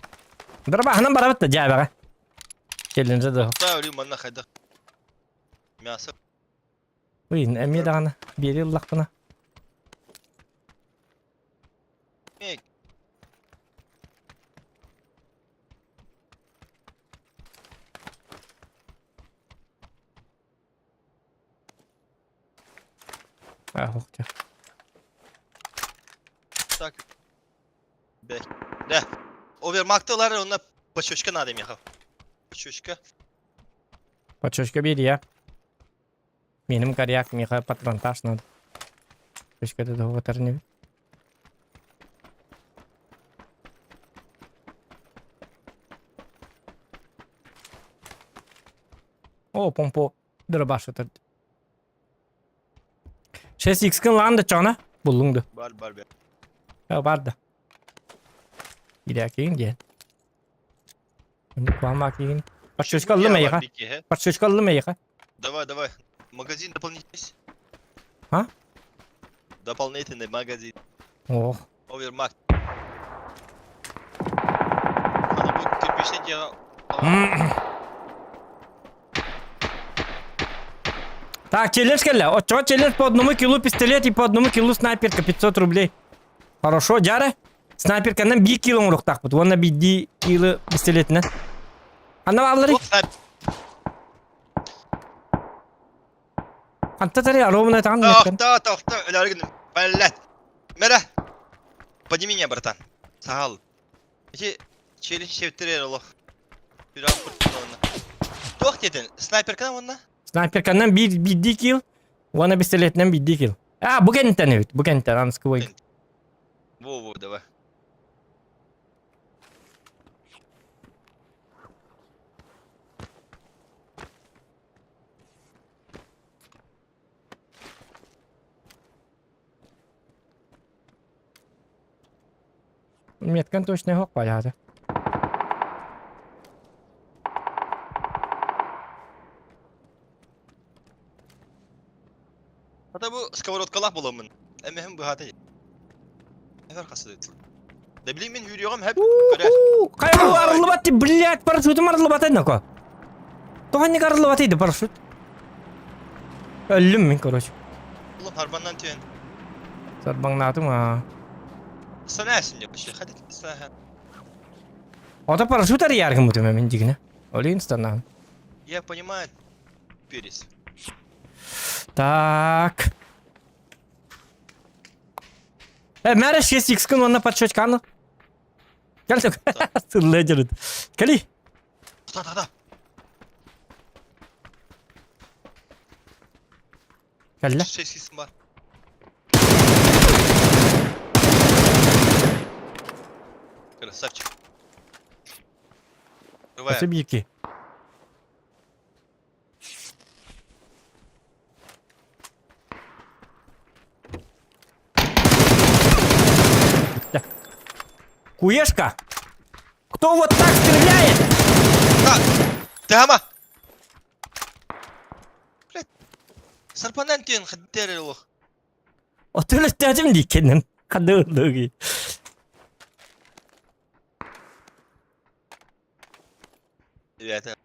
Berapa hanım beraber da ja bak. Challenge da. Da ölüyorum bana kaydı. Мясо. Uyun emi de ana. Bir yıllık bana. Ek. Ah, okey. Tak. Bek. Ne? O bir maktalar ona paşoşka nadem ya. Paşoşka. Пачошка бери ya. Benim karyak miha patron taş надо. Пачошка da doğru tarını. O pompo dırbaşı tırdı. 6x kan lan da çana bulundu. Var be. Ya vardı. Gidelim diye. Bunu kullanmak için. Пачошка aldı mı ya? Пачошка aldı mı ya? Давай. Магазин дополнительный есть? А? Дополнительный магазин. Ох. Овермак. Надо будет кирпичный дело. Так, челлендж келе. Отчего челлендж по одному килу пистолет и по одному килу снайперка 500 рублей. Хорошо, Джаре? Снайперканан 1 кило урықтақ бұд. Онна 1 кило пистолетіне. Ана баллары? Қанта тарай аровын айтаған мектен. Тоқта. Өләргін. Бәлләт. Мәрә. Подними меня, братан. Сағал. Эти челлендж севтірер олық. Bir an kurtulduğunda. Toq dedin. Sniper'kan onunla? Снайперканан 1 кил. Ona пистолетінен 1 кил. Bu kentten evet. Bu kentten anıskı boy. Во, давай. Меткан точно yok bayağı. Hatta bu skоворodkalar bulamın. Hem bu hata. Ne farkası değil. Ne bileyim ben yürüyorum hep böyle. Kayı arılı battı. Блядь, парашютым arılı bataydı nako. Toğanlık arılı bataydı parашют. Öldüm ben короче. Oğlum harbandan tüyen. Sarban natım ha. Sana esin yok şey. Hadi sana. O da парашют arı yargı mı tümem dikine. Öyle instandan. Я понимаю. Перес. Так. Мере 6х кын онна подшөч каныл. Келсек. Сырлы жүрүт. Кели. Да. Келле. 6 isim var. Красавчик. Давай. Осы 1-2. Куешка? Кто вот так стреляет? Дама! Блядь. Sarpandan tüyen xidder oluq. Otel ihtiyacım değil kendin. Hadi öldü. Ребята.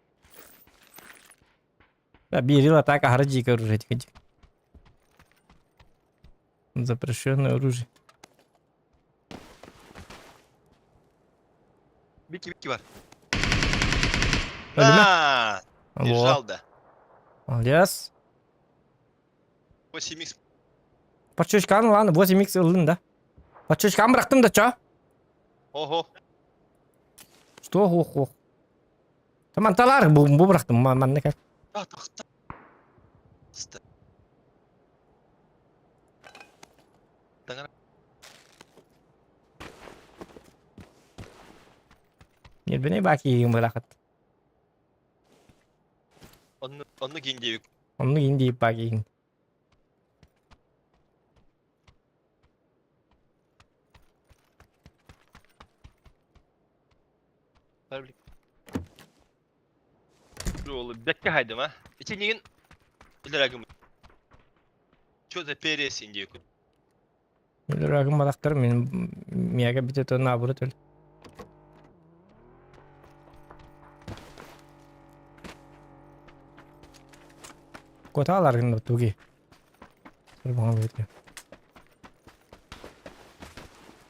Bir yıl атака harcı оружие. Запрещенное оружие. Бики var. Öyle mi? Aaa. Держал да. Молодец. 8x. Подшучкан ладно, 8х ылдın da. Подшучкан bıraktım da çağ. Ого. Что ох. Tamam talar bu bıraktım ben ne kadar. Тоқта. Yerbine baki yiyeyim bırakat. Onu giyince Onu yiyeyim deyip baki yiyeyim. Oğlum bekle haydim ha. İçin ileragım. Çöze peresin diye. Öyle rakım balaklarım benim miyaga bir tane naburu öyle. Kotalar gün tugi. Sonra bana böyle.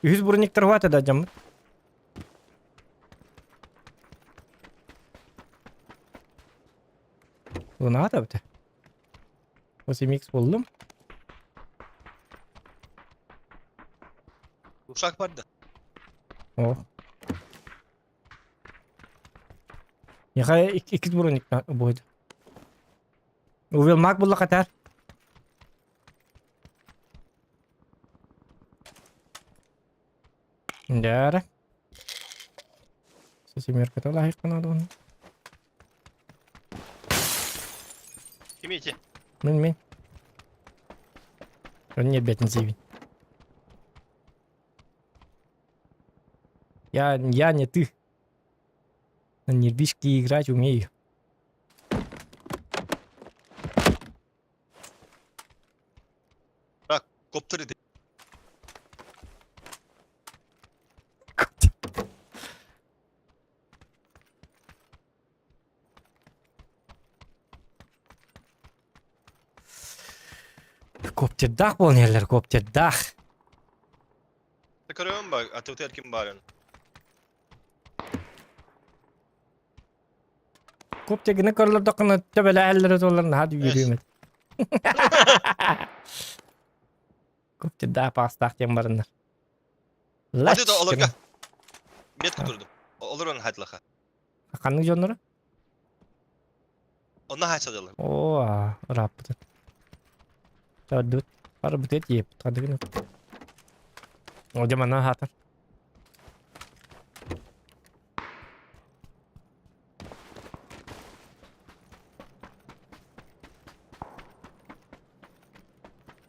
100 burun iktar var da cam. Bu ne yaptı be? O mix buldum. Uşak vardı. Oh. Ya iki burun iktar buydu. Uvel mak bulla katar. Ndara. Sesimir kata lahir kana don. Kimi içi? Min. Он не бедный зивень. Я не ты. На нервишки играть умею. Kopter idi. Kopterdak bolun yerler, kopterdak. Takarıyorum bak. Atı erkin bağırın. Koptergini körler dokuna töbele ellere dolarına hadi yürüyüm. Kopterdak pastak diyen barınlar. Hadi da olur ka. Met kuturdum. Olur onun hatlaka. Kanlı jonları? Ondan haç alıyorlar. Oo, rapıdı. Tadut. Para bu tet yiyip. Tadı günü. O zaman ne hatar?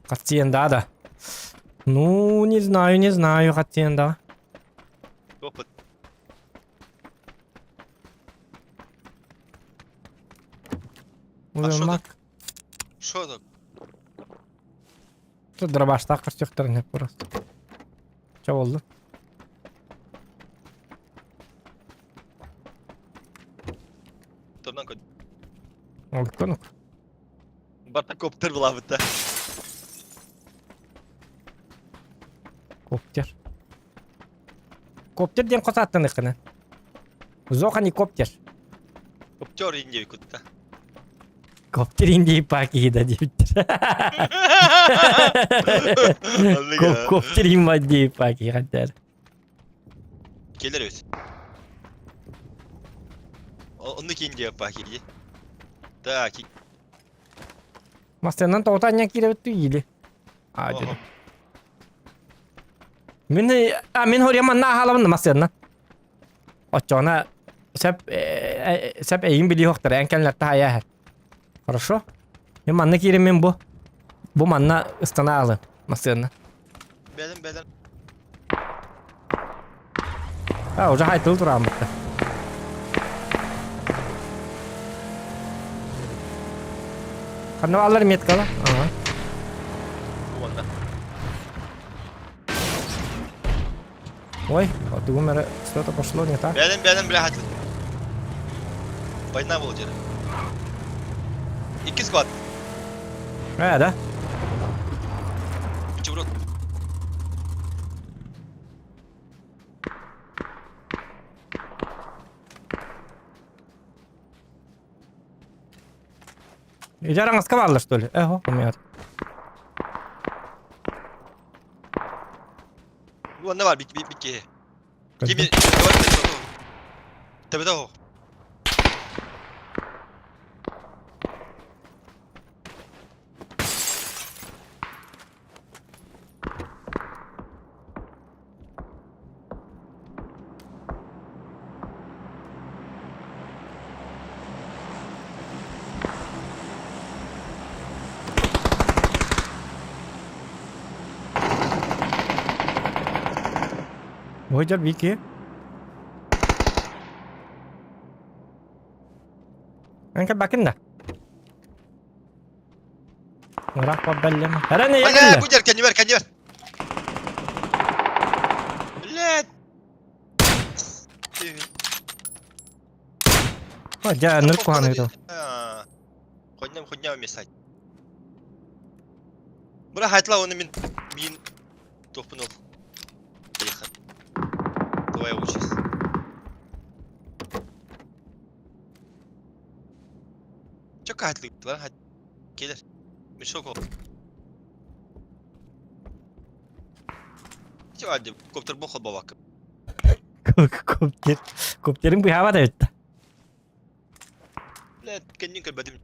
Катиенда, да. Ну, не знаю, Катиенда. Koput. Uyumak. Şu da. Şu dırbaşta kırçıktırın hep burası. Çok oldu. Tornan koy. Olduk konuk. Barta kopter bulavıtta. Kopter. Kopter diyen kosa attın ikine. Zokani kopter. Kopter ince bir kutta. Kopter indi paki da diptir. Kopter indi paki kadar. Gelir öz. Ondaki ince yapar ki. Da ki. Master'dan toğutan kirevittu iyiydi. Acil. Min horiya manna halamın Master'dan. Oçona sep eyin biliyor yoktur. Enkenler tahaya her. Хорошо? Ben manna kiremim bu. Bu manna ıstana alın. Master'dan. Beden. Ha, oca haytıl duran burada. Kanı alırım yetkala. Aha. Bu anda. Ой, вот умер, что-то пошло не так. Beden bile hatlı. Bayına bulacağım. 2 squad. Да. Üçü vurun. Jarang скавалла, что ли? Эго, умер. Bu anda var bir ki. Öldü. Kimi? Tepede o. Ой, жар вики. Anka bakın da. Ngerak belli mi? Herane ya Ana geldi. bu kendi ver. Let. Oh, janur ko ano ito. Konya mesaj. Bura hatla onu min topun ol. Yakın. Давай учись. Çok hatlı lan hadi. Gelir. Bir şok ol. Hadi kopter bokal babak. Kopter. Kopterin bu hava da öttü. Let kendin kırbadım.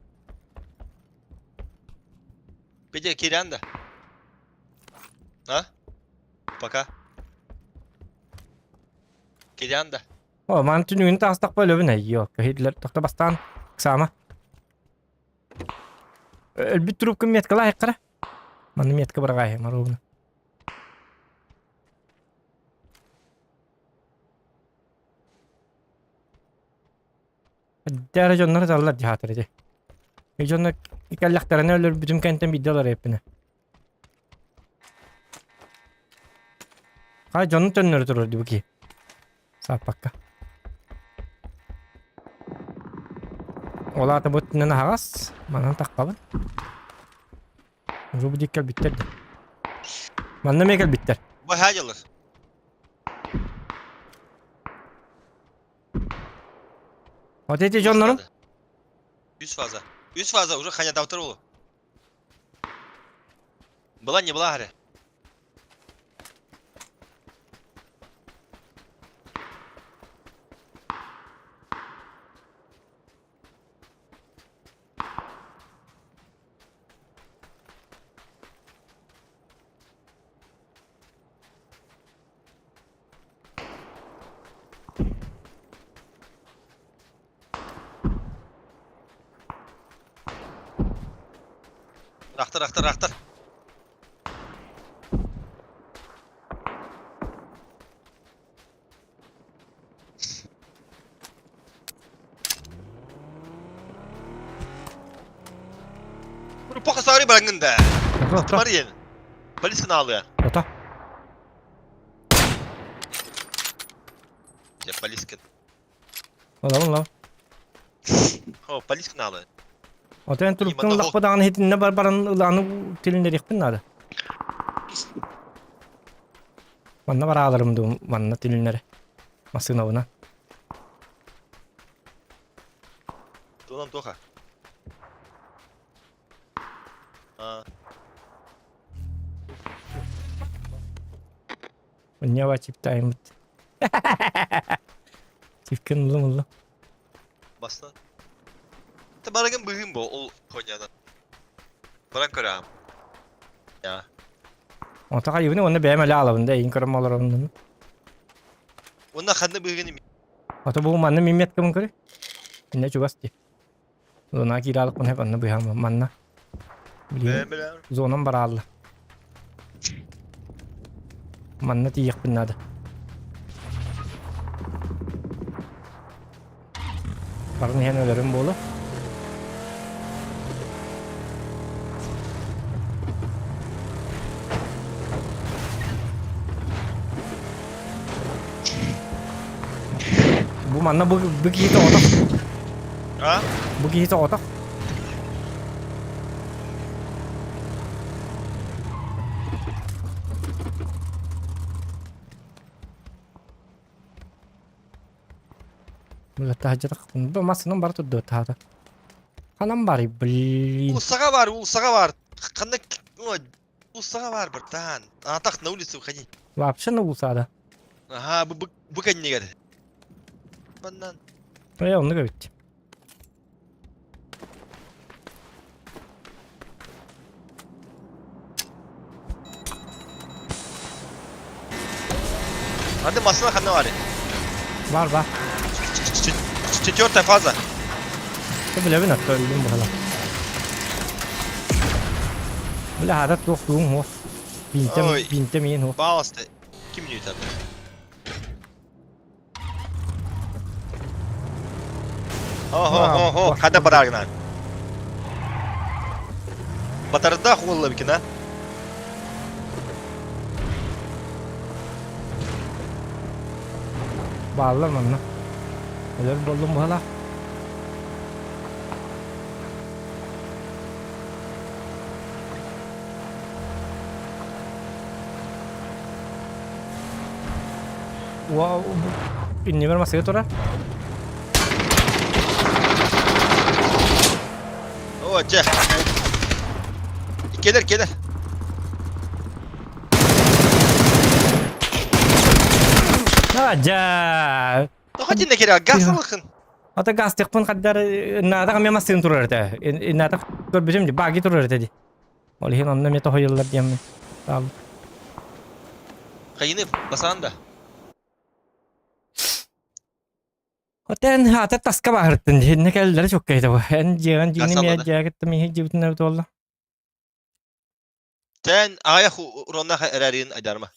Peki Kiran da. Ha? Пока. Kiran da. Oh, man tünün ta hastak böyle bir ne? Yok, Hitler takta bastan sama. Bir trup kim yetkala hekara. Man yetka baragay marubna. Diğer jonları da Allah cihat edecek. Jonlar ikallaklarına ölür bütün kentten videolar hepine. Kay canın tönleri dururdu bu ki. Saat bakka. Ola da botinen hagas. Manan takkabın. Bu dikkat bittirdi. Manna mekel bitter. Bu her yılır. Oteti canlarım. 100 fazla. 100 fazla уже ханя давтар болу. Была не была аре. Рахтар. Bunu poka sarı barangında. Ota. Var yen. Polis kanalı ya. Ota. Ya polis kan. Ola. Oh polis kanalı. Oten turuptun İyi, lakpadan hetinne barbaran ulanı tilinleri yapın nada. Manna var alırım du manna tilinleri. Masınavına. Donam toka. Ha. Ne var çift ayımıt. Çiftken mullu. Bastan. Ta barangın bugün bu ol Konya'dan. Barang köram. Ya. Ota kayıbını onu beğenmeli alavında. İyin kırım olur onun. Ondan kandı bugün mi? Ota bu manna mimmet kımın kırı. Ne çubas diye. Zona kiralık bunu hep anna buyama manna. Biliyorum. Böyle. Zonan barallı. Manna tiyak bin nada. Barın hen ölerim bolu. Bu manna bu giydi otak. Ha? Bu giydi otak. Mulla tahajjud bu masının bar tuddu tahta. Kanam bari bilin. Улсага var. Kandak Улсага var bir tan. Атак на улице выходи. Вообще ne bulsa Aha bu kan ne geldi? Bandan. Ya onu göbüt. Hadi masana kanı var. Var. Четвертая фаза. Bu bile bir nakta öldüm bu hala. Bile hadat yok durum o. Oy. Binte miyin o. Балласта. Kim diyor tabi? Ого, kada baragna. Батарда хуlla bikina. Bağlar manna. Öyle buldum bu hala. Wow, ini masih itu ora? O ceh. Gelir. Aja. Hadi ne kere gaz alın. Ata gaz tekpun kadar nada kami masih turur ta. Nada görbüzüm di bagi turur ta di. Olihin onna me to hoyullar diyem. Tamam. Kayını basan da. Oten hata taska baharttın di. Ne kelleri çok kaydı bu. En jiran jini mi Kasalladı. jaket mi hijibtin ne tolla. Sen ayak uronna erarin adarma.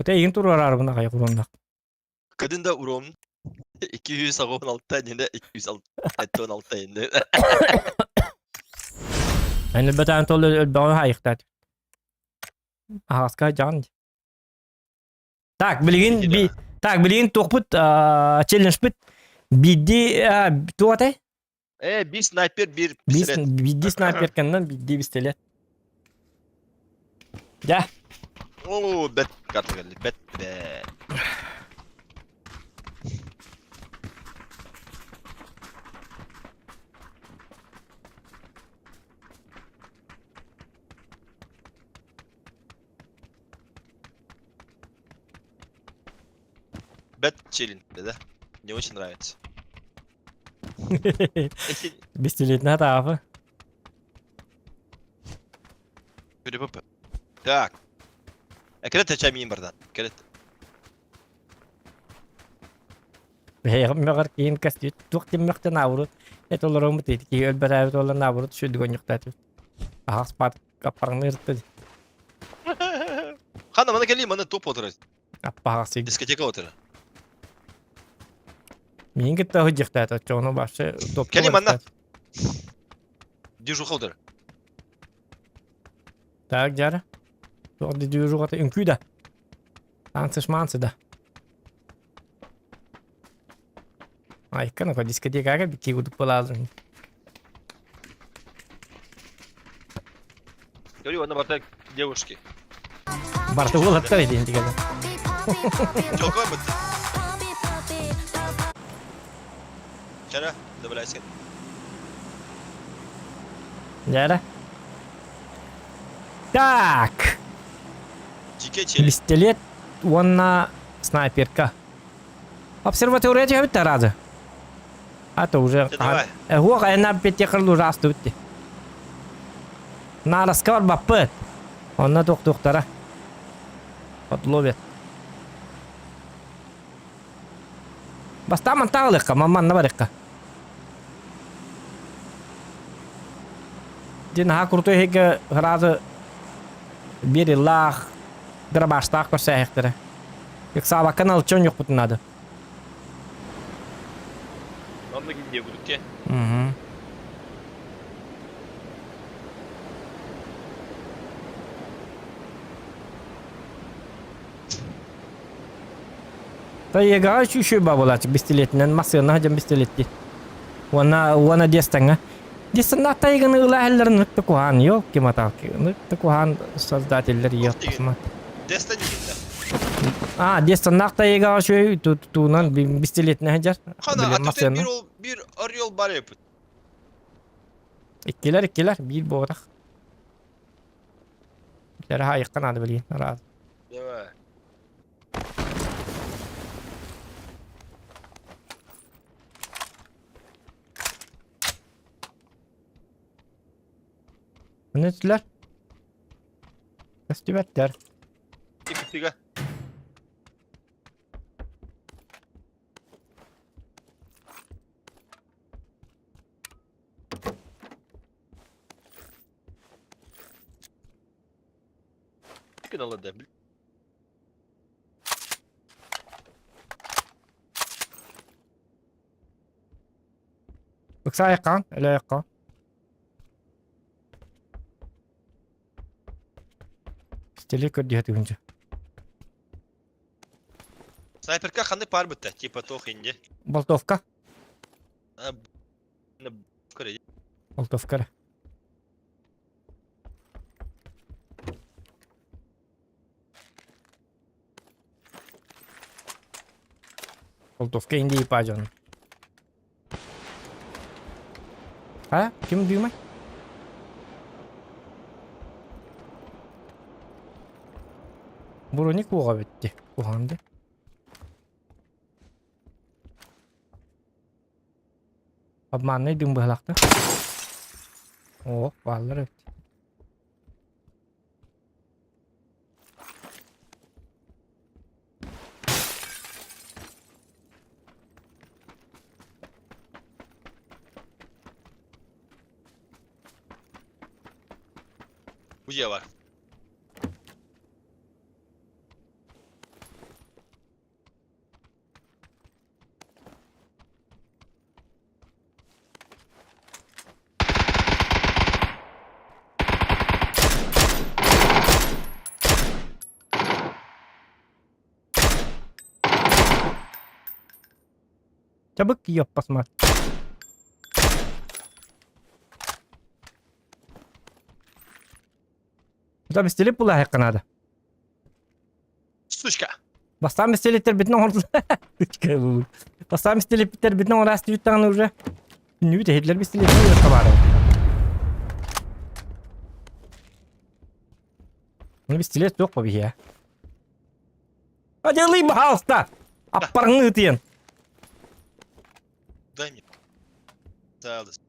Ote yin turur arabına kayık uronda. Kadın da urom 216 tane de 216 tane. Yani betan tollu ölbağın hayık tat. Ağızka can. Tak bilgin Geliyor. bir tak bilgin tokput challenge bit. Biddi tuate. Bir sniper bir Biz pistolet. biddi sniper kandan biddi pistolet. Ya Oo bet kartı geldi. Bet be. Bet chillin dedi. Мне очень нравится. pistolet ne tarafı? Перепупы. Так. Экрет açamayayım buradan. Экрет. Beyğim meğer kiyin kastı. Tuqtim mekten avurut. Et olarak mı dedi ki ölber avut olan avurut şu digon yoktatı. Ağız pat kaparını yırttı. Хана bana geleyim bana top oturur. Apağısı. Diskoteka oturur. Min gitti o yıktatı. Çoğunu başı top. Geleyim anla. Дежуха oturur. Tak jara. Tuq di duyuru kata ünkü da. Ansız mansı da. Ay kan o diskoteka aga bir kigudu lazım. Говорю, она борта девушки. Bartu bulat da edin digada. Çok var mı? Çara, добавляйся. Jara. Так. Дикий челик. Пистолет, он на снайперка. Обсерватория тебе тараза. А то уже... Давай. هو أنا بتيخلو راس دوتي. На раскар бапет. Он на доктора. Подловит. بس تعمل تغلق ماما نبرقة. دين هاكرتو هيك هراز بير الله грабаштак көрсәхтәре. Як саба канал чон юк бут надо. Ладно, где будут те? Мгм. Та яга şu babulaç pistoletinden masana hacam pistoleti. Wana destanga. Destanga taygan ılahlarını tukuhan yok ki mata ki. Tukuhan soldateller yok. Desten gittiler. Destanga tayga şu tutunan pistoletine hacar. Hana atıfta bir arıyol bar yapın. İkiler bir boğdak. İkiler ha yakın adı bileyim. Razı. Evet. Ne tüler? Festivaller. Tiga. Tiga aladı. Yoksa yakan, öyle yakan. Pistolet kod diye tuyunca. Снайперка ханы пар бітті. Типа тоқ инде. Boltovka. Көреді. Boltovka. Boltovka indi ipacan. Ha? Kim düğme? Buruni kuğa bitti. Kuğandı. Обманный дым бахлақты. О, баллар өтті. Ucuya var. Çabuk yok basma. Bu da bistelik bula hakkında. Suşka. Bastan bistelikler bitne ordu. Bastan bistelik biter bitne orası yuttan urca. Nü de hedler bistelik yok kabarı. Bunu bistelik yok mu bir ya? Hadi alayım hasta. Apparını ıtıyan. Дай мне. Sağ olasın.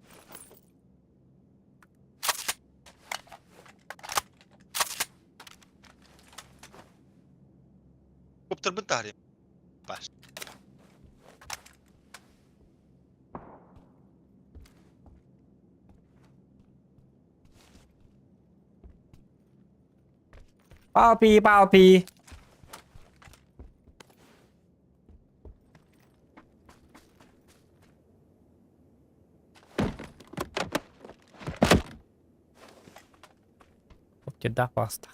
Kopter bentar ya. Pas. Palpi palpi. Cedah pasta.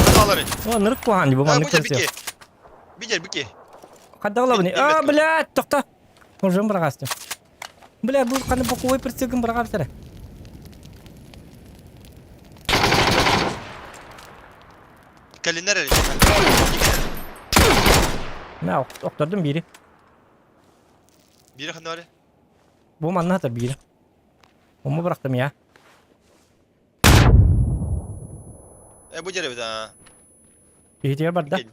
Hadi alırım. Oh, nırık bu hangi bu Ha manlık bu gel kırsı yok. bir. Hadi ala beni. Bilmet Aa bu. блядь, toxta. Hocam bırakastım. Блядь, bu kanı bu koy pırsıgın bırakastım. Kalender elim. Ne okturdum biri. Biri kanı Bu manna da biri. Onu bıraktım ya. bu gel bir daha. İhtiyar var da. Gel.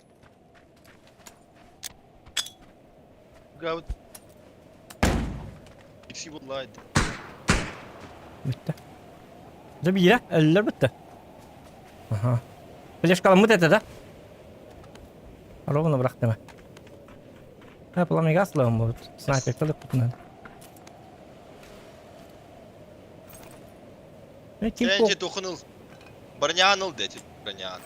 Gavut. İkisi vallahi. Bitti. Da biri. Eller bitti. Aha. Flash kalın mı dedi de. Alo bunu bıraktım. Ha bulamı gasla bu. Sniper kalıp bundan. Ne kim bu? Bence dokunul. Barnyanıl dedi. Barnyan.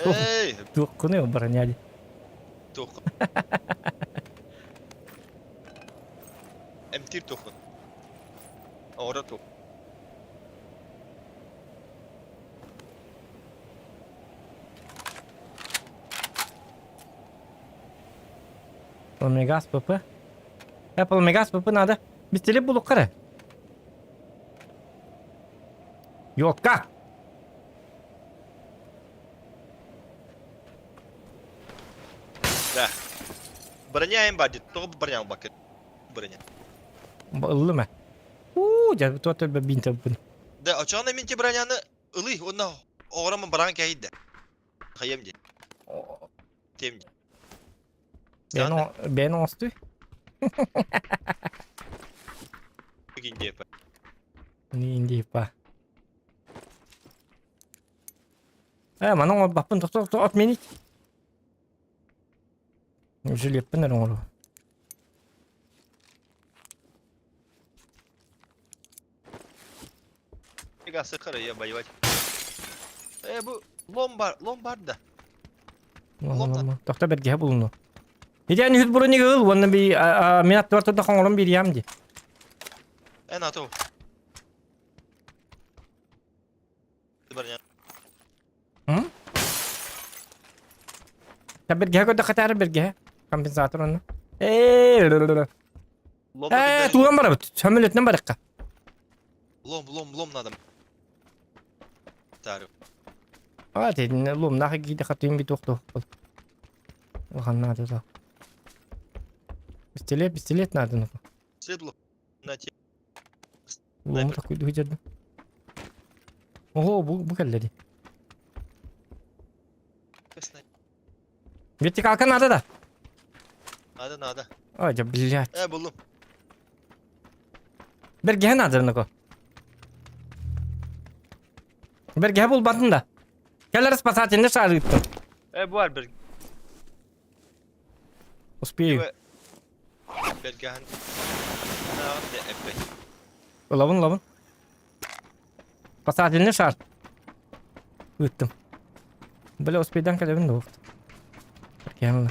Ey, Dokunuyor baranyali. dokun. Emtir dokun. Orada dokun. Bulamı gas papa. Ya bulamı gas papa nada. Bisteli buluk kare. Yok ka. Да. Броня им будет, только броня бакет. Броня. Illı mı? Jadi tu tu bintam pun. Да, а чё она минти броняны? Илый, он на орама баран кейде. Хаем де. Тем де. Ben ostu. Bugün de yapar. Ni indi pa. Mana ngor bapun tok at mini. Je lihat bener ngor. Ega sıkar ya bayıvat. Bu Lombard da. Lama. Tok berge bulundu. Idi ani hut burani gel wanna bi minat torto da ngolom bir yamdi. En atı. Bronya. Hı? Ta berge ko da katar berge. Kompensator onu. Lombard. Tuğan bara bit. Çömelet ne baraka. Lom nadım. Tarif. Hadi lum nak gidi katayım bir tokto. Bakalım nerede da. Pistolet nerede? Седло. На те. Lum da koydu hıcadı. Oho bu geldi. Косна. Bitti kalkan nerede da? Надо. Acaba bilyat. Buldum. Berge nerede nako? Berge bul batın da. Geliriz pasatinde çağrı gittim. Bu var bir. Uspiyi. Belgehan. Ne epe. Lavun. Pasatinde çağrı. Gittim. Böyle uspiyeden kalevin de oldu. Berge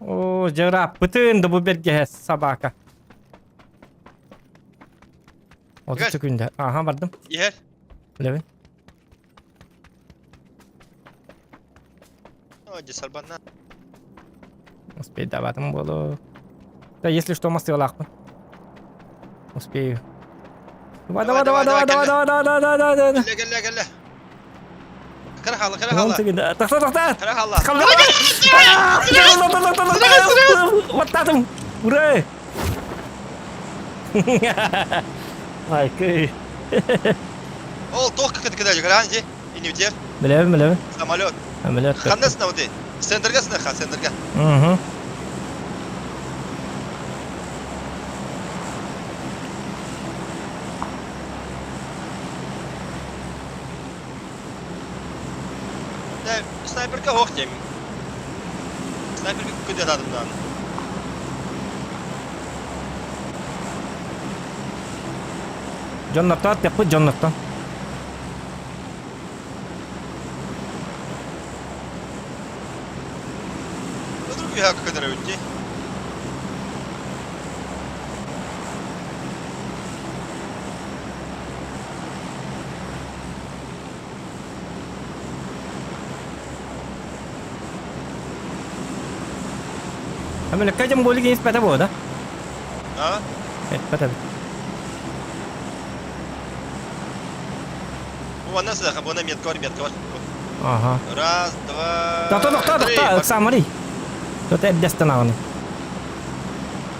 Oo, jarap. Bütün de bu belge sabaka. 30 Gel. sekünde. Aha vardım. Yer. Levin. Önce sarbandan. Успеть давать ему было. Да, если что, мосты лахну. Успею. Давай, давай, давай, давай, давай, давай, давай, давай, давай, давай. Gelle. Kara halı, kara 10 halı. секунde. Так. Kara halı. Ваттадым. Ура! Ay kıy. Ол тоқ кыды жүгіранжи. Инвитер. Білемін. Самолет. Әмелет. Қандасына өте. Сендерге сынақа, сендерге. Угу. Снайперге хоқ деймін. Снайперге көдет адымдан. Jonathan yapı Jonathan. Ödür bir hakkı kadar öte. Әмелет кәжім болығы еспәті болды. Ha? Етпәті. Bu nasıl dakika? Buna metka var. Ага. Раз, два, Тоқта, три. Самари. Тут әддестен ағыны.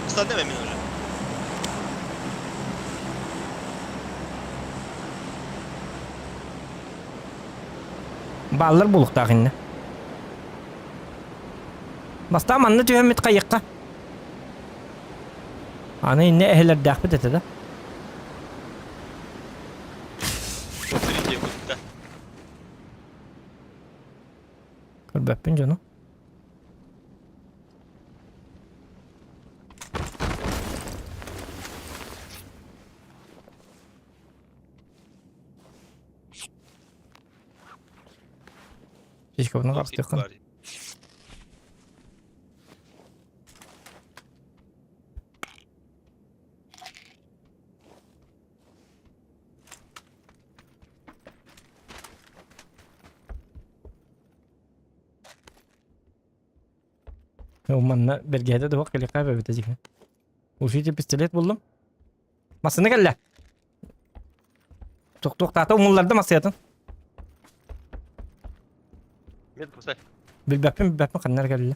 Стадне мен уже. Баллар бұлықта ағынны. Баста манны түйемет қайыққа. Аны инне әхелер дәқпет етеді. Trinity kutta. Көрбәппін жону. Пешка бұны қарсы түйіқан. Manna belgede de bak ile kaybedecek. Uşuydu pistolet buldum. Masını gel la. Tok tahta umullarda masayatın. Met kusay. Bilbapim kanlar gel la.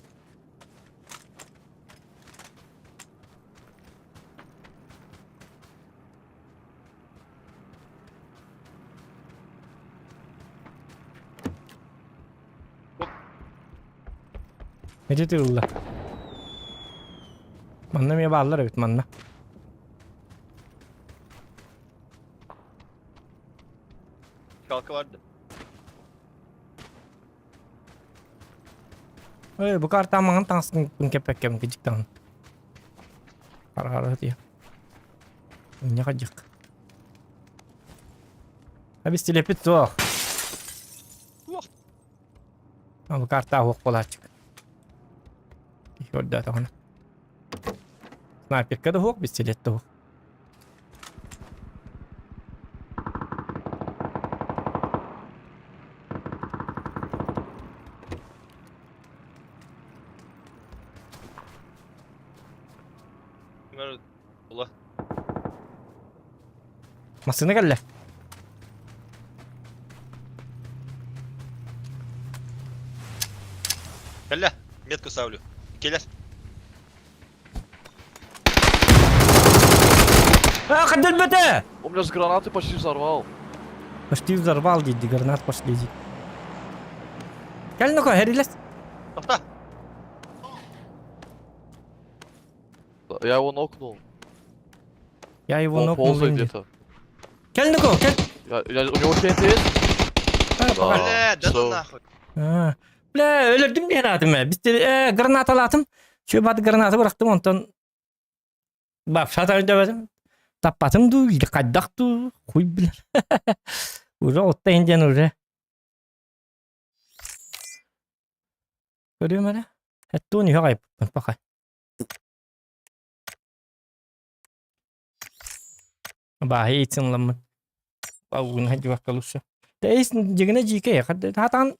Ne diyor la? Manna mı bağlar evet manna. Kalkı vardı. Bu karta mangan tangsın kepek kem keciktan. Kara dia. Ini kajak. Habis dilepit tuh. Bu karta hok kolacık. Yolda tahun. Sniper kada hok bisiklet tuh. Bunlar Allah. Masını gel la. Gel. Метку ставлю. Келер. Ходил бете! У меня с гранаты почти взорвал. Почти взорвал дidi гранат пошли. Gel ну-ка, Херилес. Тоқта. Я его нокнул. Я его Он нокнул. ползает где-то. Gel ну-ка, gel. У него TNT есть? Да. Бля, да ну Всё. нахуй. Ha. Bile ölürdüm diye rahatım. Biz de granat alatım. Şu bat granatı bıraktım ondan. Bak şatarı dövedim. Tapatım du, kaddak du. Kuy bilir. Ura otta incen ura. Görüyor musun? Hättuni hyvä pakai. Bahi itsin lamman. Pauun haji wakkalussa. Teis jigna jike ya kad hatan.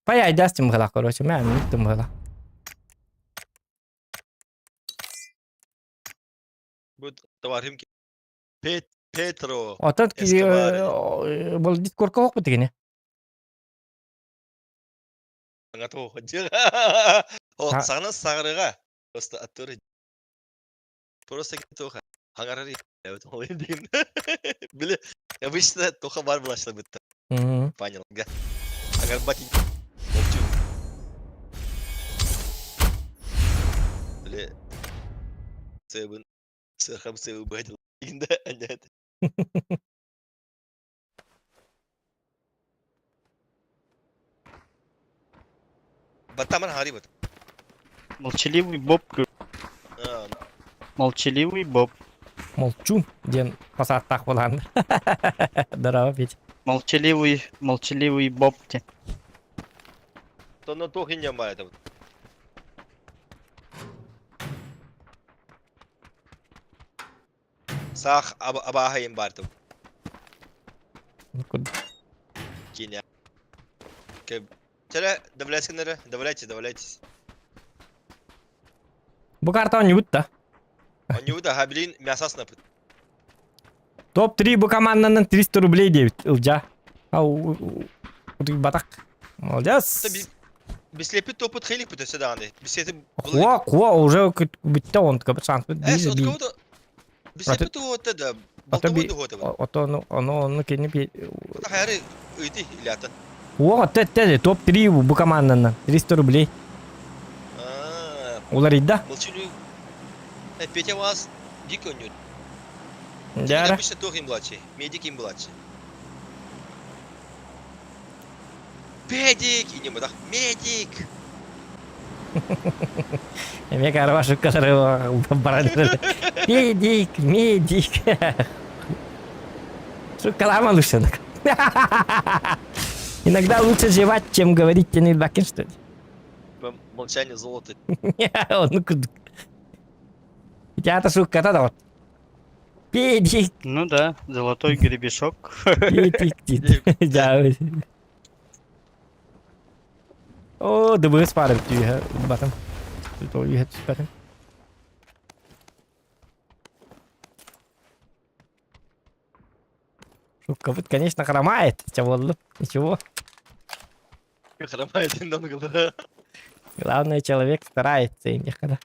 Paya idastim khala koroshe ma mittum khala. Bu tavarım ki. Petro. Otat ki Escobar. bol dit korka hok bitigini. Anga to hocam. O Ha. sana sağırıga. Просто attırı. Просто gitu. Hangarari. Evet olayım diyeyim. Bile. Обычно только бар bulaşla bitti. Понял. Hangar батин. Молчу. Бile. Sebun. Sırham sebu badil. İnde annet. Батаман хари бат. Молчаливый Боб. Молчаливый Боб. Молчун ден пасаттак болан. Здорово, Петя. Молчаливый Боб. То на то хиня має там. Сах абахаим бар там. Киня. Чара давляйтесь. Bu karta oynuyor da. Он не уда, хаблин мясо напыт. Топ 3 bu команданын 300 рублей deyip Ilca. Ау батак. Молодец. Бислепи топот хелик пыт сюда анды. Бислепи. Куа уже битте он как шанс. От кого-то. Бислепи то вот это. Болтовый вот это. Ото оно кени пи. Хайры иди лята. О, те топ 3 bu команданын 300 рублей. Улар идда. Молчу. Петя вас дико нюд. Да. Обычно тоже младший. Медик им младший. Медик! И не мы так. Медик! Мне кажется, который баранер. Медик. Шоколама лучше. Иногда лучше жевать, чем говорить Теннис Бакин, что ли? Молчание золото. У тебя-то шутка, да, вот. Педик. Ну да, золотой гребешок. Педик. Да. О, the worst part of you have button. That's all you had to button. Шутка, вот, конечно, хромает. Ничего. Хромает немного. Главное, человек старается и никогда.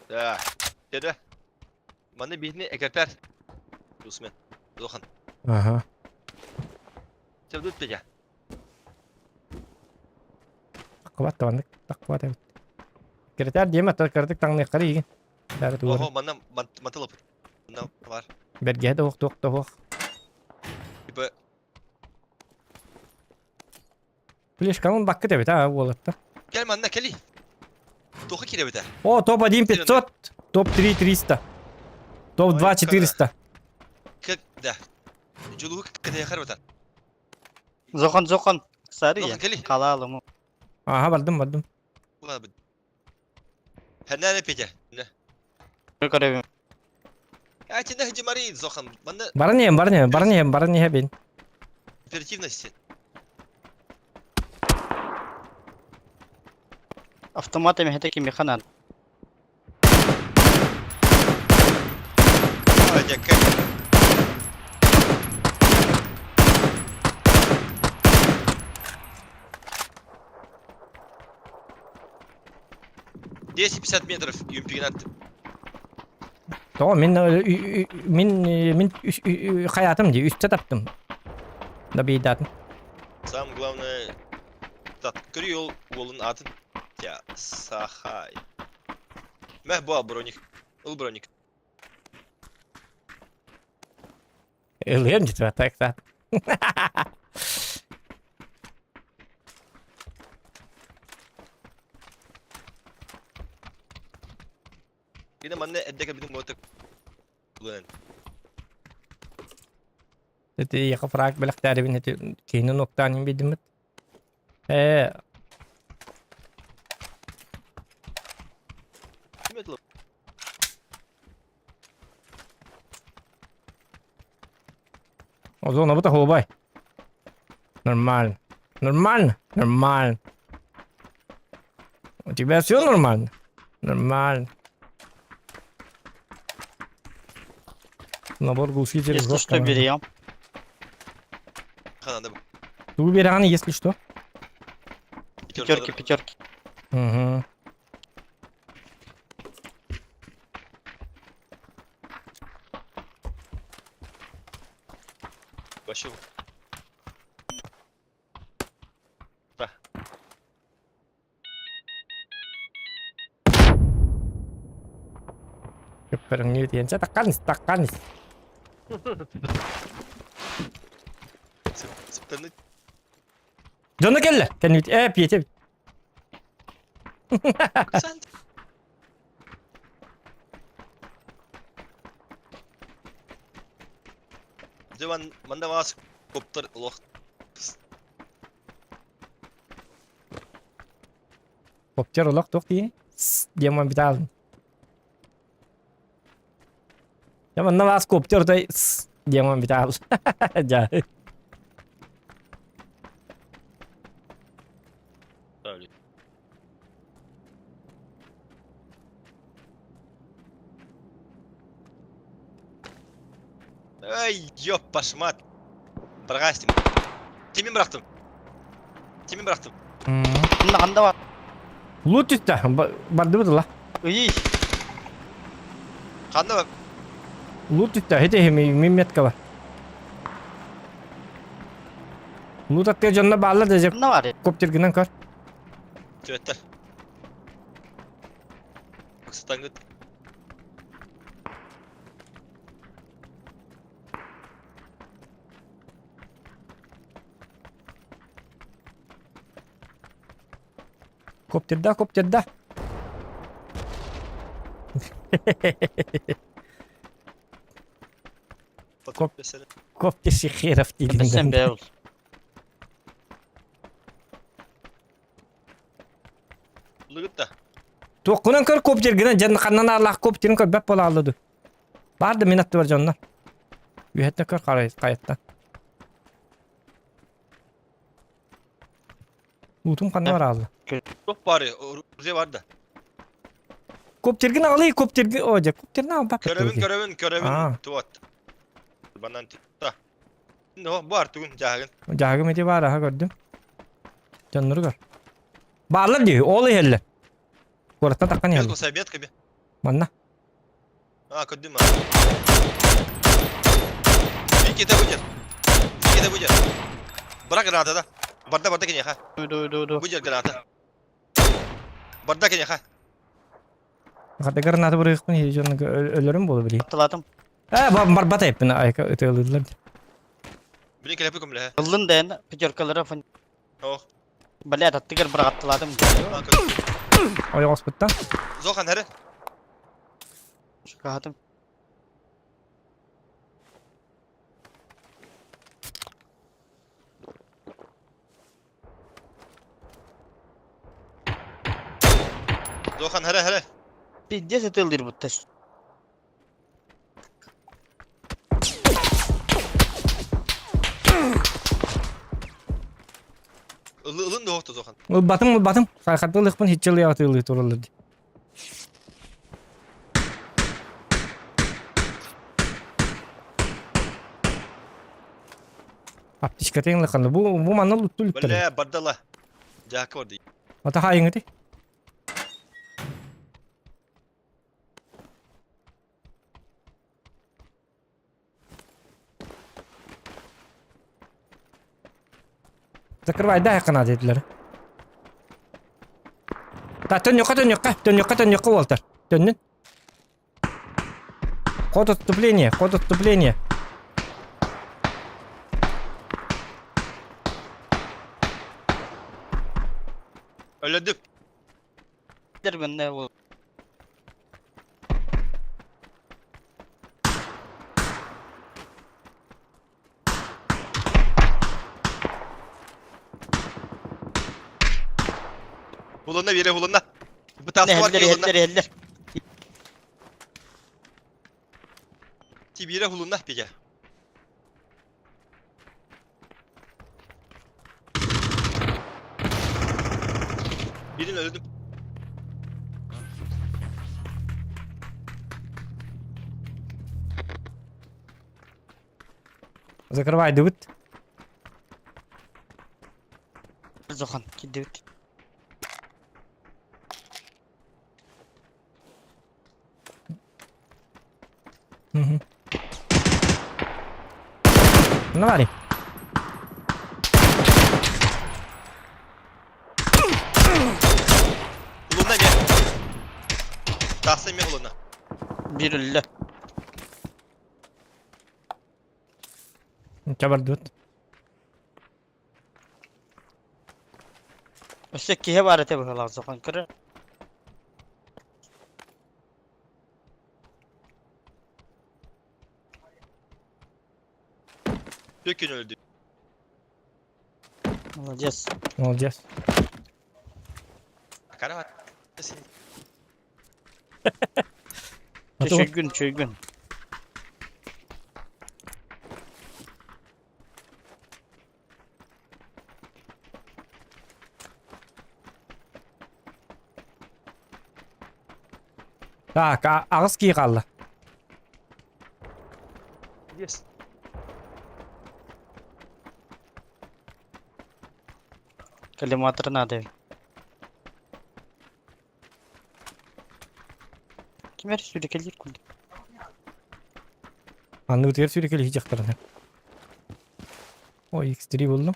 Да. Деда. Маны битни экертер. Русмен. Дохан. Ага. Sevdut Petя. Аккуат тавандык. Аккуат evet. Киртер деме то кырдык таңны кырый. Бәрі туыр. Ого, мана матылып. Мана var. Берге де тоқ. Типа, Флешкамын бакка дебет, болотта. gel manna keli. Тоха кире бите. О, топ 1 500. Топ 3 300. Топ 2 400. Как, да. Жулук кеде яхар бите. Зохан. Сары Зохан, я. кели. Калалым. Ага, бардым. Ула бит. Ханна Петя. Не. Көрөбүм. Ачинде хижимари Зохан. Манна Барне хебин. оперативности. Автоматами хетеки механан. Дякую. Десять 50 метров юмпигнат. Tamam min hayatım diye üstte taptım. Da bir idatım. Самое главное, открыл волн атын. Я сахай. Мeh bu броник. Ул броник. Ölüyorum cidden tak. Yine manne eddeke bizim motek. Ulan. Dedi yaka frak belak tarifin heti keynin noktanin bildim. Kim edi lan? O zaman bu da hobay. Normal. Normal. Normal. У тебя все нормально? Нормально. Набор глушителей. Если что, берем. Kanada bu. Ты убирай, если что. Пятерки, пятерки. Угу. Başı bu. Bak. Barang như tiền chắc tekan. Sıplarını Canı kelle. Kendi piyete. sen. Zaman manda mas kopter loh. Kopter olak tok diye. Diamant bir aldım. Ya bana vas kopter da diamant bir aldım. Ja. Öyle. Ay yok başmat. Bırakastım. Timin bıraktım. Timin bıraktım. Kanda var. Loot işte. Bardı mı la? İyi. Kanda bak. Loot işte. Hede mimmet kaba. Loot atıyor canına bağlı diyecek. Kanda var ya. Kopter günden kar. Tüvetler. Kısıttan git. Kopterda. Kop. Mesela. Kopter şehiraf Sen dilinden. be ol. Ulu git da. Tokunan kar kopter günden canını kanına Allah kopterin kar bep bola aldı. Vardı minatlı var canlar. Ühetne kar kayıttan. Utum kanı var ağzı. Çok bari. Oraya var da. Koptergin alayı koptergin olacak. Kopter ne yapar? Körevin. Aa. Tuvat. Bandan da. No, bu artık gün cahil. Cahagım eti var ha gördüm. Canları gör. Bağlı diyor. Oğlu helle. Koratına takan Biraz helle. o sebiyet gibi. Manna. Ha kötü mü? Bir kete bu gel. Bırak granata da. Barda kenya ha. Du. Bu gel granata. Barda kenya ha. Hatta granatı bırakın hiç onu ölürüm bolu bileyim. Atladım. Bar bata hep beni ayka öte alırlar. Bilin kelepi kumle ha. Kıldın da yani. Pyaterkalara falan. Oh. Bale atattık bırak atladım. Ha kötü. Oya hospital. Zokan here. Şakahatım. Zokan here. Pidye satılır bu test. Ilın da hohtu Zokan. Batım. Sayakatlık ben hiç çalıya atılıyor torulur. Aptişkaten lakandı. Bu manna luttu luttu. Böyle barda la. Cahil vardı. Ata hayın eti. Закрывай, дай канат dediler. Dön yoka Walter. Dönün. Код отступления. Öldüm. Der ben ne bu? Hulunna biri hulunna. Bu Ne tası var ki heller hulunna. heller. Ki biri hulunna peki. Birini öldüm. Закрывай, Дэвид. Zohan gidiyor. Ne var ya? Hulunna bir. Tahsin mi hulunna? Bir öldü. كبر دوت. Üstteki kihe varete bakıyorlar Zohan kırı. Dökün öldü. Olacağız. Молодец. Kara var. Seni. Çöygün. Так, ağız giy kaldı. Yes. Kalimatları nade. Kim her sürü gelir kuldu. Anlı ötüyer sürekli hiç yaktarın. O X3 buldum.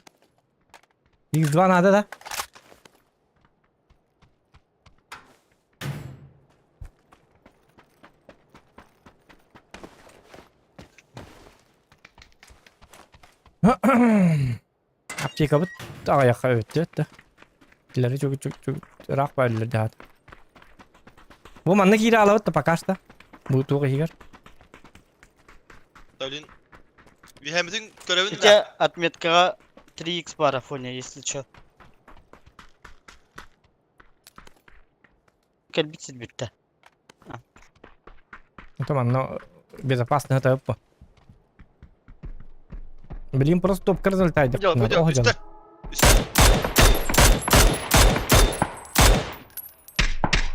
X2 nada da. Apçayı kapıt. Daha yakka öttü. İleri çok rak böyle daha. Bu manlık yeri alıp da pakasta. Bu tuğu higar. Dalin. Vihemizin görevini Хотя отметка 3x по арафоне, если чё. Кальбицит bitti. Tamam, но безопасно это по. Блин, просто топка разлетает. Gidiyor, Надо gidiyor. огонь. Üstte. Üstte.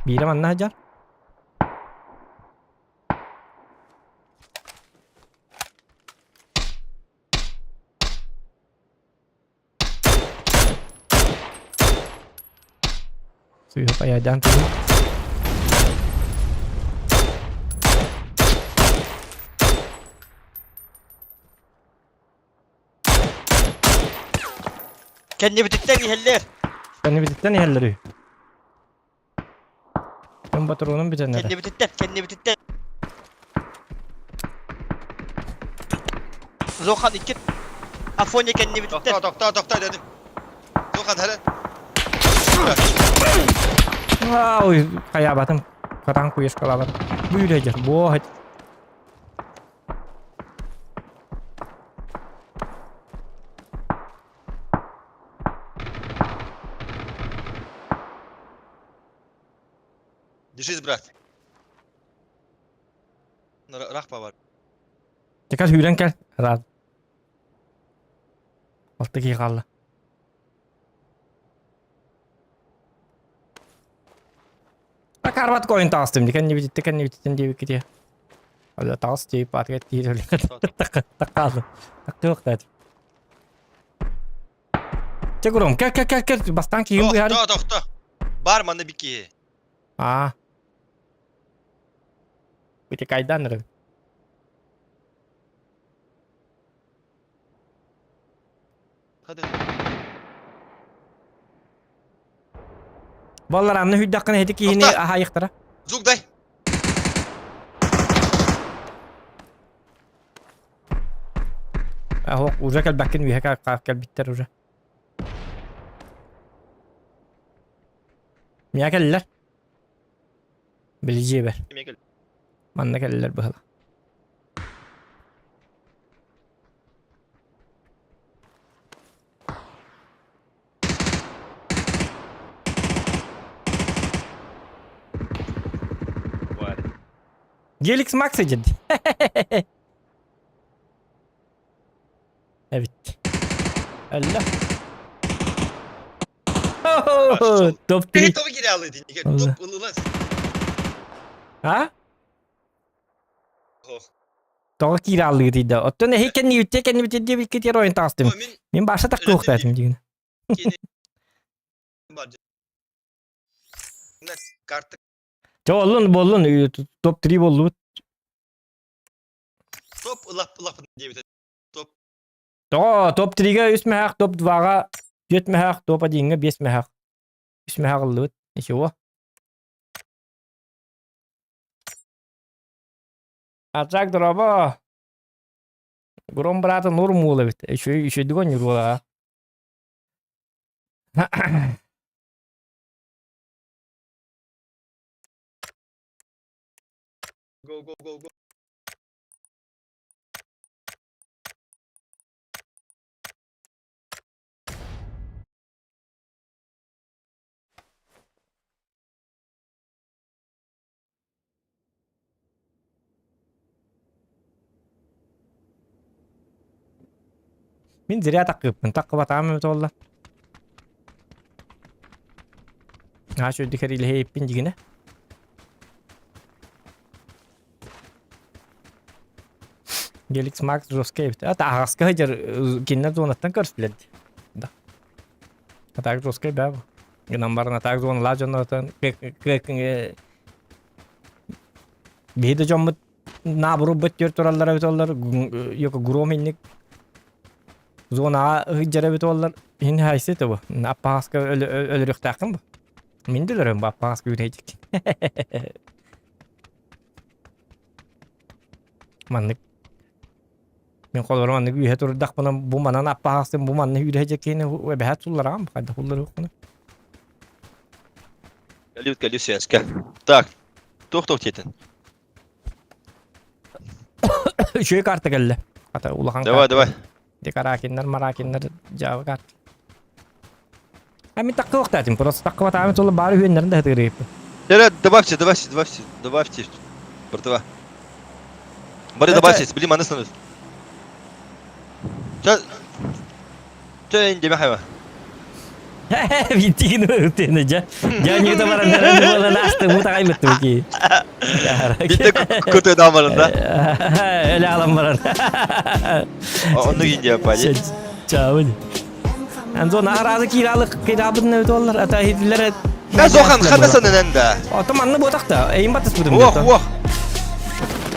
Bir man hajar. Suyu ayağdan tutun. Kendi bitikten yeller. Kendi bititten yerleri. Ben patronun bitenleri. Kendi bitikten. Zohan 2. Afonya kendi bitikten. Doktor dedim. Zokan hele. Ой, kayak batım. Katang kuyus kalabat. Buyur aja. Boh. Держись, брат. Rahpa var. Dikkat hüren gel. Rahat. Alttaki kaldı. Bak arbat koyun tastım. Diken diye gidiyor. Ada tas diye paket diye öyle. Tak kaldı. Tak yok dedi. Çek oğlum gel. Bastan ki yum bu yani. Doktor. Barmanı bir ki. Ah. Bir tek kaydan nere? Hadi. Vallahi amne hüddakını hedik yine Doktor. aha yıktara. Zugday. Aho uca kal bakken bir heka kal bitter uca. Miya keller. Biliciye ber. Yemeğe gel. Manna keller bu hala. Gelix Max ecedi. Evet. Allah. Oh, top 3. Hey, tabii ki alıydı. Allah. Top ılılas. Ha? Oh. Toğa kirallığı deydi. Ottun heyken niyütte kendi bitirdiği bir kıtır oyun tastım. O min Ben başta takı Öyle oktaydım diye. kini bacı. Ne kartı Bollun. Top 3 bollu. top ılap diye bir top. Top 3'ge 3 mehak, top 2'ga 4 mehak, top 5'ge 5 mehak. 3 mehak ıllığı. İşte o. Atacak duraba. Grom brata normal evet. Şu digon yürü ola. Go. Min zirya takıp atamam evet ola. Ha şu dikeriyle hep pincigine. Gelix Max Roska evet. Ata ağaska hajar kinler zonattan karşıladı. Da. Atak Roska be bu. Number'ın atak zon la jonatan bir de jomut naburu bıtıyor torallara evet olar. Yok grom innik. Zona hıcara evet olar. Hin hayseti bu. Apaska ölürük takım bu. Min dilerim bu apaska yürüyecek. Manlık. Men kolorum anlık üye turdak bana bu manan apaska bu manlık yürüyecek yine ve behat sullarım. Hadi hulları yok. Geliyor svenska. Так. Tok yetin. Şöyle kartı geldi. Hatta ulakan Давай. Dekarakinler marakinler cevap kart. Hem takı vakti atayım. Burası takı vakti atayım. Sonra bari hüyenlerin de hadi grip. Добавьте. Братва. Бары добавьте, блин, анысыныз. Тö ince hayvan. Bittiğini öğüttüğünde can yuta baranlar ne olan astı bu takayım etti bu ki. Bitti kutu damarında. Öyle alan baran. Onu ince yapayım. Çağın. En son arazi kirabın ne olar ata hidlere. Ben Zohan kanasın nende. Otomanlı botak da eğim batış budum. Вох.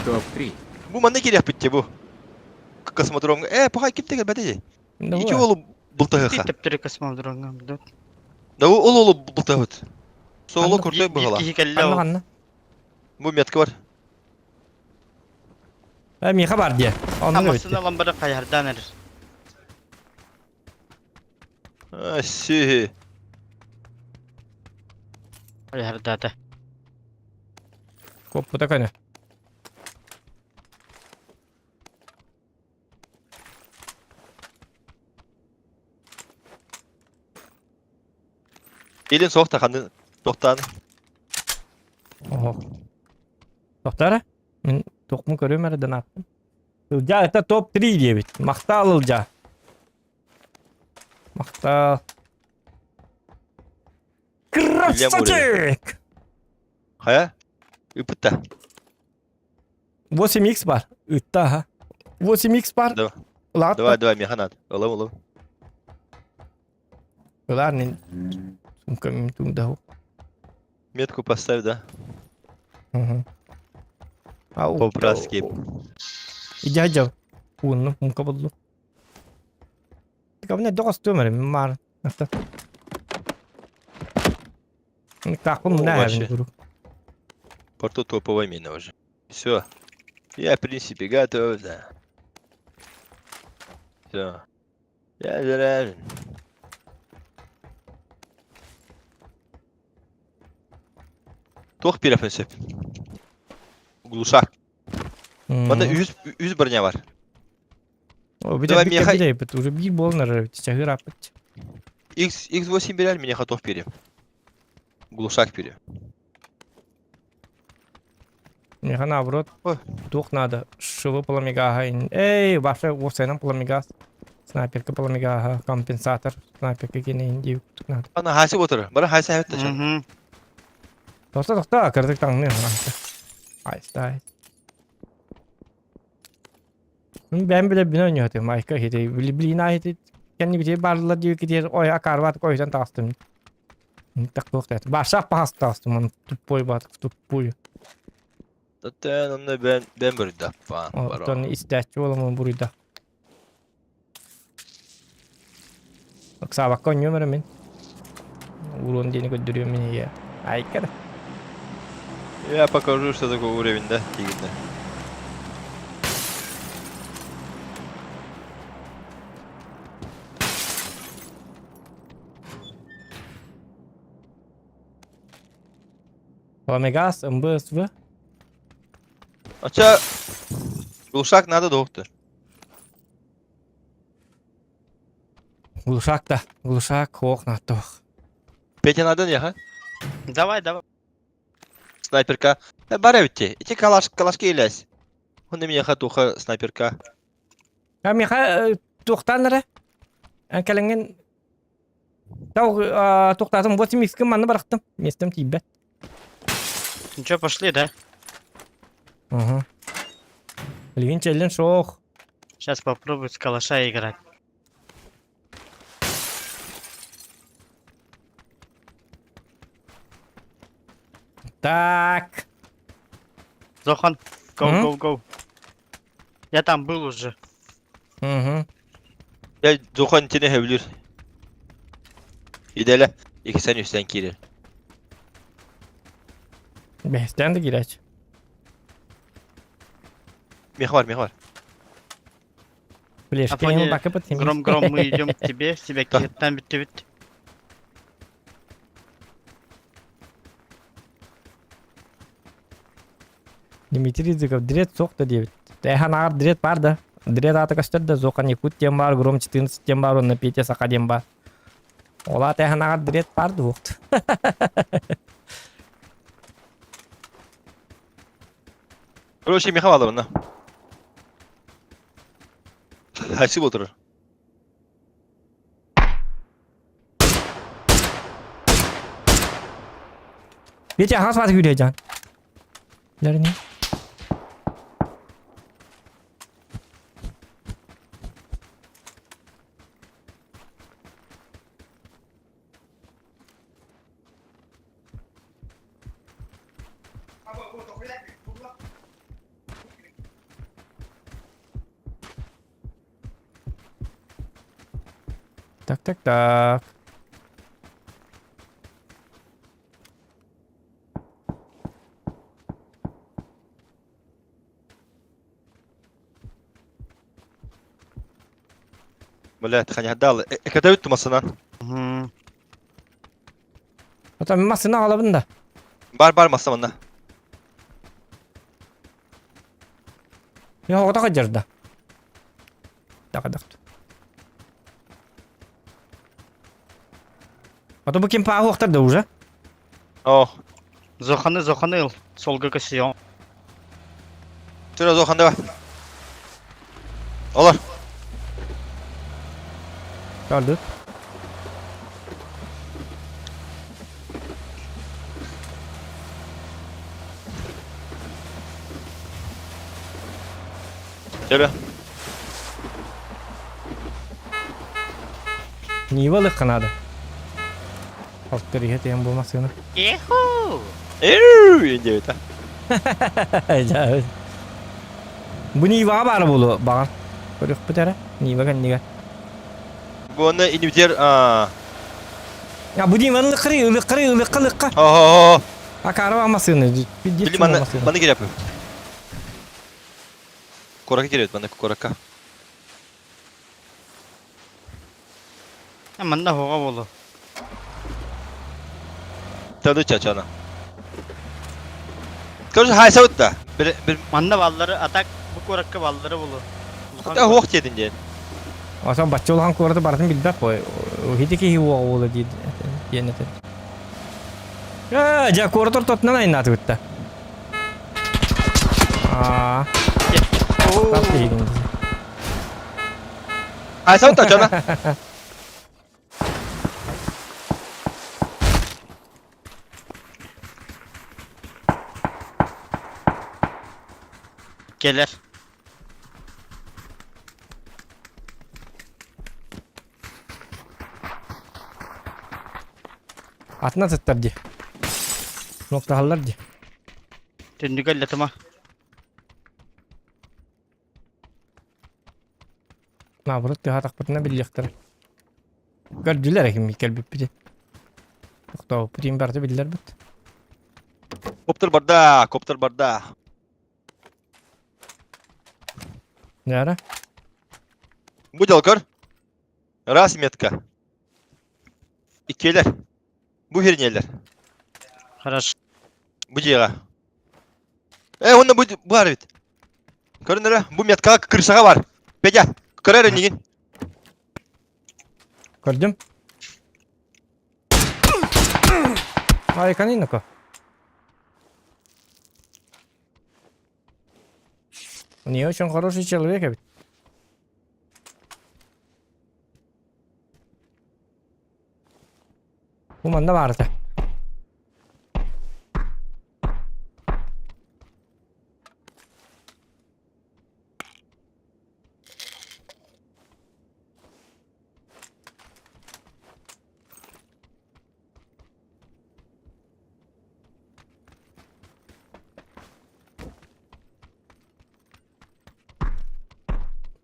Топ 3. Bu man ne kirap bitti bu. Kosmodrom. Пахай kim tekrar bedeli. İki oğlu bultağı. Типтери космодромга. Da o oğlu bultağı. Solo kurtuyor bu hala. Кихи келле Anla ол. anla. Bu metka var. Mi haber diye. Onu da bitti. Хамасын алам бара каярдан эрер. Си. Каярдата. Kopu da kanı. Elin soğukta kandı. Doktan. Oho. Doktora? Ben tokumu görüyorum nereden attım. Ilca ete top 3 diye bit. Maktal Ilca. Maktal. Krasacık. Haya. Ipıtta. 8x var. Ütta ha. 8x var. Давай. Lat. Давай, механат. Олам. Ular ne? Sumka tung Метку поставь, да? Hı. Au. По-братски. İcacav. Bunu mumka buldu. Ikaw ne dokas tumarim mar. Nasta. Таком О, не вообще. гуру. Порту топовая мина уже. Все. Я, в принципе, готов, да. Все. Я заряжен. Тох перефенсип. Глушак. Bunda 100 bırnya var. O bir Давай de bir Миха- de yapıt. Уже bir bol narar. Çahır apıt. X8 берем, мне готов перем. Глушак перем. Меха наоборот. Ой. Дух надо. Шивы пламегаха. Эй, вообще вовсенам пламегас. Снайперка пламегаха. Компенсатор. Снайперка кинейин диюк надо. Bana hasip otur. Bana hasip evet de şu. Мгм. Тоста, кырдык таңны. Айстай. Ben bile bine oynuyorum. Ayka hedi. Bilina hedi. Kendi bir şey barla diyor ki diyor. Oy akarvat koysan tastım. Tak yok dedi. Başak pahas tastım. Onu tupoy batık tupoy. Zaten onu ben böyle de falan. O tane isteçi olamam burada. Bak sabah oynuyorum ben. Urun dini gönderiyorum beni ya. Ayka da. Ya покажу такой уровень, да? Тигрда. Омегас, МБСВ. Açça Uşak nerede doğdu? Глушак да. Глушак ох на то. Петя nereden ya? Давай. Снайперка. Bara bitti. İki kalaşka iyileş. Onu mi yaha tuha снайперка? Ya meka tuğtanlara. Ankalangen. Tau tuğtatım 8 manı bıraktım. Mestem tibet. Ну чё, пошли, да? Ага. Левин челлен шох. Сейчас попробую с калаша играть. Так. Зохан, Мгм. go. Я там был уже. Угу. Ya Zokan içine hebilir. İdele. İki sen üstten girer. Behsten de gireç. Mih var. Флешкаем Афоня, bakıp atayım. Гром, мы идем к тебе. Тебя Да. кидать bitti. Дмитрий Зыков дрет сокта девять. Тэхан ар дрет бар да. Дрет аты каштырда Зокан Якут тем бар, Гром 14 тем бар, на Петя Сака тем бар. Ола тэхан ар дрет бар да вокт. Короче, Миха var bunda. Hasip oturur. Петя, ага, смотри, Юрий Джан. Верни. Так. Блядь, ханя дал. Когда ut masından. Мгм. Ata masını alabın da. Bar masamında. Ya o da kaçırdı. Так. Ata bu kim pağı oktırdı уже? Oh. Зоханы, солга косион. Şurada Zokan da var. Olur. Gördük. Gel. Nivalık kanadı. Kalktır ihe diyen bulmasını. Иху! İnce bir Evet. Bu Niva var bulu. Bakın. Görüyor bu tere. Niva kan niga. Bu onu inibiter. Ya bu Niva'nın lıkırı. Oh. Akarı bakmasını. Bilim bana gel yapıyor. Koraka geliyor bana koraka. Манда хога болу. Tadı çaçana. Короче, haysa ut da. Bir Манда балдары атак bu korakka balları bulu. hatta hoq yedin diye. Asa bachcha olan korada baratın bilbek koy. O hideki hiwa ola diye. Yenete. Ya ja koridor totnan aynı atı bitti. Ha. Tatlı iyi gündüz. Ai sao ta cho nó. Gelir. Atına tıttar diye. Nokta hallar diye. Döndü gel tamam. Nabrut diye hatak patına bilecekler. Gördüler kim bir bir biri. Nokta o prim berdi bilirler bit. Kopter barda. Ne ara? Bu jalkar. Rasmetka. İkiler. Bu hirneler. Хорошо. Bu jiga. Onda bu harbit. Karınlara bu metka kırşağa var. Peki. Karar önügin. Gördüm. Ay kanino ko. У нее очень хороший человек, ведь. Bu manda vardı.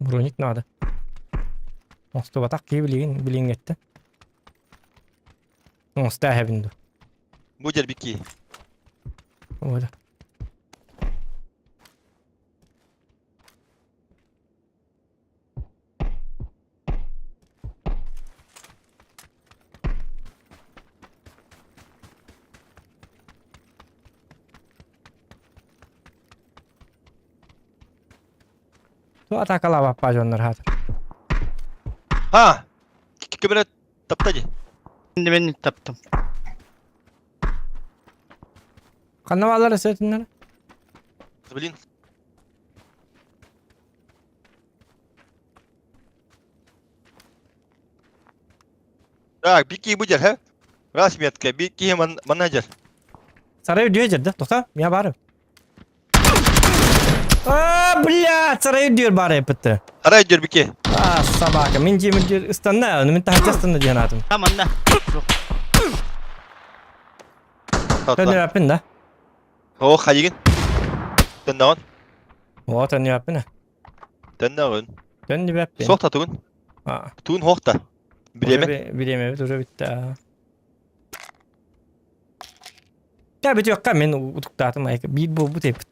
Броник надо. Моstu batak gibi bilin gitti. Mostu hebindu. Bu jel biki. Öyle. Tu atakala bappa jonlar hat. Ha. Kibere taptacı. Şimdi ben taptım. Kanavalar esetinler. Bilin. Biki bu jel ha. Rasmetka biki manager. Сарай diyor жерде. Тоқта, я барып. Блядь, сарай diyor bari bitti. Ara jel biki. Sabaka, min diyor istanna, onu min tahta istanna diyen adam. Tamam da. Sen ne yapın da? O hayigin. Tendağın. O sen ne yapın? Tendağın. Ben ne yapın? Sohta tuğun. Tuğun hohta. Bileme. Bileme, dur bitti. Ya bitiyor kan men utuktaatım ayık. Bir bu tepit.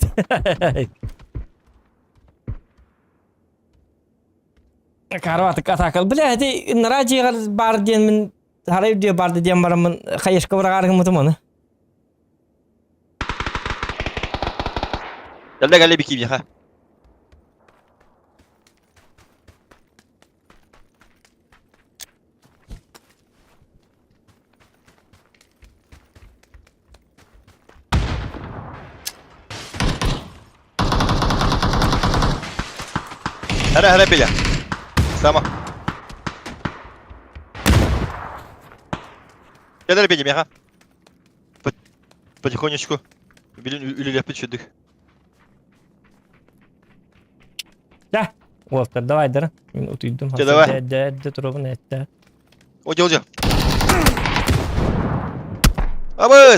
Karvat katakal. Bile hadi naraji bar diyen min haray diyor bar diyen baramın kayış kavra gargın mıtım onu. Gel biki bir ha. Hara bile. Sama. Gel bile ha. Потихонечку. Bilin ülül yapıp çözdük. Ya. Walter давай дар. Мен утуйдум. Ya, давай. De turobun ette. Hoca. Abız.